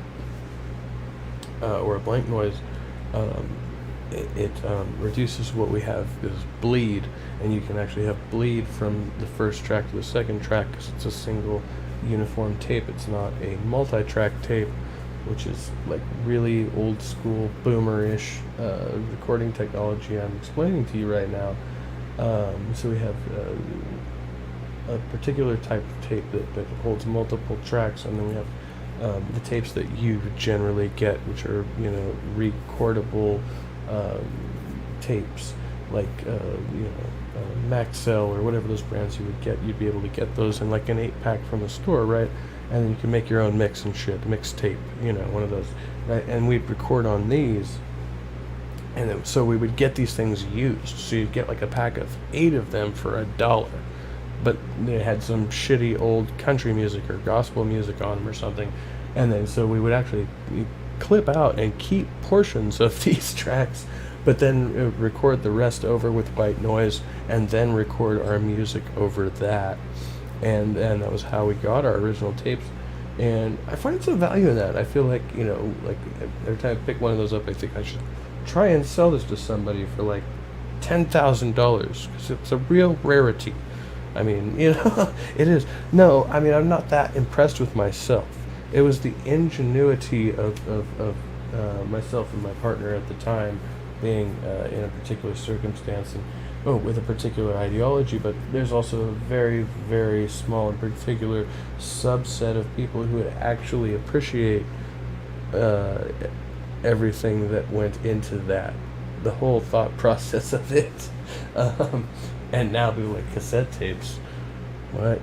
or a blank noise, it reduces what we have is bleed, and you can actually have bleed from the first track to the second track because it's a single uniform tape. It's not a multi-track tape, which is like really old school boomer-ish recording technology I'm explaining to you right now. So we have a particular type of tape that holds multiple tracks, and then we have the tapes that you would generally get, which are, you know, recordable tapes, like Maxell or whatever those brands you would get. You'd be able to get those in like an 8-pack from the store, right? And then you can make your own mix and shit, mix tape, you know, one of those, right? And we'd record on these, and so we would get these things used. So you'd get like a pack of 8 of them for $1, but they had some shitty old country music or gospel music on them or something. And then so we would actually clip out and keep portions of these tracks, but then record the rest over with white noise, and then record our music over that. And that was how we got our original tapes. And I find some value in that. I feel like, you know, like every time I pick one of those up, I think I should try and sell this to somebody for like $10,000, because it's a real rarity. I mean, you know, it is. No, I mean, I'm not that impressed with myself. It was the ingenuity of myself and my partner at the time being in a particular circumstance and with a particular ideology, but there's also a very, very small and particular subset of people who would actually appreciate everything that went into that, the whole thought process of it. And now people like cassette tapes. What?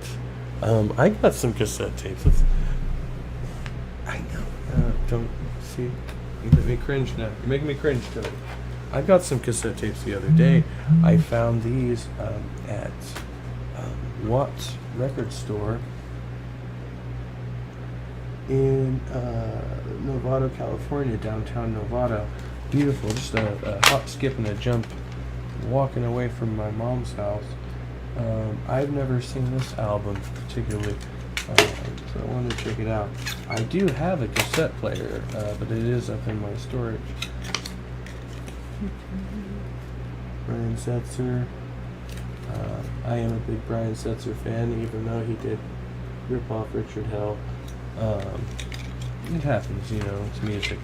I got some cassette tapes. I know. Don't see. You make me cringe now. You're making me cringe, Tony. I got some cassette tapes the other day. I found these at Watts Record Store in Novato, California, downtown Novato. Beautiful, just a hop, skip, and a jump walking away from my mom's house. I've never seen this album particularly, so I wanted to check it out. I do have a cassette player, but it is up in my storage. Brian Setzer. I am a big Brian Setzer fan, even though he did rip off Richard Hell. It happens, you know, it's music.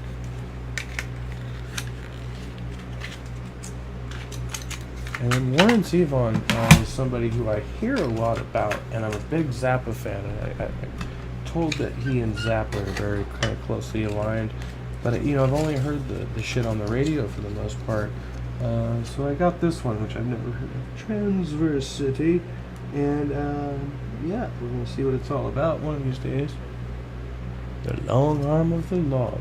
And then Warren Zevon is somebody who I hear a lot about, and I'm a big Zappa fan. And I'm told that he and Zappa are very kind of closely aligned, but you know, I've only heard the shit on the radio for the most part. So I got this one, which I've never heard of, Transversity, and yeah, we're gonna see what it's all about one of these days. The long arm of the law.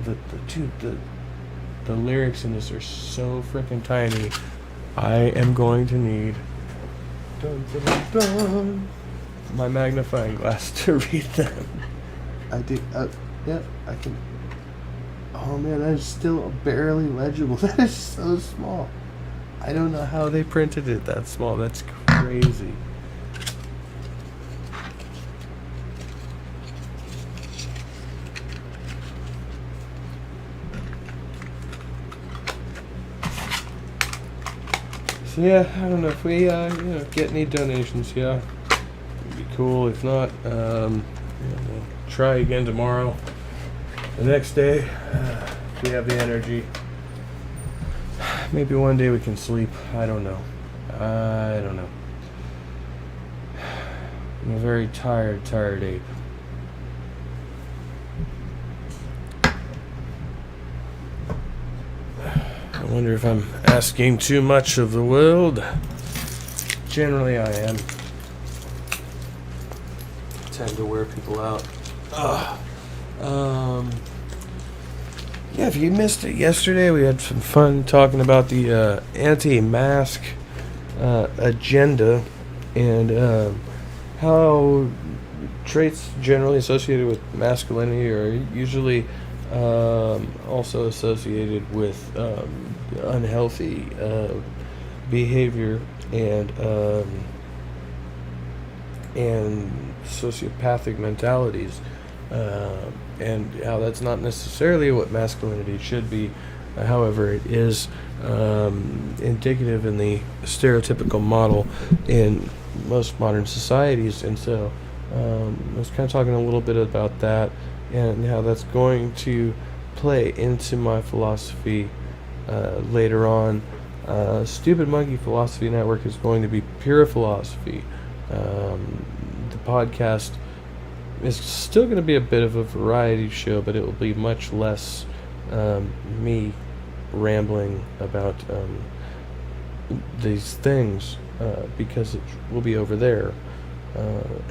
The lyrics in this are so freaking tiny. I am going to need dun, dun, dun, my magnifying glass to read them. I do. Yeah, I can. Oh man, that is still barely legible. That is so small. I don't know how they printed it that small. That's crazy. So yeah, I don't know if we get any donations. Yeah, it'd be cool. If not, we'll try again tomorrow. The next day, if we have the energy. Maybe one day we can sleep. I don't know. I'm a very tired ape. I wonder if I'm asking too much of the world. Generally, I am. I tend to wear people out. Yeah, if you missed it yesterday, we had some fun talking about the anti-mask agenda and how traits generally associated with masculinity are usually also associated with unhealthy behavior and sociopathic mentalities. And how that's not necessarily what masculinity should be. However, it is indicative in the stereotypical model in most modern societies. And so I was kind of talking a little bit about that. and how that's going to play into my philosophy later on. Stupid Monkey Philosophy Network is going to be pure philosophy. The podcast is still going to be a bit of a variety show, but it will be much less me rambling about these things because it will be over there.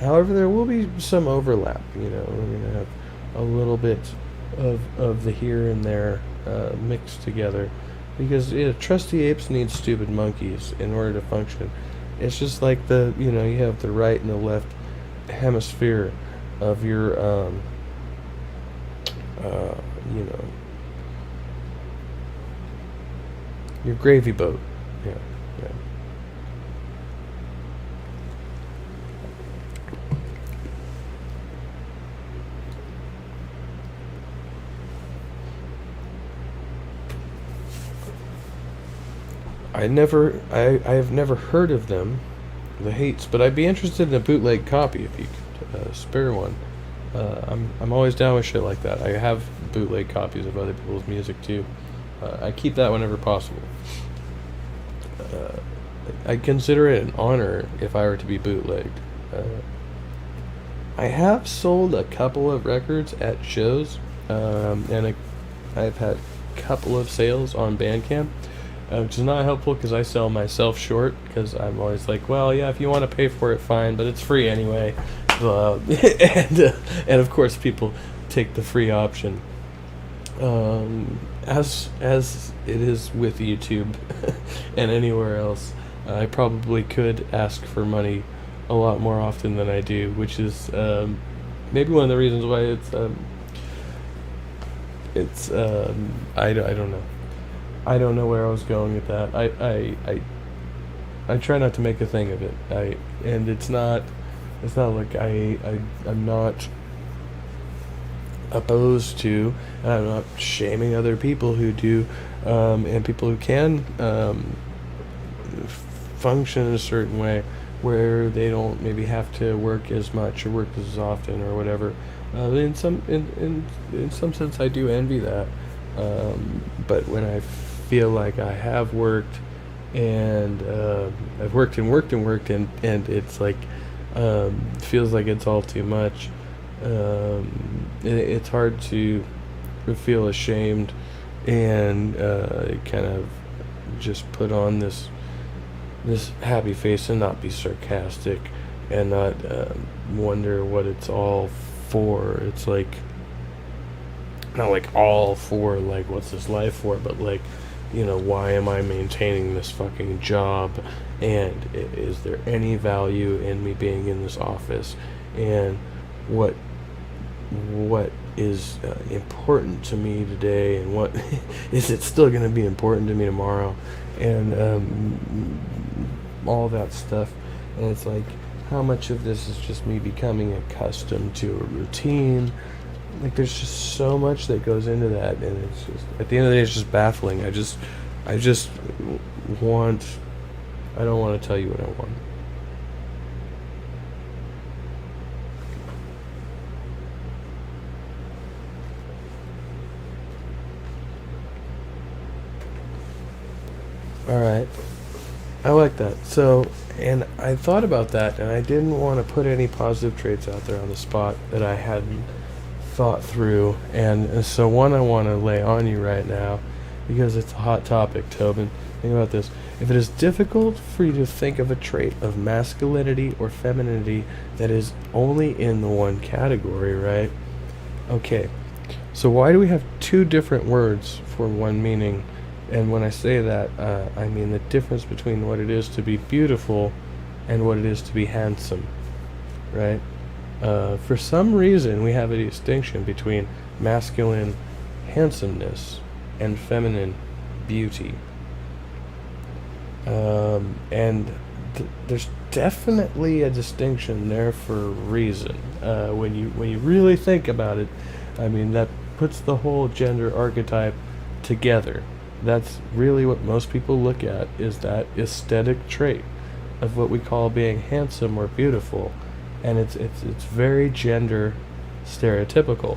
However, there will be some overlap. We're going to have a little bit of the here and there mixed together, because Trusty Apes need Stupid Monkeys in order to function. It's just like you have the right and the left hemisphere of your your gravy boat. Yeah. I have never heard of them, the Hates, but I'd be interested in a bootleg copy if you could spare one. I'm always down with shit like that. I have bootleg copies of other people's music too. I keep that whenever possible. I consider it an honor if I were to be bootlegged. I have sold a couple of records at shows, and I've had a couple of sales on Bandcamp. Which is not helpful because I sell myself short, because I'm always like, well, yeah, if you want to pay for it, fine, but it's free anyway. And of course, people take the free option. As it is with YouTube and anywhere else, I probably could ask for money a lot more often than I do, which is maybe one of the reasons why I don't know. I don't know where I was going with that. I try not to make a thing of it. And it's not like I'm not opposed to, and I'm not shaming other people who do, and people who can function in a certain way where they don't maybe have to work as much or work as often or whatever. In some sense, I do envy that. But when I feel like I have worked, and I've worked and it's like feels like it's all too much. It's hard to feel ashamed and kind of just put on this happy face and not be sarcastic and not wonder what it's all for. It's like not like all for like what's this life for, but like, why am I maintaining this fucking job, and is there any value in me being in this office, and what is important to me today, and what is it still going to be important to me tomorrow, and all that stuff. And it's like, how much of this is just me becoming accustomed to a routine? Like, there's just so much that goes into that, and it's just, at the end of the day, it's just baffling. I don't want to tell you what I want. Alright. I like that. So, and I thought about that, and I didn't want to put any positive traits out there on the spot that I hadn't thought through, and so one I want to lay on you right now, because it's a hot topic, Tobin. Think about this. If it is difficult for you to think of a trait of masculinity or femininity that is only in the one category, right? Okay, so why do we have two different words for one meaning? And when I say that, I mean the difference between what it is to be beautiful and what it is to be handsome, right? For some reason, we have a distinction between masculine handsomeness and feminine beauty. And there's definitely a distinction there for a reason. When you really think about it, I mean, that puts the whole gender archetype together. That's really what most people look at, is that aesthetic trait of what we call being handsome or beautiful. And it's very gender stereotypical.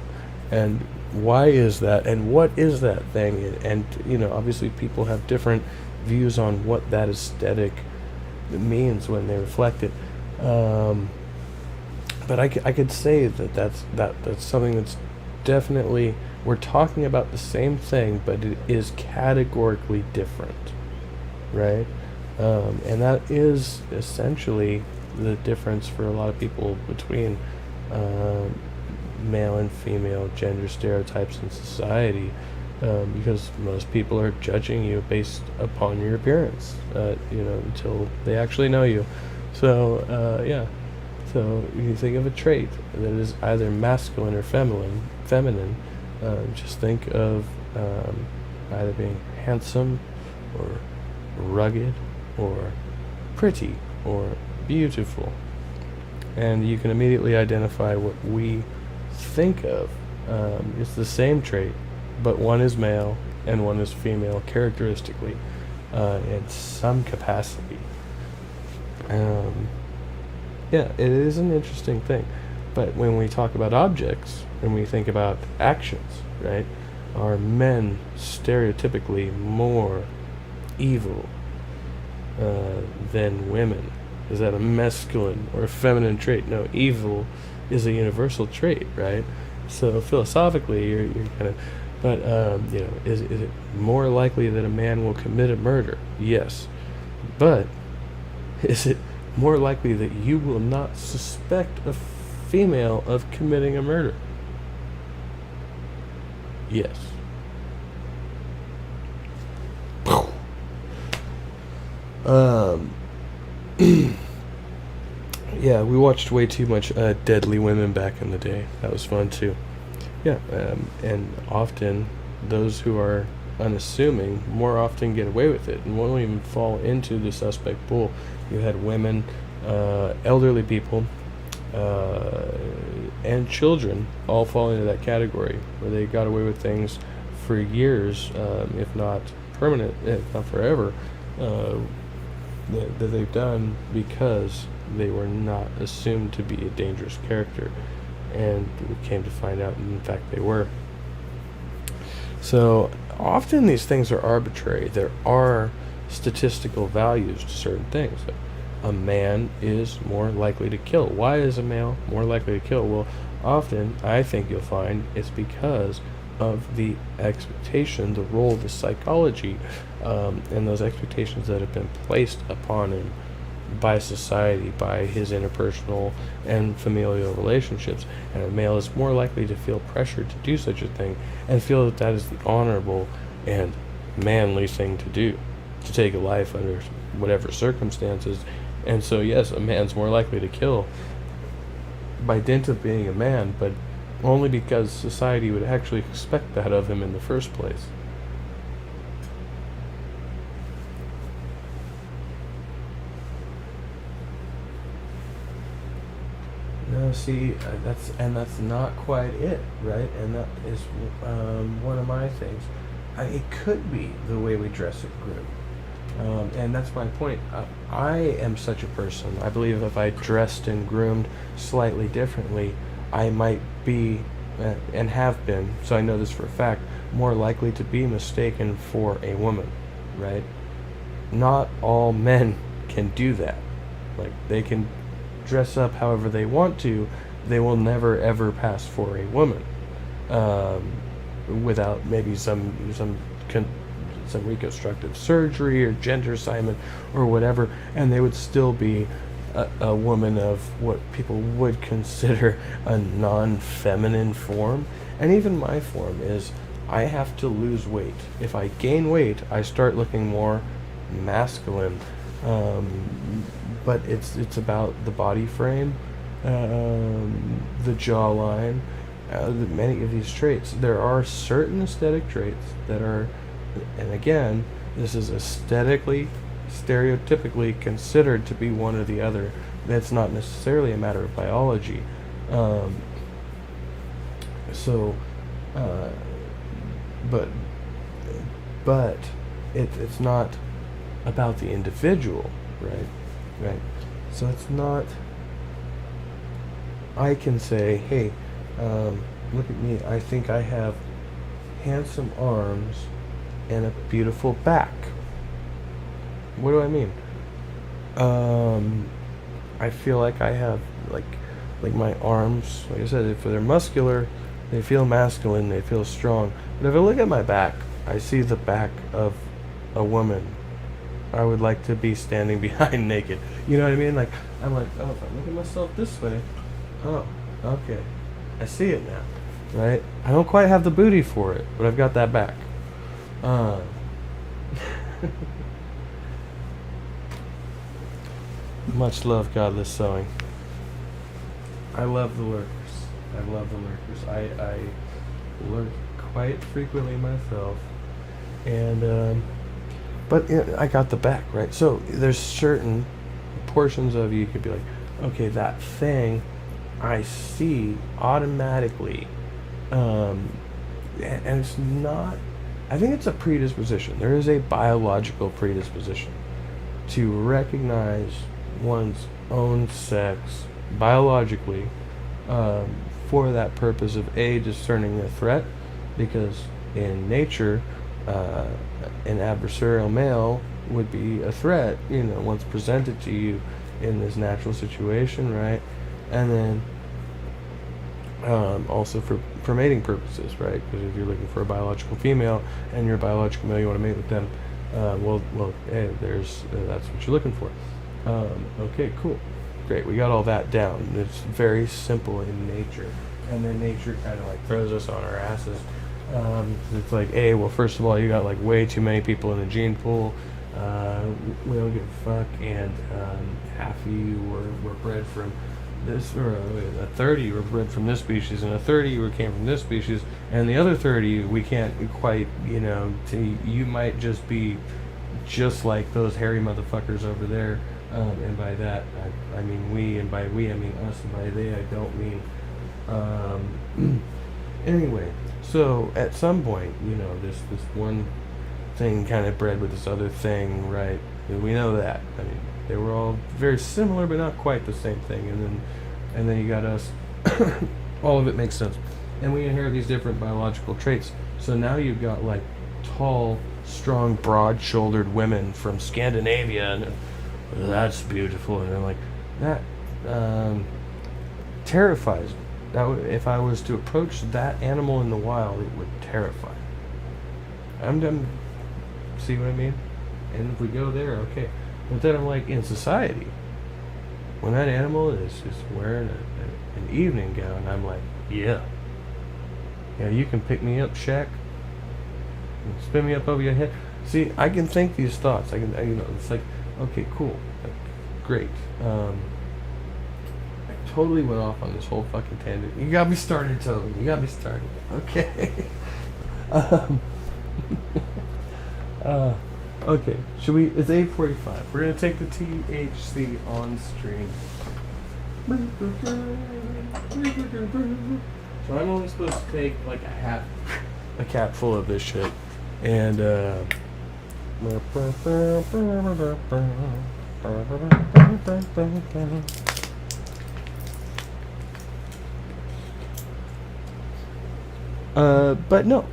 And why is that? And what is that thing? And you know, obviously people have different views on what that aesthetic means when they reflect it. But I could say that that's something that's definitely, we're talking about the same thing, but it is categorically different, right? And that is essentially the difference for a lot of people between male and female gender stereotypes in society, because most people are judging you based upon your appearance, you know, until they actually know you. So yeah, so you think of a trait that is either masculine or feminine, just think of either being handsome or rugged or pretty or beautiful, and you can immediately identify what we think of. It's the same trait, but one is male and one is female characteristically, in some capacity. Yeah, it is an interesting thing. But when we talk about objects and we think about actions, right, are men stereotypically more evil than women? Is that a masculine or a feminine trait? No, evil is a universal trait, right? So philosophically, you're kind of, but you know, is it more likely that a man will commit a murder? Yes, but is it more likely that you will not suspect a female of committing a murder? Yes. Yeah, we watched way too much Deadly Women back in the day. That was fun too. Yeah, and often those who are unassuming more often get away with it and won't even fall into the suspect pool. You had women, elderly people, and children all fall into that category where they got away with things for years, if not permanent, if not forever, that they've done because they were not assumed to be a dangerous character, and we came to find out in fact they were. So often these things are arbitrary. There are statistical values to certain things. A man is more likely to kill. Why is a male more likely to kill? Well, often I think you'll find it's because of the expectation, the role, the psychology, and those expectations that have been placed upon him by society, by his interpersonal and familial relationships. And a male is more likely to feel pressured to do such a thing and feel that that is the honorable and manly thing to do, to take a life under whatever circumstances. And so yes, a man's more likely to kill by dint of being a man, but only because society would actually expect that of him in the first place. No, see, that's not quite it, right? And that is one of my things. It could be the way we dress at groom, and that's my point. I am such a person. I believe if I dressed and groomed slightly differently, I might be, and have been, so I know this for a fact, more likely to be mistaken for a woman, right? Not all men can do that. Like, they can dress up however they want to. They will never ever pass for a woman, without maybe some reconstructive surgery or gender assignment or whatever, and they would still be a woman of what people would consider a non-feminine form. And even my form is, I have to lose weight. If I gain weight, I start looking more masculine. But it's about the body frame, the jawline, many of these traits. There are certain aesthetic traits that are, and again, this is aesthetically, stereotypically considered to be one or the other. That's not necessarily a matter of biology. But it's not about the individual, right? Right. So it's not, I can say, hey, look at me. I think I have handsome arms and a beautiful back. What do I mean? I feel like I have like my arms, like I said, if they're muscular, they feel masculine, they feel strong. But if I look at my back, I see the back of a woman I would like to be standing behind naked. You know what I mean? Like, I'm like, oh, if I look at myself this way, oh, okay, I see it now, right? I don't quite have the booty for it, but I've got that back. Much love, Godless Sewing. I love the lurkers. I love the lurkers. I lurk quite frequently myself, and but I got the back, right? So there's certain portions of you could be like, okay, that thing I see automatically, and it's not. I think it's a predisposition. There is a biological predisposition to recognize one's own sex biologically, for that purpose of discerning a threat, because in nature, an adversarial male would be a threat, once presented to you in this natural situation, right? And then also for mating purposes, right? Because if you're looking for a biological female and you're a biological male, you want to mate with them, well, hey, that's what you're looking for. Okay, cool. Great, we got all that down. It's very simple in nature. And then nature kind of like throws us on our asses. It's like, hey, well, first of all, you got like way too many people in the gene pool. We don't give a fuck. And half of you were bred from this, or a 30 were bred from this species, and a 30 came from this species, and the other 30 we can't quite, you might just be just like those hairy motherfuckers over there. And by that, I mean we, and by we, I mean us, and by they, I don't mean. Anyway, so at some point, this one thing kind of bred with this other thing, right? We know that. I mean, they were all very similar, but not quite the same thing. And then you got us. All of it makes sense. And we inherit these different biological traits. So now you've got like tall, strong, broad-shouldered women from Scandinavia, and that's beautiful. And I'm like, that terrifies me. If I was to approach that animal in the wild, it would terrify me. See what I mean? And if we go there, okay. But then I'm like, in society, when that animal is wearing an evening gown, I'm like, yeah, you can pick me up, Shaq. Spin me up over your head. See, I can think these thoughts. It's like, okay, cool, great. I totally went off on this whole fucking tangent. You got me started, Toby. You got me started. Okay. Okay. Should we? It's 8:45. We're gonna take the THC on stream. So I'm only supposed to take like a cap full of this shit, and but no,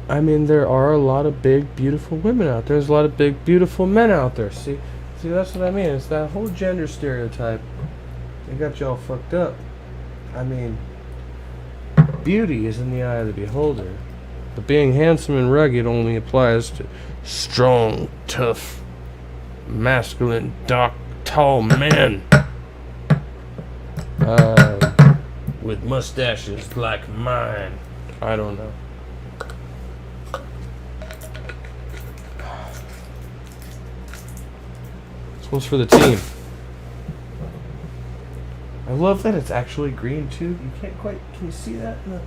I mean, there are a lot of big, beautiful women out there. There's a lot of big, beautiful men out there. See, that's what I mean. It's that whole gender stereotype. They got y'all fucked up. I mean, beauty is in the eye of the beholder, but being handsome and rugged only applies to strong, tough, masculine, dark, tall men with mustaches like mine. I don't know. This one's for the team. I love that it's actually green too. You can't quite, can you see that? You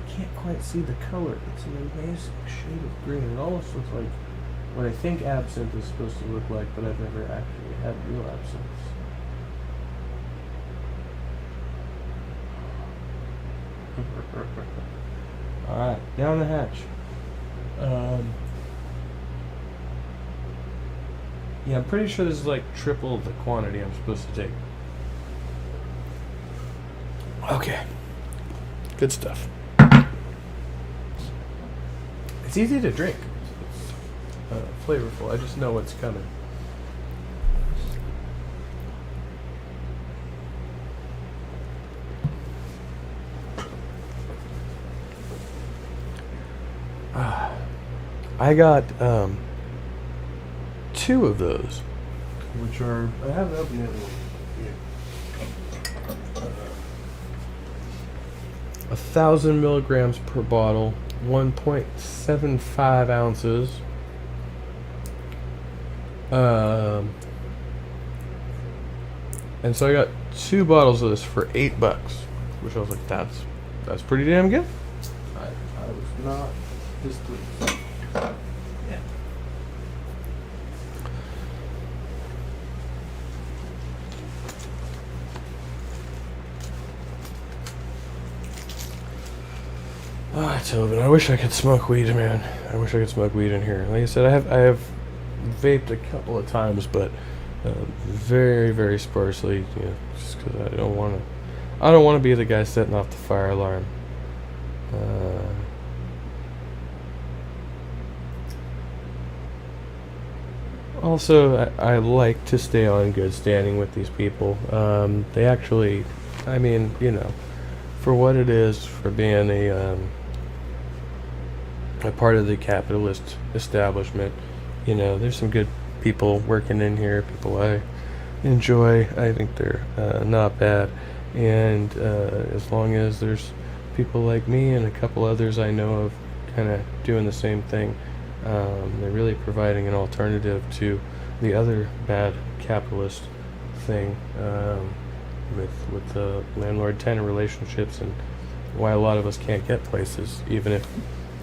can't quite see the color. It's an amazing shade of green. It almost looks like what I think absinthe is supposed to look like, but I've never actually had real absinthe. Alright, down the hatch. Yeah, I'm pretty sure this is like triple the quantity I'm supposed to take. Okay. Good stuff. It's easy to drink. It's flavorful. I just know what's coming. I got 2 of those, which are, I haven't opened the other one yet. 1,000 milligrams per bottle, 1.75 ounces. And so I got 2 bottles of this for $8, which I was like, that's pretty damn good. I was not displeased. Ah, Tobin, I wish I could smoke weed, man. I wish I could smoke weed in here. Like I said, I have vaped a couple of times, but very, very sparsely. You know, just because I don't want to be the guy setting off the fire alarm. Also, I like to stay on good standing with these people. They actually, I mean, you know, for what it is, for being a part of the capitalist establishment, you know, there's some good people working in here, people I enjoy. I think they're not bad. And as long as there's people like me and a couple others I know of kind of doing the same thing, they're really providing an alternative to the other bad capitalist thing with the landlord-tenant relationships, and why a lot of us can't get places, even if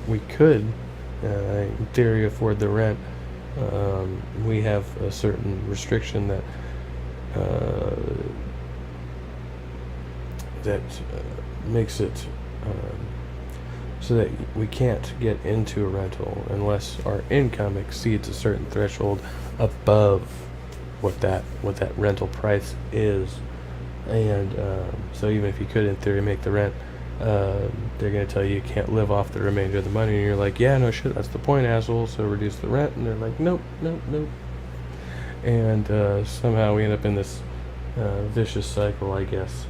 we could, in theory, afford the rent. We have a certain restriction that makes it so that we can't get into a rental unless our income exceeds a certain threshold above what that rental price is. And so even if you could, in theory, make the rent, they're going to tell you can't live off the remainder of the money. And you're like, yeah, no shit, that's the point, asshole. So reduce the rent. And they're like, nope, nope, nope. And somehow we end up in this vicious cycle, I guess.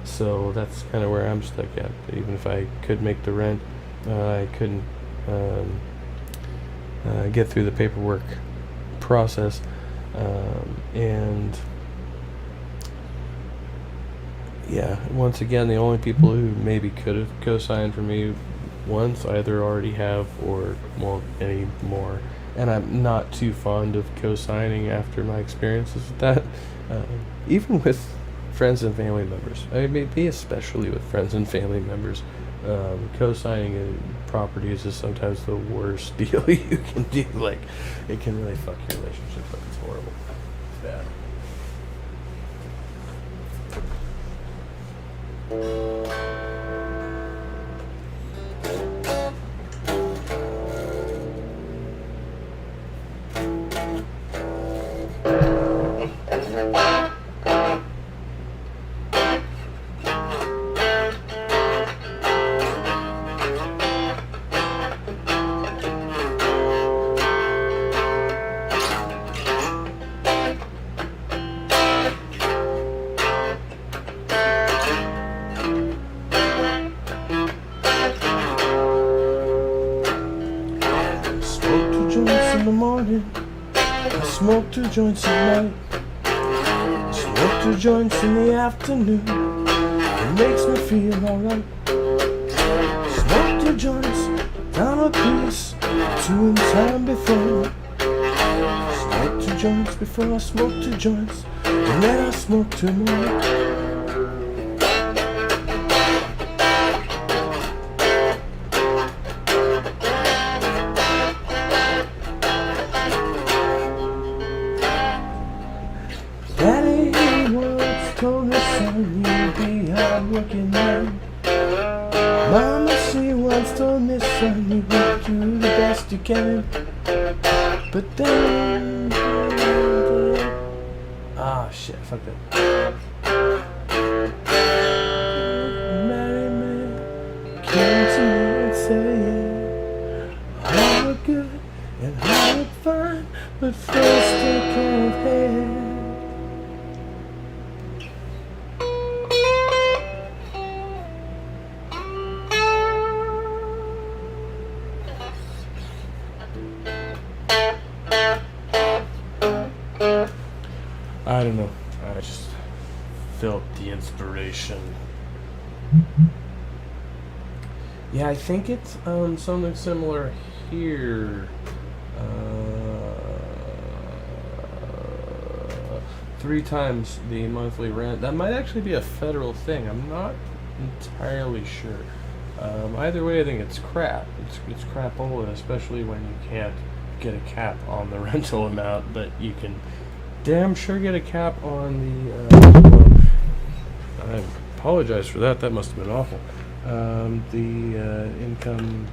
So that's kind of where I'm stuck at. Even if I could make the rent, I couldn't get through the paperwork process. And yeah, once again, the only people who maybe could have co-signed for me once either already have or won't anymore. And I'm not too fond of co-signing after my experiences with that. Even with friends and family members. I mean, maybe especially with friends and family members. Co-signing in properties is sometimes the worst deal you can do. Like, it can really fuck your relationship up. It's horrible. It's bad. I smoke 2 joints at night, smoke 2 joints in the afternoon. It makes me feel alright. Smoke 2 joints, down a piece, 2 in time before. Smoke 2 joints before I smoke 2 joints, and then I smoke 2 more. Told me, son, you'll be hard-working man. Mama, she once told me, son, you will do the best you can. But then, ah, shit, fuck that. Marry me, say how good and how fine, but first I can't have. I don't know. I just felt the inspiration. Yeah, I think it's something similar here. 3 times the monthly rent. That might actually be a federal thing. I'm not entirely sure. Either way, I think it's crap. It's crapola, especially when you can't get a cap on the rental amount, but you can damn sure get a cap on the. I apologize for that. That must have been awful. The income.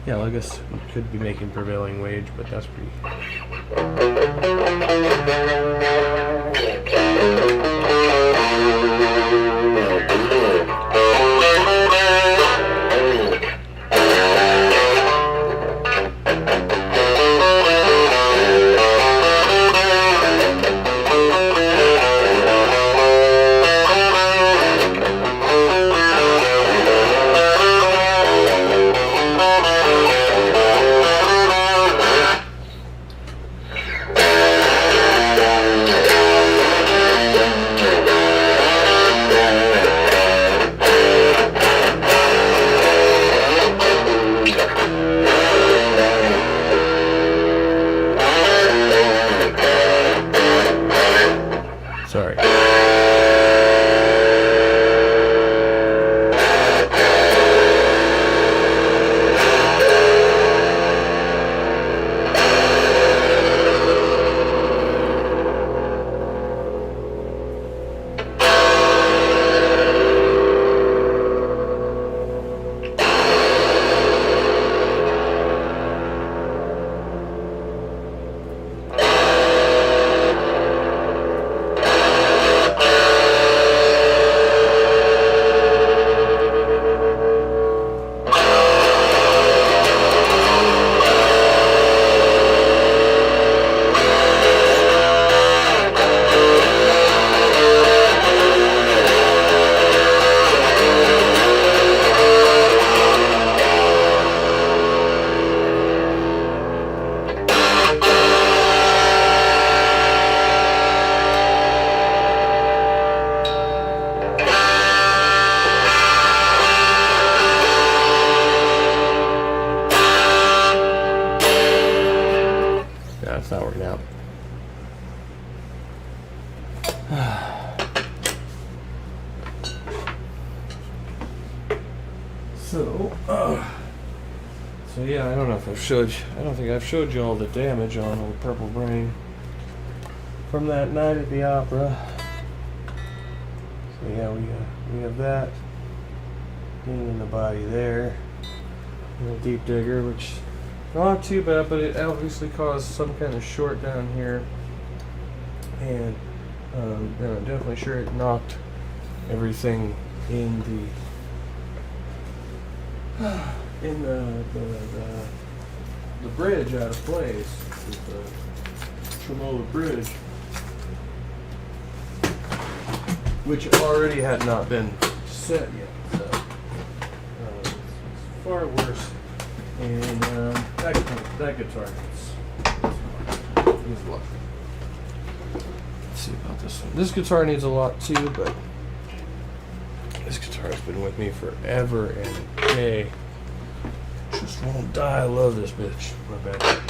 Yeah, I guess you could be making prevailing wage, but that's pretty. Sorry. It's not working out. So yeah, I don't know if I've showed you. I don't think I've showed you all the damage on Old Purple Brain from that night at the opera. So yeah, we have that thing in the body there, and a deep digger, which. Not too bad, but it obviously caused some kind of short down here, and I'm definitely sure it knocked everything in the bridge out of place, the Tremola Bridge, which already had not been set yet. So it's far worse. And that guitar needs a lot. Let's see about this one. This guitar needs a lot too, but this guitar has been with me forever and a day. Just won't die. I love this bitch. My bad.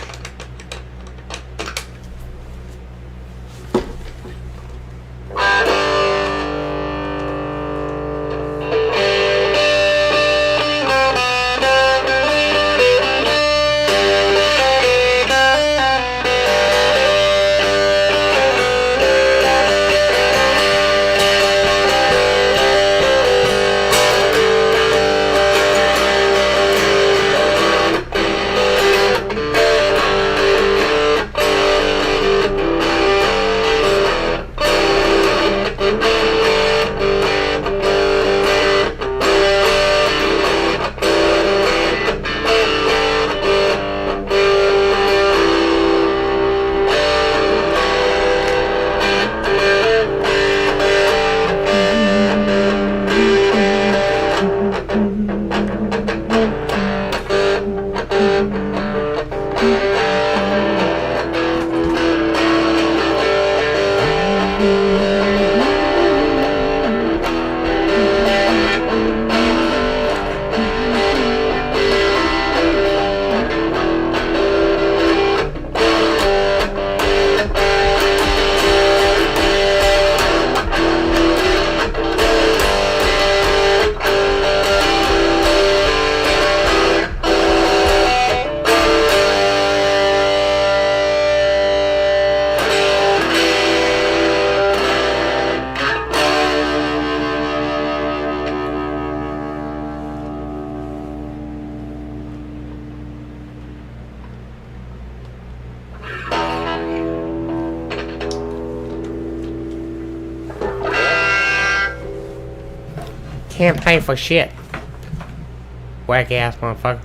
can't pay for shit. Wacky ass motherfucker.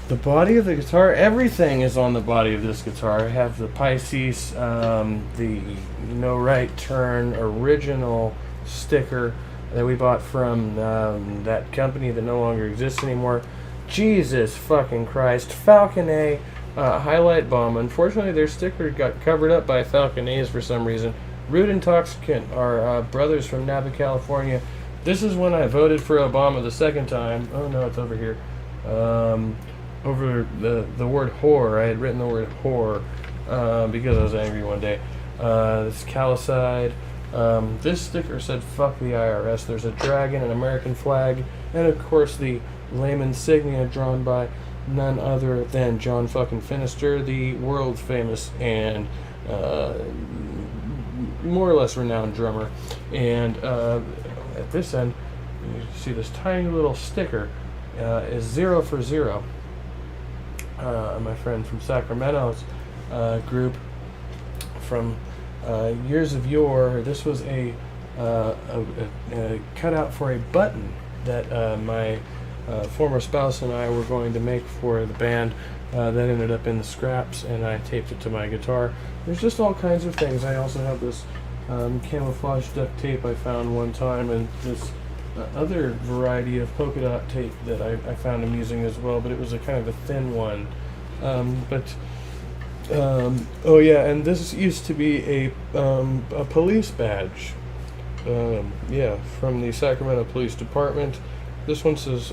The body of the guitar, everything is on the body of this guitar. I have the Pisces, the No Right Turn original sticker that we bought from that company that no longer exists anymore. Jesus fucking Christ. Falconet Highlight Bomb. Unfortunately, their sticker got covered up by Falconets for some reason. Rude Intoxicant are brothers from Napa, California. This is when I voted for Obama the second time. Oh no, it's over here. Over the word whore. I had written the word whore because I was angry one day. This Calicide. This sticker said fuck the IRS. There's a dragon, an American flag, and of course the lame insignia drawn by none other than John fucking Finister, the world famous and more or less renowned drummer. And at this end, you see this tiny little sticker is 0 for 0. My friend from Sacramento's group from years of yore. This was a cutout for a button that my former spouse and I were going to make for the band. That ended up in the scraps, and I taped it to my guitar. There's just all kinds of things. I also have this camouflage duct tape I found one time, and this other variety of polka dot tape that I found amusing as well, but it was a kind of a thin one. Oh yeah, and this used to be a police badge. Yeah, from the Sacramento Police Department. This one says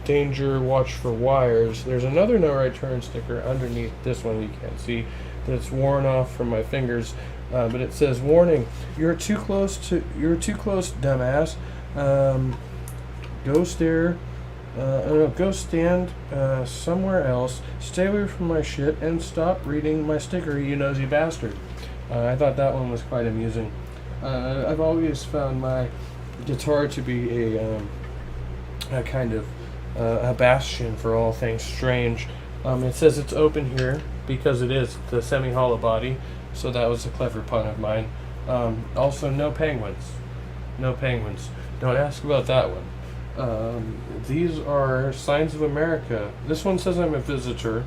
danger, watch for wires. There's another No Right Turn sticker underneath this one you can't see that's worn off from my fingers, but it says warning, you're too close, dumbass. Go stand somewhere else, stay away from my shit, and stop reading my sticker, you nosy bastard. I thought that one was quite amusing. I've always found my guitar to be a kind of a bastion for all things strange. It says it's open here because it is the semi-hollow body, so that was a clever pun of mine. Also, no penguins. No penguins. Don't ask about that one. These are signs of America. This one says I'm a visitor.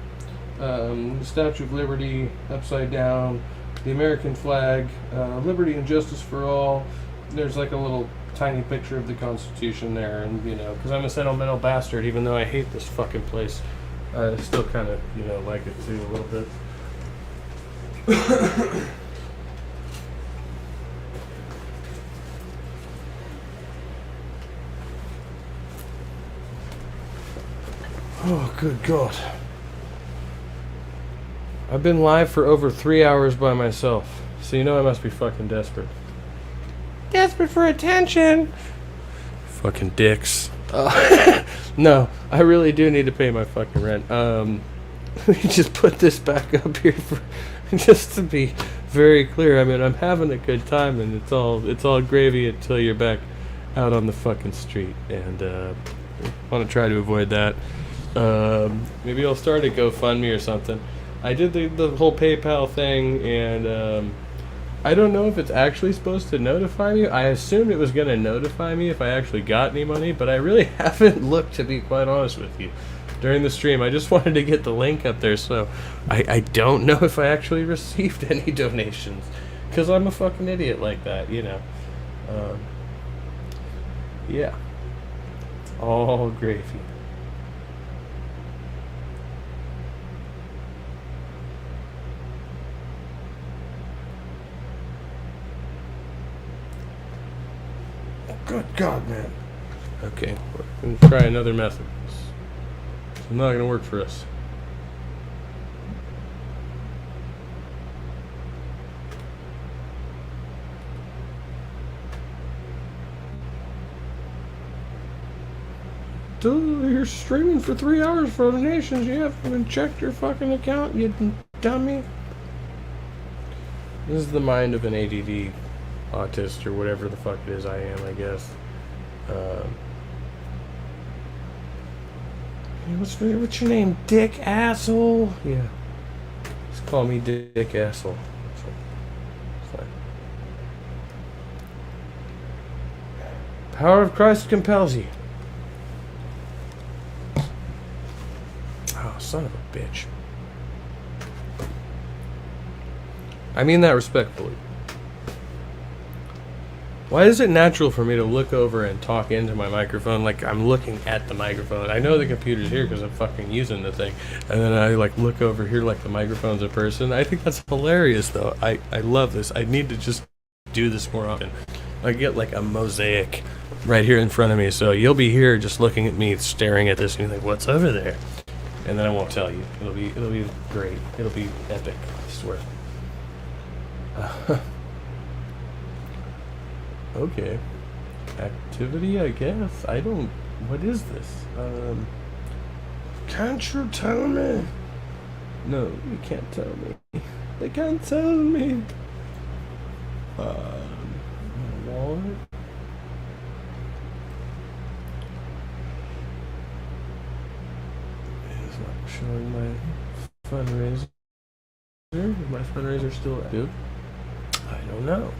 Statue of Liberty upside down, the American flag, liberty and justice for all. There's like a little tiny picture of the Constitution there, and you know, because I'm a sentimental bastard, even though I hate this fucking place, I still kind of, you know, like it too a little bit. Oh, good God. I've been live for over 3 hours by myself, so you know I must be fucking desperate. Desperate for attention! Fucking dicks. No, I really do need to pay my fucking rent. Let me just put this back up here for, just to be very clear. I mean, I'm having a good time, and it's all gravy until you're back out on the fucking street, and I want to try to avoid that. Maybe I'll start a GoFundMe or something. I did the whole PayPal thing, and I don't know if it's actually supposed to notify me. I assumed it was going to notify me if I actually got any money, but I really haven't looked, to be quite honest with you, during the stream. I just wanted to get the link up there, so I don't know if I actually received any donations, because I'm a fucking idiot like that, you know. Yeah. All gravy. Good God, man. Okay, we're going to try another method. It's not going to work for us. you're streaming for 3 hours for donations. You haven't even checked your fucking account, you dummy. This is the mind of an ADD autist or whatever the fuck it is I am, I guess. Hey, what's your name, Dick Asshole? Yeah. Just call me Dick Asshole. It's fine. Power of Christ compels you. Oh, son of a bitch. I mean that respectfully. Why is it natural for me to look over and talk into my microphone like I'm looking at the microphone? I know the computer's here because I'm fucking using the thing. And then I like look over here like the microphone's a person. I think that's hilarious though. I love this. I need to just do this more often. I get like a mosaic right here in front of me. So you'll be here just looking at me, staring at this and you're like, what's over there? And then I won't tell you. It'll be great. It'll be epic, I swear. Okay. Activity, I guess. I don't... What is this? Can't you tell me? No, you can't tell me. They can't tell me. Wallet? It's not showing my fundraiser. Is my fundraiser still active? I don't know.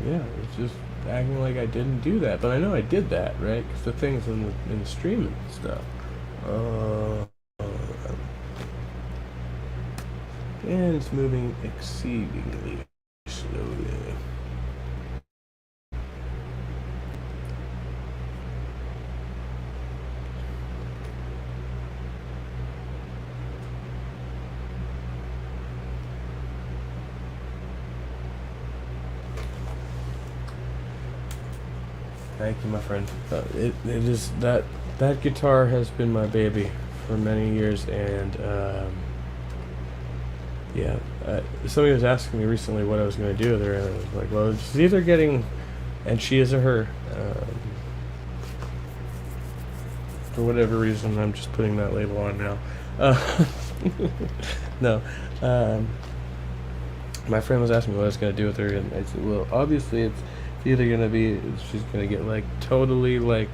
Yeah, it's just acting like I didn't do that, but I know I did that, right? Because the thing's in the stream and stuff. And it's moving exceedingly slowly. Thank you, my friend. It is that guitar has been my baby for many years, and yeah. Somebody was asking me recently what I was going to do with her, and I was like, well, it's either getting, and she is a her. For whatever reason, I'm just putting that label on now. No. My friend was asking me what I was going to do with her, and I said, well, obviously it's either gonna be she's gonna get like totally like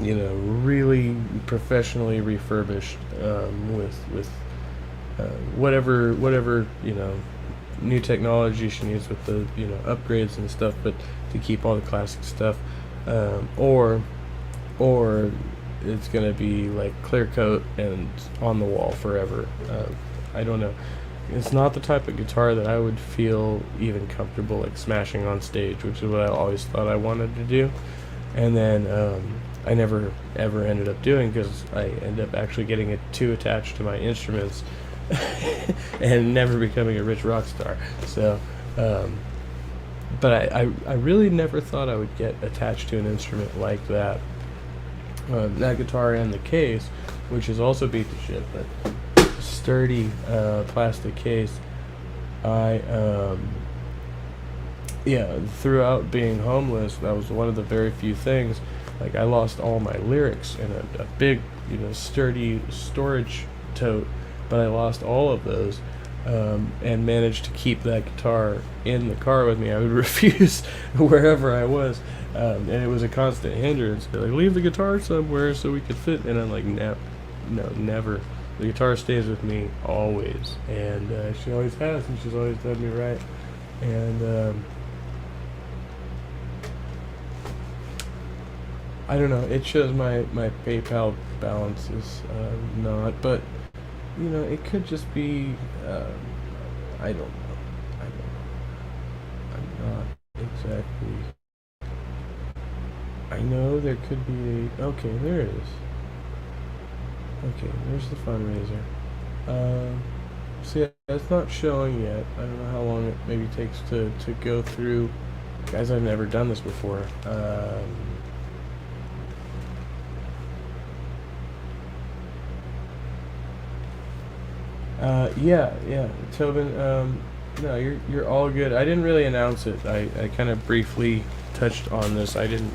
you know, really professionally refurbished with whatever you know, new technology she needs with the, you know, upgrades and stuff, but to keep all the classic stuff, or it's gonna be like clear coat and on the wall forever. I don't know. It's not the type of guitar that I would feel even comfortable like smashing on stage, which is what I always thought I wanted to do. And then I never ever ended up doing, because I ended up actually getting it too attached to my instruments and never becoming a rich rock star. So, but I really never thought I would get attached to an instrument like that. That guitar and the case, which is also beat to shit, but sturdy plastic case. Yeah, throughout being homeless, that was one of the very few things. Like, I lost all my lyrics in a big, you know, sturdy storage tote, but I lost all of those, and managed to keep that guitar in the car with me. I would refuse wherever I was, and it was a constant hindrance. They're like, leave the guitar somewhere so we could fit. And I'm like, no, never. The guitar stays with me always, and she always has, and she's always done me right. And I don't know, it shows my PayPal balance is not, but you know, it could just be, I don't know. I'm not exactly. I know there could be okay, there it is. Okay, there's the fundraiser. See, it's not showing yet. I don't know how long it maybe takes to go through. Guys, I've never done this before. Yeah, Tobin, No, you're all good. I didn't really announce it. I kind of briefly touched on this. I didn't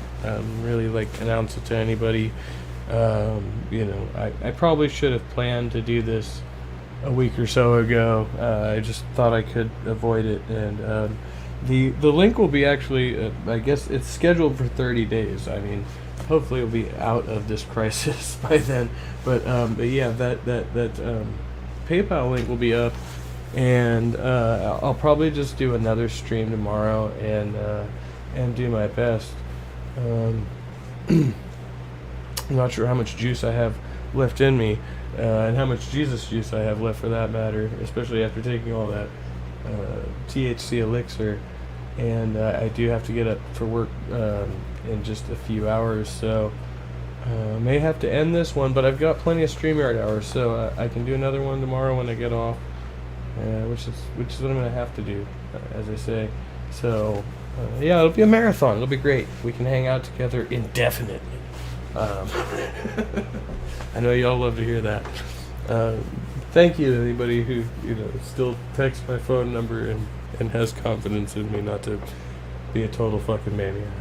really like announce it to anybody. I probably should have planned to do this a week or so ago. I just thought I could avoid it, and the link will be actually. I guess it's scheduled for 30 days. I mean, hopefully it'll be out of this crisis by then. But yeah, that PayPal link will be up. And I'll probably just do another stream tomorrow and do my best. I'm not sure how much juice I have left in me, and how much Jesus juice I have left for that matter, especially after taking all that THC elixir. And I do have to get up for work in just a few hours, so may have to end this one, but I've got plenty of StreamYard hours, so I can do another one tomorrow when I get off. Which is what I'm gonna have to do, as I say. So yeah, it'll be a marathon. It'll be great. We can hang out together indefinitely. I know y'all love to hear that. Thank you to anybody who still texts my phone number and has confidence in me not to be a total fucking maniac.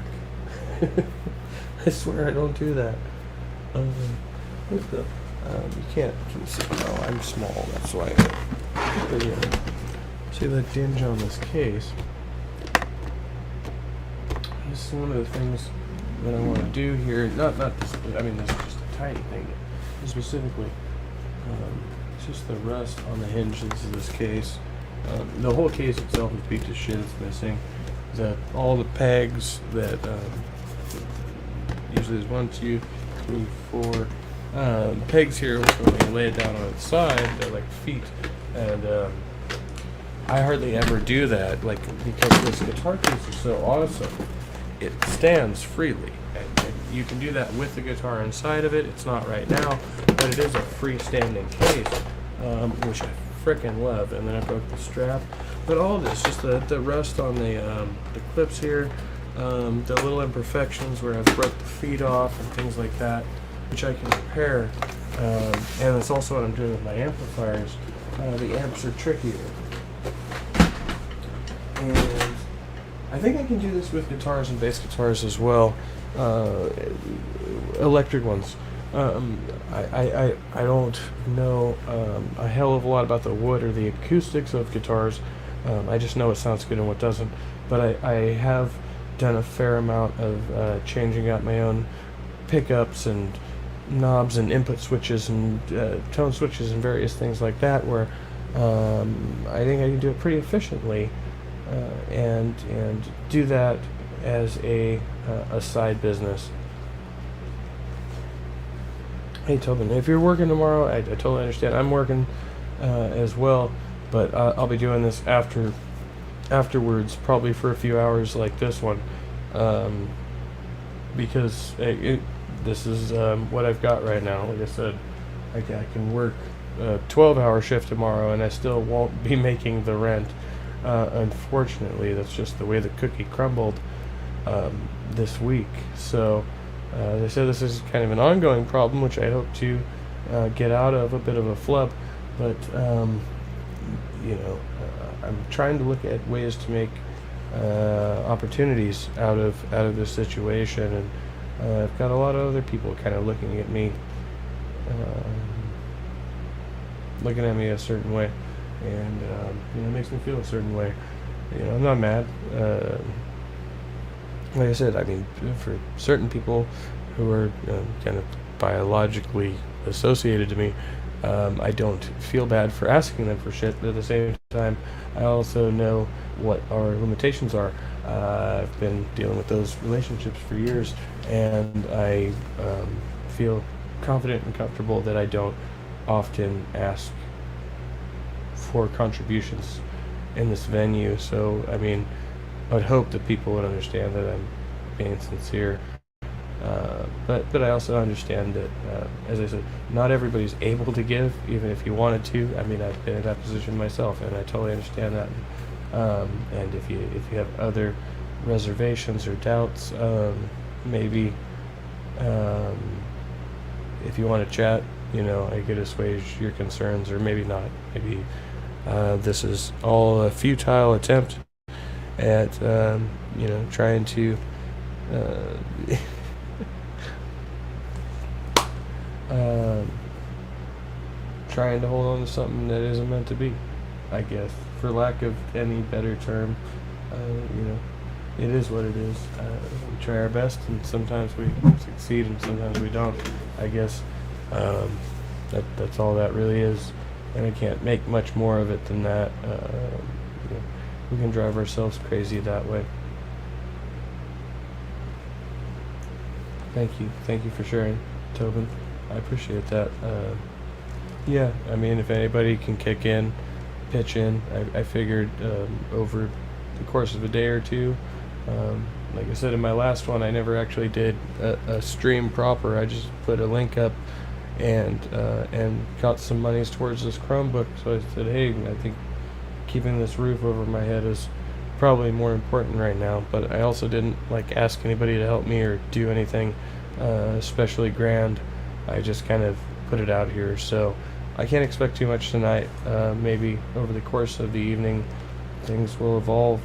I swear I don't do that. You can't see. Oh, I'm small. That's why. But yeah, see the dinge on this case. This is one of the things that I want to do here. Not this. I mean, this is just a tiny thing. Specifically, it's just the rust on the hinges of this case. The whole case itself is beat to shit. It's missing. All the pegs that usually there's 1, 2, 3, 4 pegs here. When you lay it down on its side, they're like feet. And I hardly ever do that, because this guitar case is so awesome. It stands freely. And you can do that with the guitar inside of it. It's not right now, but it is a freestanding case, which I frickin' love. And then I broke the strap. But all this, just the rust on the clips here, the little imperfections where I've broke the feet off and things like that, which I can repair. And that's also what I'm doing with my amplifiers. The amps are trickier. And I think I can do this with guitars and bass guitars as well. Electric ones. I don't know a hell of a lot about the wood or the acoustics of guitars. I just know what sounds good and what doesn't. But I have done a fair amount of changing out my own pickups and knobs and input switches and tone switches and various things like that, where I think I can do it pretty efficiently and do that as a side business. Hey Tobin, if you're working tomorrow, I totally understand. I'm working as well, but I'll be doing this afterwards, probably for a few hours like this one, because this is what I've got right now. Like I said, I can work a 12-hour shift tomorrow, and I still won't be making the rent. Unfortunately, that's just the way the cookie crumbled this week. So, as I said, this is kind of an ongoing problem, which I hope to get out of, a bit of a flub. But I'm trying to look at ways to make opportunities out of this situation, and I've got a lot of other people kind of looking at me a certain way, and it makes me feel a certain way. I'm not mad. Like I said, I mean, for certain people who are kind of biologically associated to me, I don't feel bad for asking them for shit, but at the same time, I also know what our limitations are. I've been dealing with those relationships for years, and I feel confident and comfortable that I don't often ask for contributions in this venue. So, I mean, I'd hope that people would understand that I'm being sincere. But I also understand that, as I said, not everybody's able to give, even if you wanted to. I mean, I've been in that position myself, and I totally understand that. And if you have other reservations or doubts, maybe if you want to chat, I could assuage your concerns, or maybe not. Maybe This is all a futile attempt at, trying to trying to hold on to something that isn't meant to be, I guess, for lack of any better term. It is what it is. We try our best, and sometimes we succeed, and sometimes we don't. I guess that's all that really is, and I can't make much more of it than that. We can drive ourselves crazy that way. Thank you for sharing, Tobin. I appreciate that. Yeah, I mean, if anybody can kick in, pitch in, I figured over the course of a day or two. Like I said in my last one, I never actually did a stream proper. I just put a link up and got some monies towards this Chromebook. So I said, hey, I think keeping this roof over my head is probably more important right now. But I also didn't ask anybody to help me or do anything especially grand. I just kind of put it out here. So I can't expect too much tonight. Maybe over the course of the evening, things will evolve.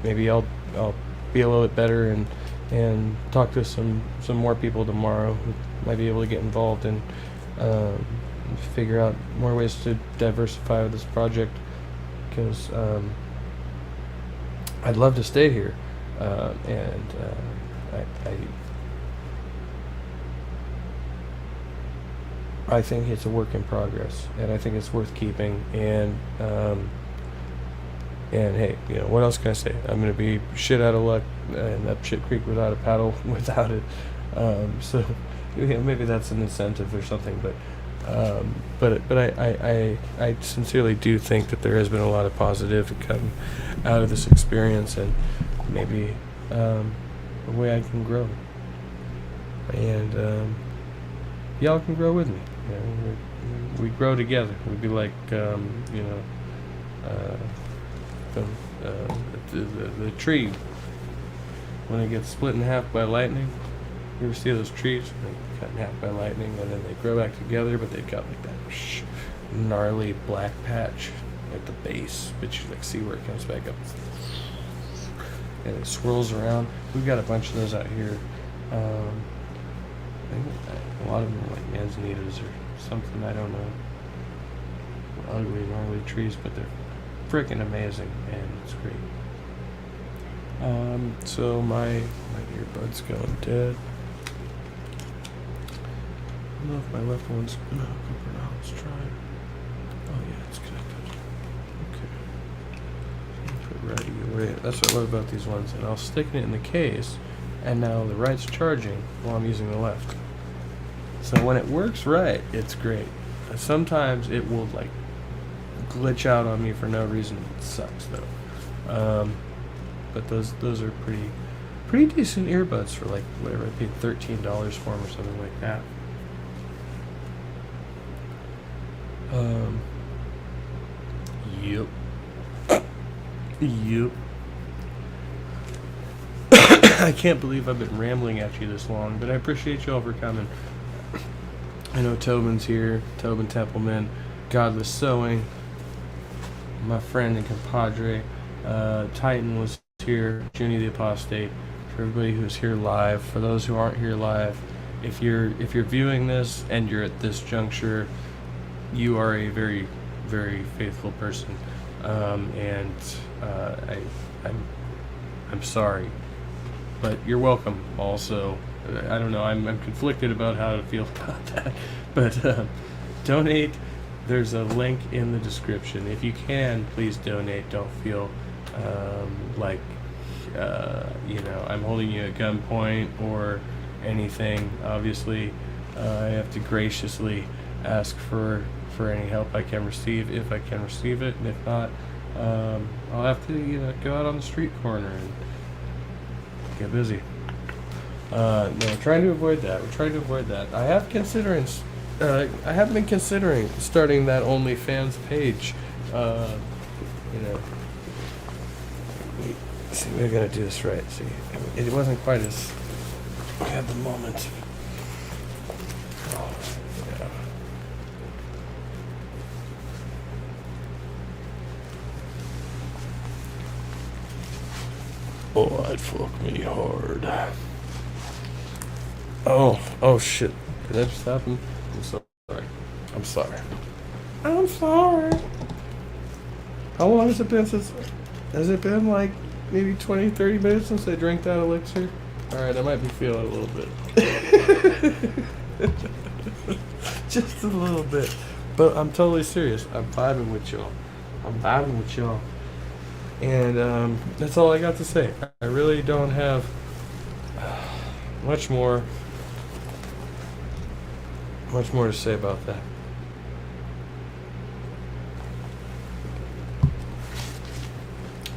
Maybe I'll be a little bit better and talk to some more people tomorrow who might be able to get involved and figure out more ways to diversify with this project, because I'd love to stay here, and I think it's a work in progress, and I think it's worth keeping. And hey, what else can I say? I'm gonna be shit out of luck and up shit creek without a paddle without it. So maybe that's an incentive or something. But I sincerely do think that there has been a lot of positive come out of this experience, and maybe a way I can grow, and y'all can grow with me. We grow together. We'd be like the tree when it gets split in half by lightning. You ever see those trees? They cut in half by lightning, and then they grow back together, but they've got that gnarly black patch at the base, but you see where it comes back up, and it swirls around. We've got a bunch of those out here. I think a lot of them are like manzanitas or something. I don't know. Ugly, gnarly trees, but they're freaking amazing, and it's great. So my earbud's going dead. I don't know if my left one's gonna hook up or not. Let's try. Oh yeah, it's connected. Okay. Put right away. That's what I love about these ones. And I'll stick it in the case, and now the right's charging while I'm using the left. So when it works right, it's great. Sometimes it will glitch out on me for no reason. It sucks though. But those are pretty decent earbuds for whatever I paid $13 for them or something like that. Yep. Yep. I can't believe I've been rambling at you this long, but I appreciate y'all for coming. I know Tobin's here, Tobin Templeman, Godless Sewing, my friend and compadre, Titan was here, Junie the Apostate, for everybody who's here live. For those who aren't here live, if you're viewing this and you're at this juncture, you are a very, very faithful person, and I'm sorry, but you're welcome. Also, I don't know. I'm conflicted about how to feel about that, but donate. There's a link in the description. If you can, please donate. Don't feel like I'm holding you at gunpoint or anything. Obviously, I have to graciously ask for any help I can receive, if I can receive it, and if not, I'll have to go out on the street corner and get busy. No, we're trying to avoid that. I have been considering starting that OnlyFans page. See, we're gonna do this right. See, it wasn't quite as we had the moment. Oh, Oh, I'd fuck me hard. Oh shit. Did that just happen? I'm sorry. I'm sorry. I'm sorry. How long has it been since... Has it been like maybe 20, 30 minutes since I drank that elixir? Alright, I might be feeling a little bit. Just a little bit. But I'm totally serious. I'm vibing with y'all. And that's all I got to say. I really don't have much more to say about that.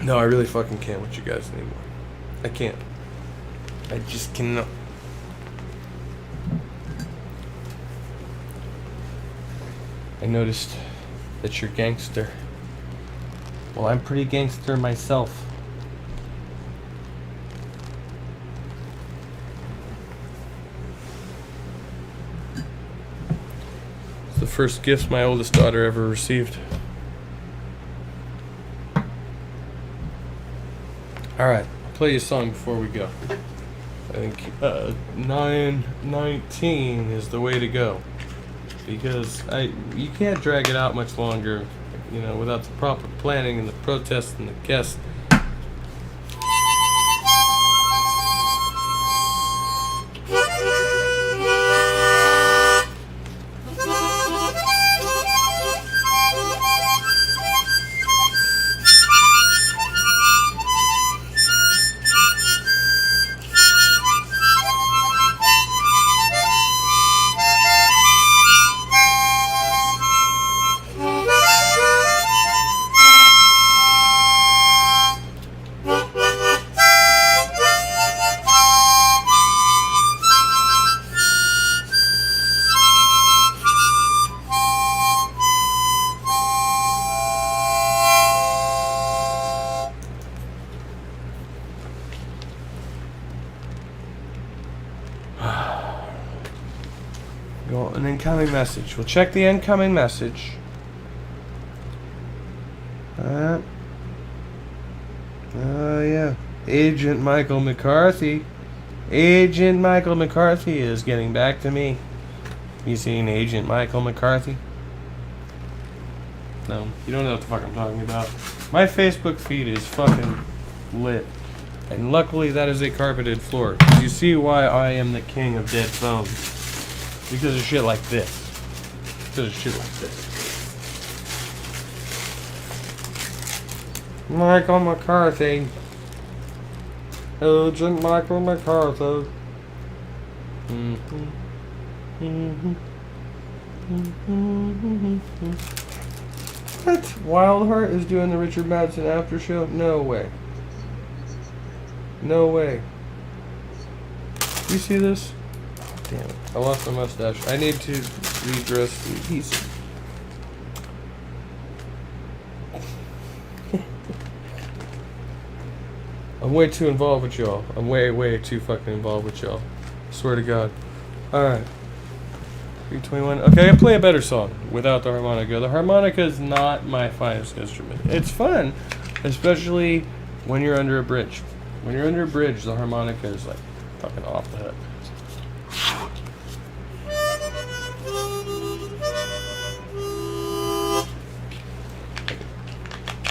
No, I really fucking can't with you guys anymore. I can't. I just cannot. I noticed that you're gangster. Well, I'm pretty gangster myself. It's the first gift my oldest daughter ever received. Alright, I'll play you a song before we go. I think 9:19 is the way to go. Because you can't drag it out much longer, you know, without the proper planning and the protests and the guests. Go an incoming message. We'll check the incoming message. Yeah. Agent Michael McCarthy. Agent Michael McCarthy is getting back to me. You seen Agent Michael McCarthy? No, you don't know what the fuck I'm talking about. My Facebook feed is fucking lit. And luckily that is a carpeted floor. You see why I am the king of dead phones. Because of shit like this. Because of shit like this. Michael McCarthy. Agent Michael McCarthy. What? Wildheart is doing the Richard Madsen after show? No way. No way. You see this? Damn it. I lost my mustache. I need to redress the adhesive. I'm way too involved with y'all. I'm way too fucking involved with y'all. Swear to God. Alright. 321. Okay, I can play a better song without the harmonica. The harmonica is not my finest instrument. It's fun, especially when you're under a bridge. When you're under a bridge, the harmonica is like fucking off the hook.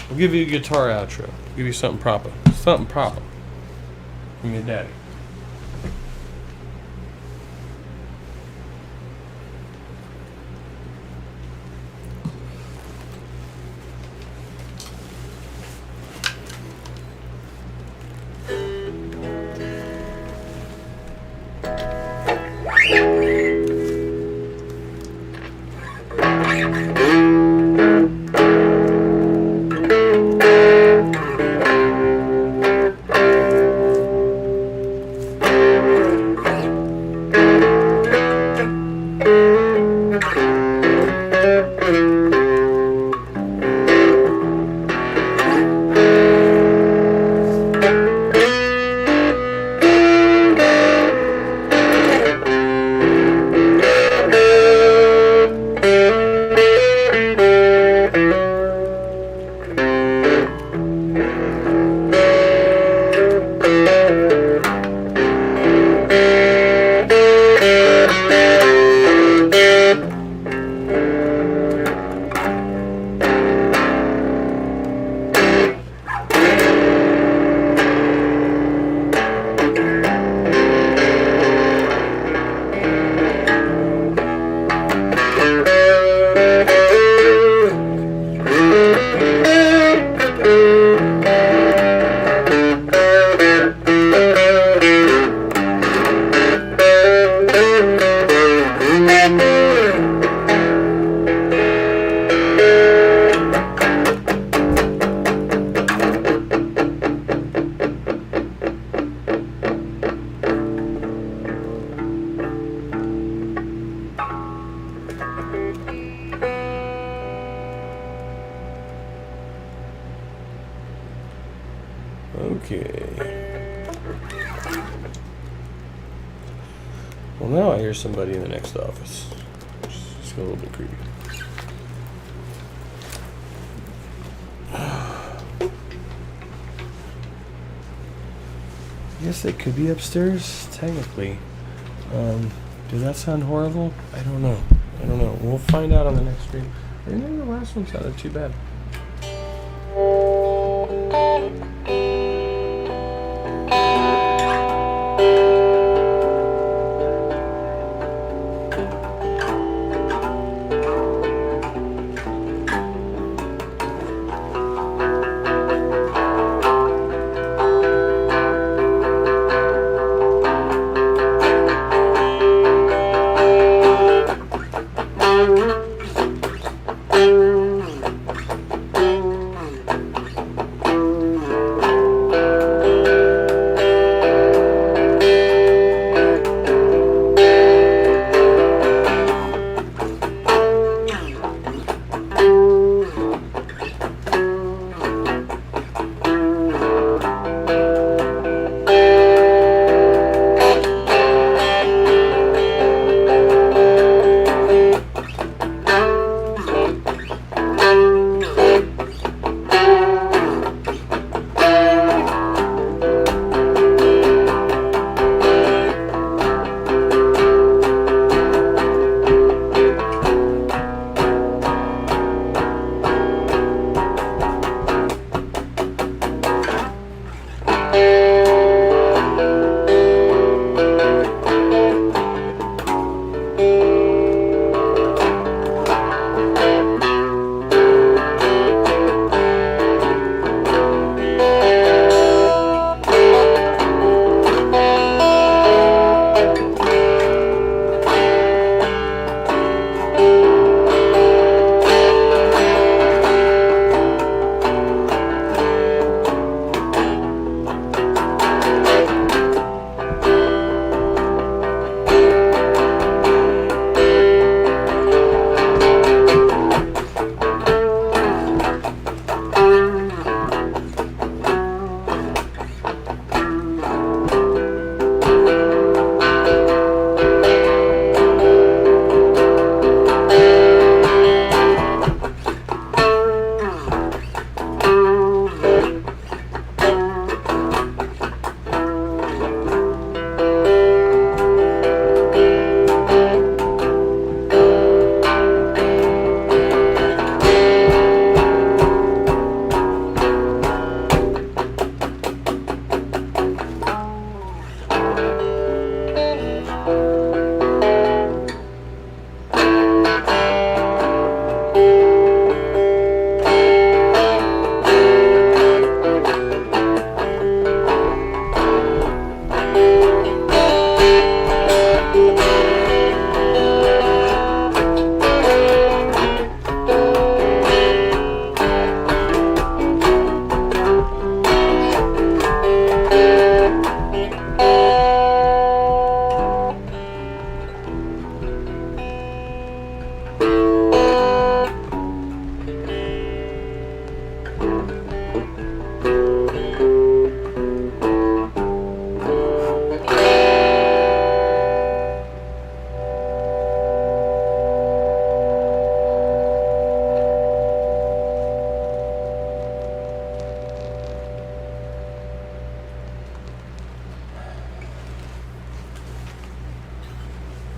I'll give you a guitar outro. I'll give you something proper. Something proper. From your daddy. Well, now I hear somebody in the next office. It's a little bit creepy. I guess they could be upstairs, technically. Did that sound horrible? I don't know. We'll find out on the next stream. I didn't think the last one sounded too bad.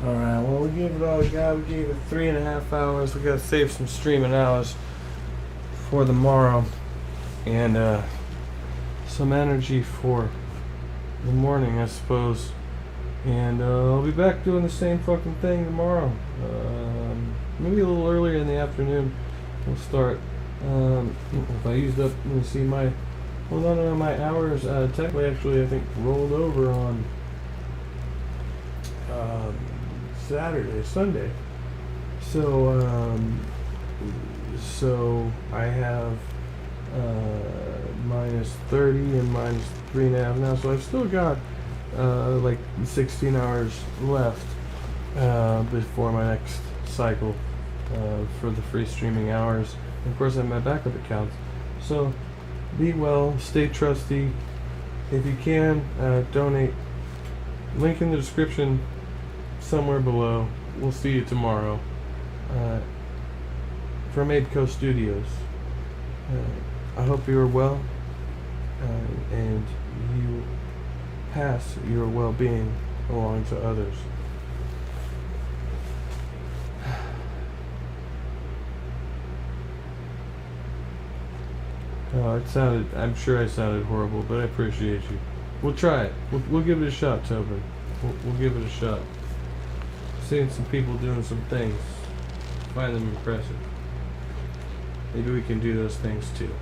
Alright, well, we gave it all we got. We gave it 3.5 hours. We gotta save some streaming hours for tomorrow. And, some energy for the morning, I suppose. And, I'll be back doing the same fucking thing tomorrow. Maybe a little earlier in the afternoon. We'll start. If I used up, let me see, my hours, technically, actually, I think, rolled over on, Sunday. So I have minus 30 and minus 3.5 now. So I've still got like 16 hours left before my next cycle for the free streaming hours. And of course, I have my backup accounts. So be well, stay trusty. If you can, donate. Link in the description somewhere below. We'll see you tomorrow. From APCO Studios. I hope you are well, and you pass your well-being along to others. I'm sure I sounded horrible, but I appreciate you. We'll try it. We'll give it a shot, Tobin. We'll give it a shot. Seeing some people doing some things, find them impressive. Maybe we can do those things too.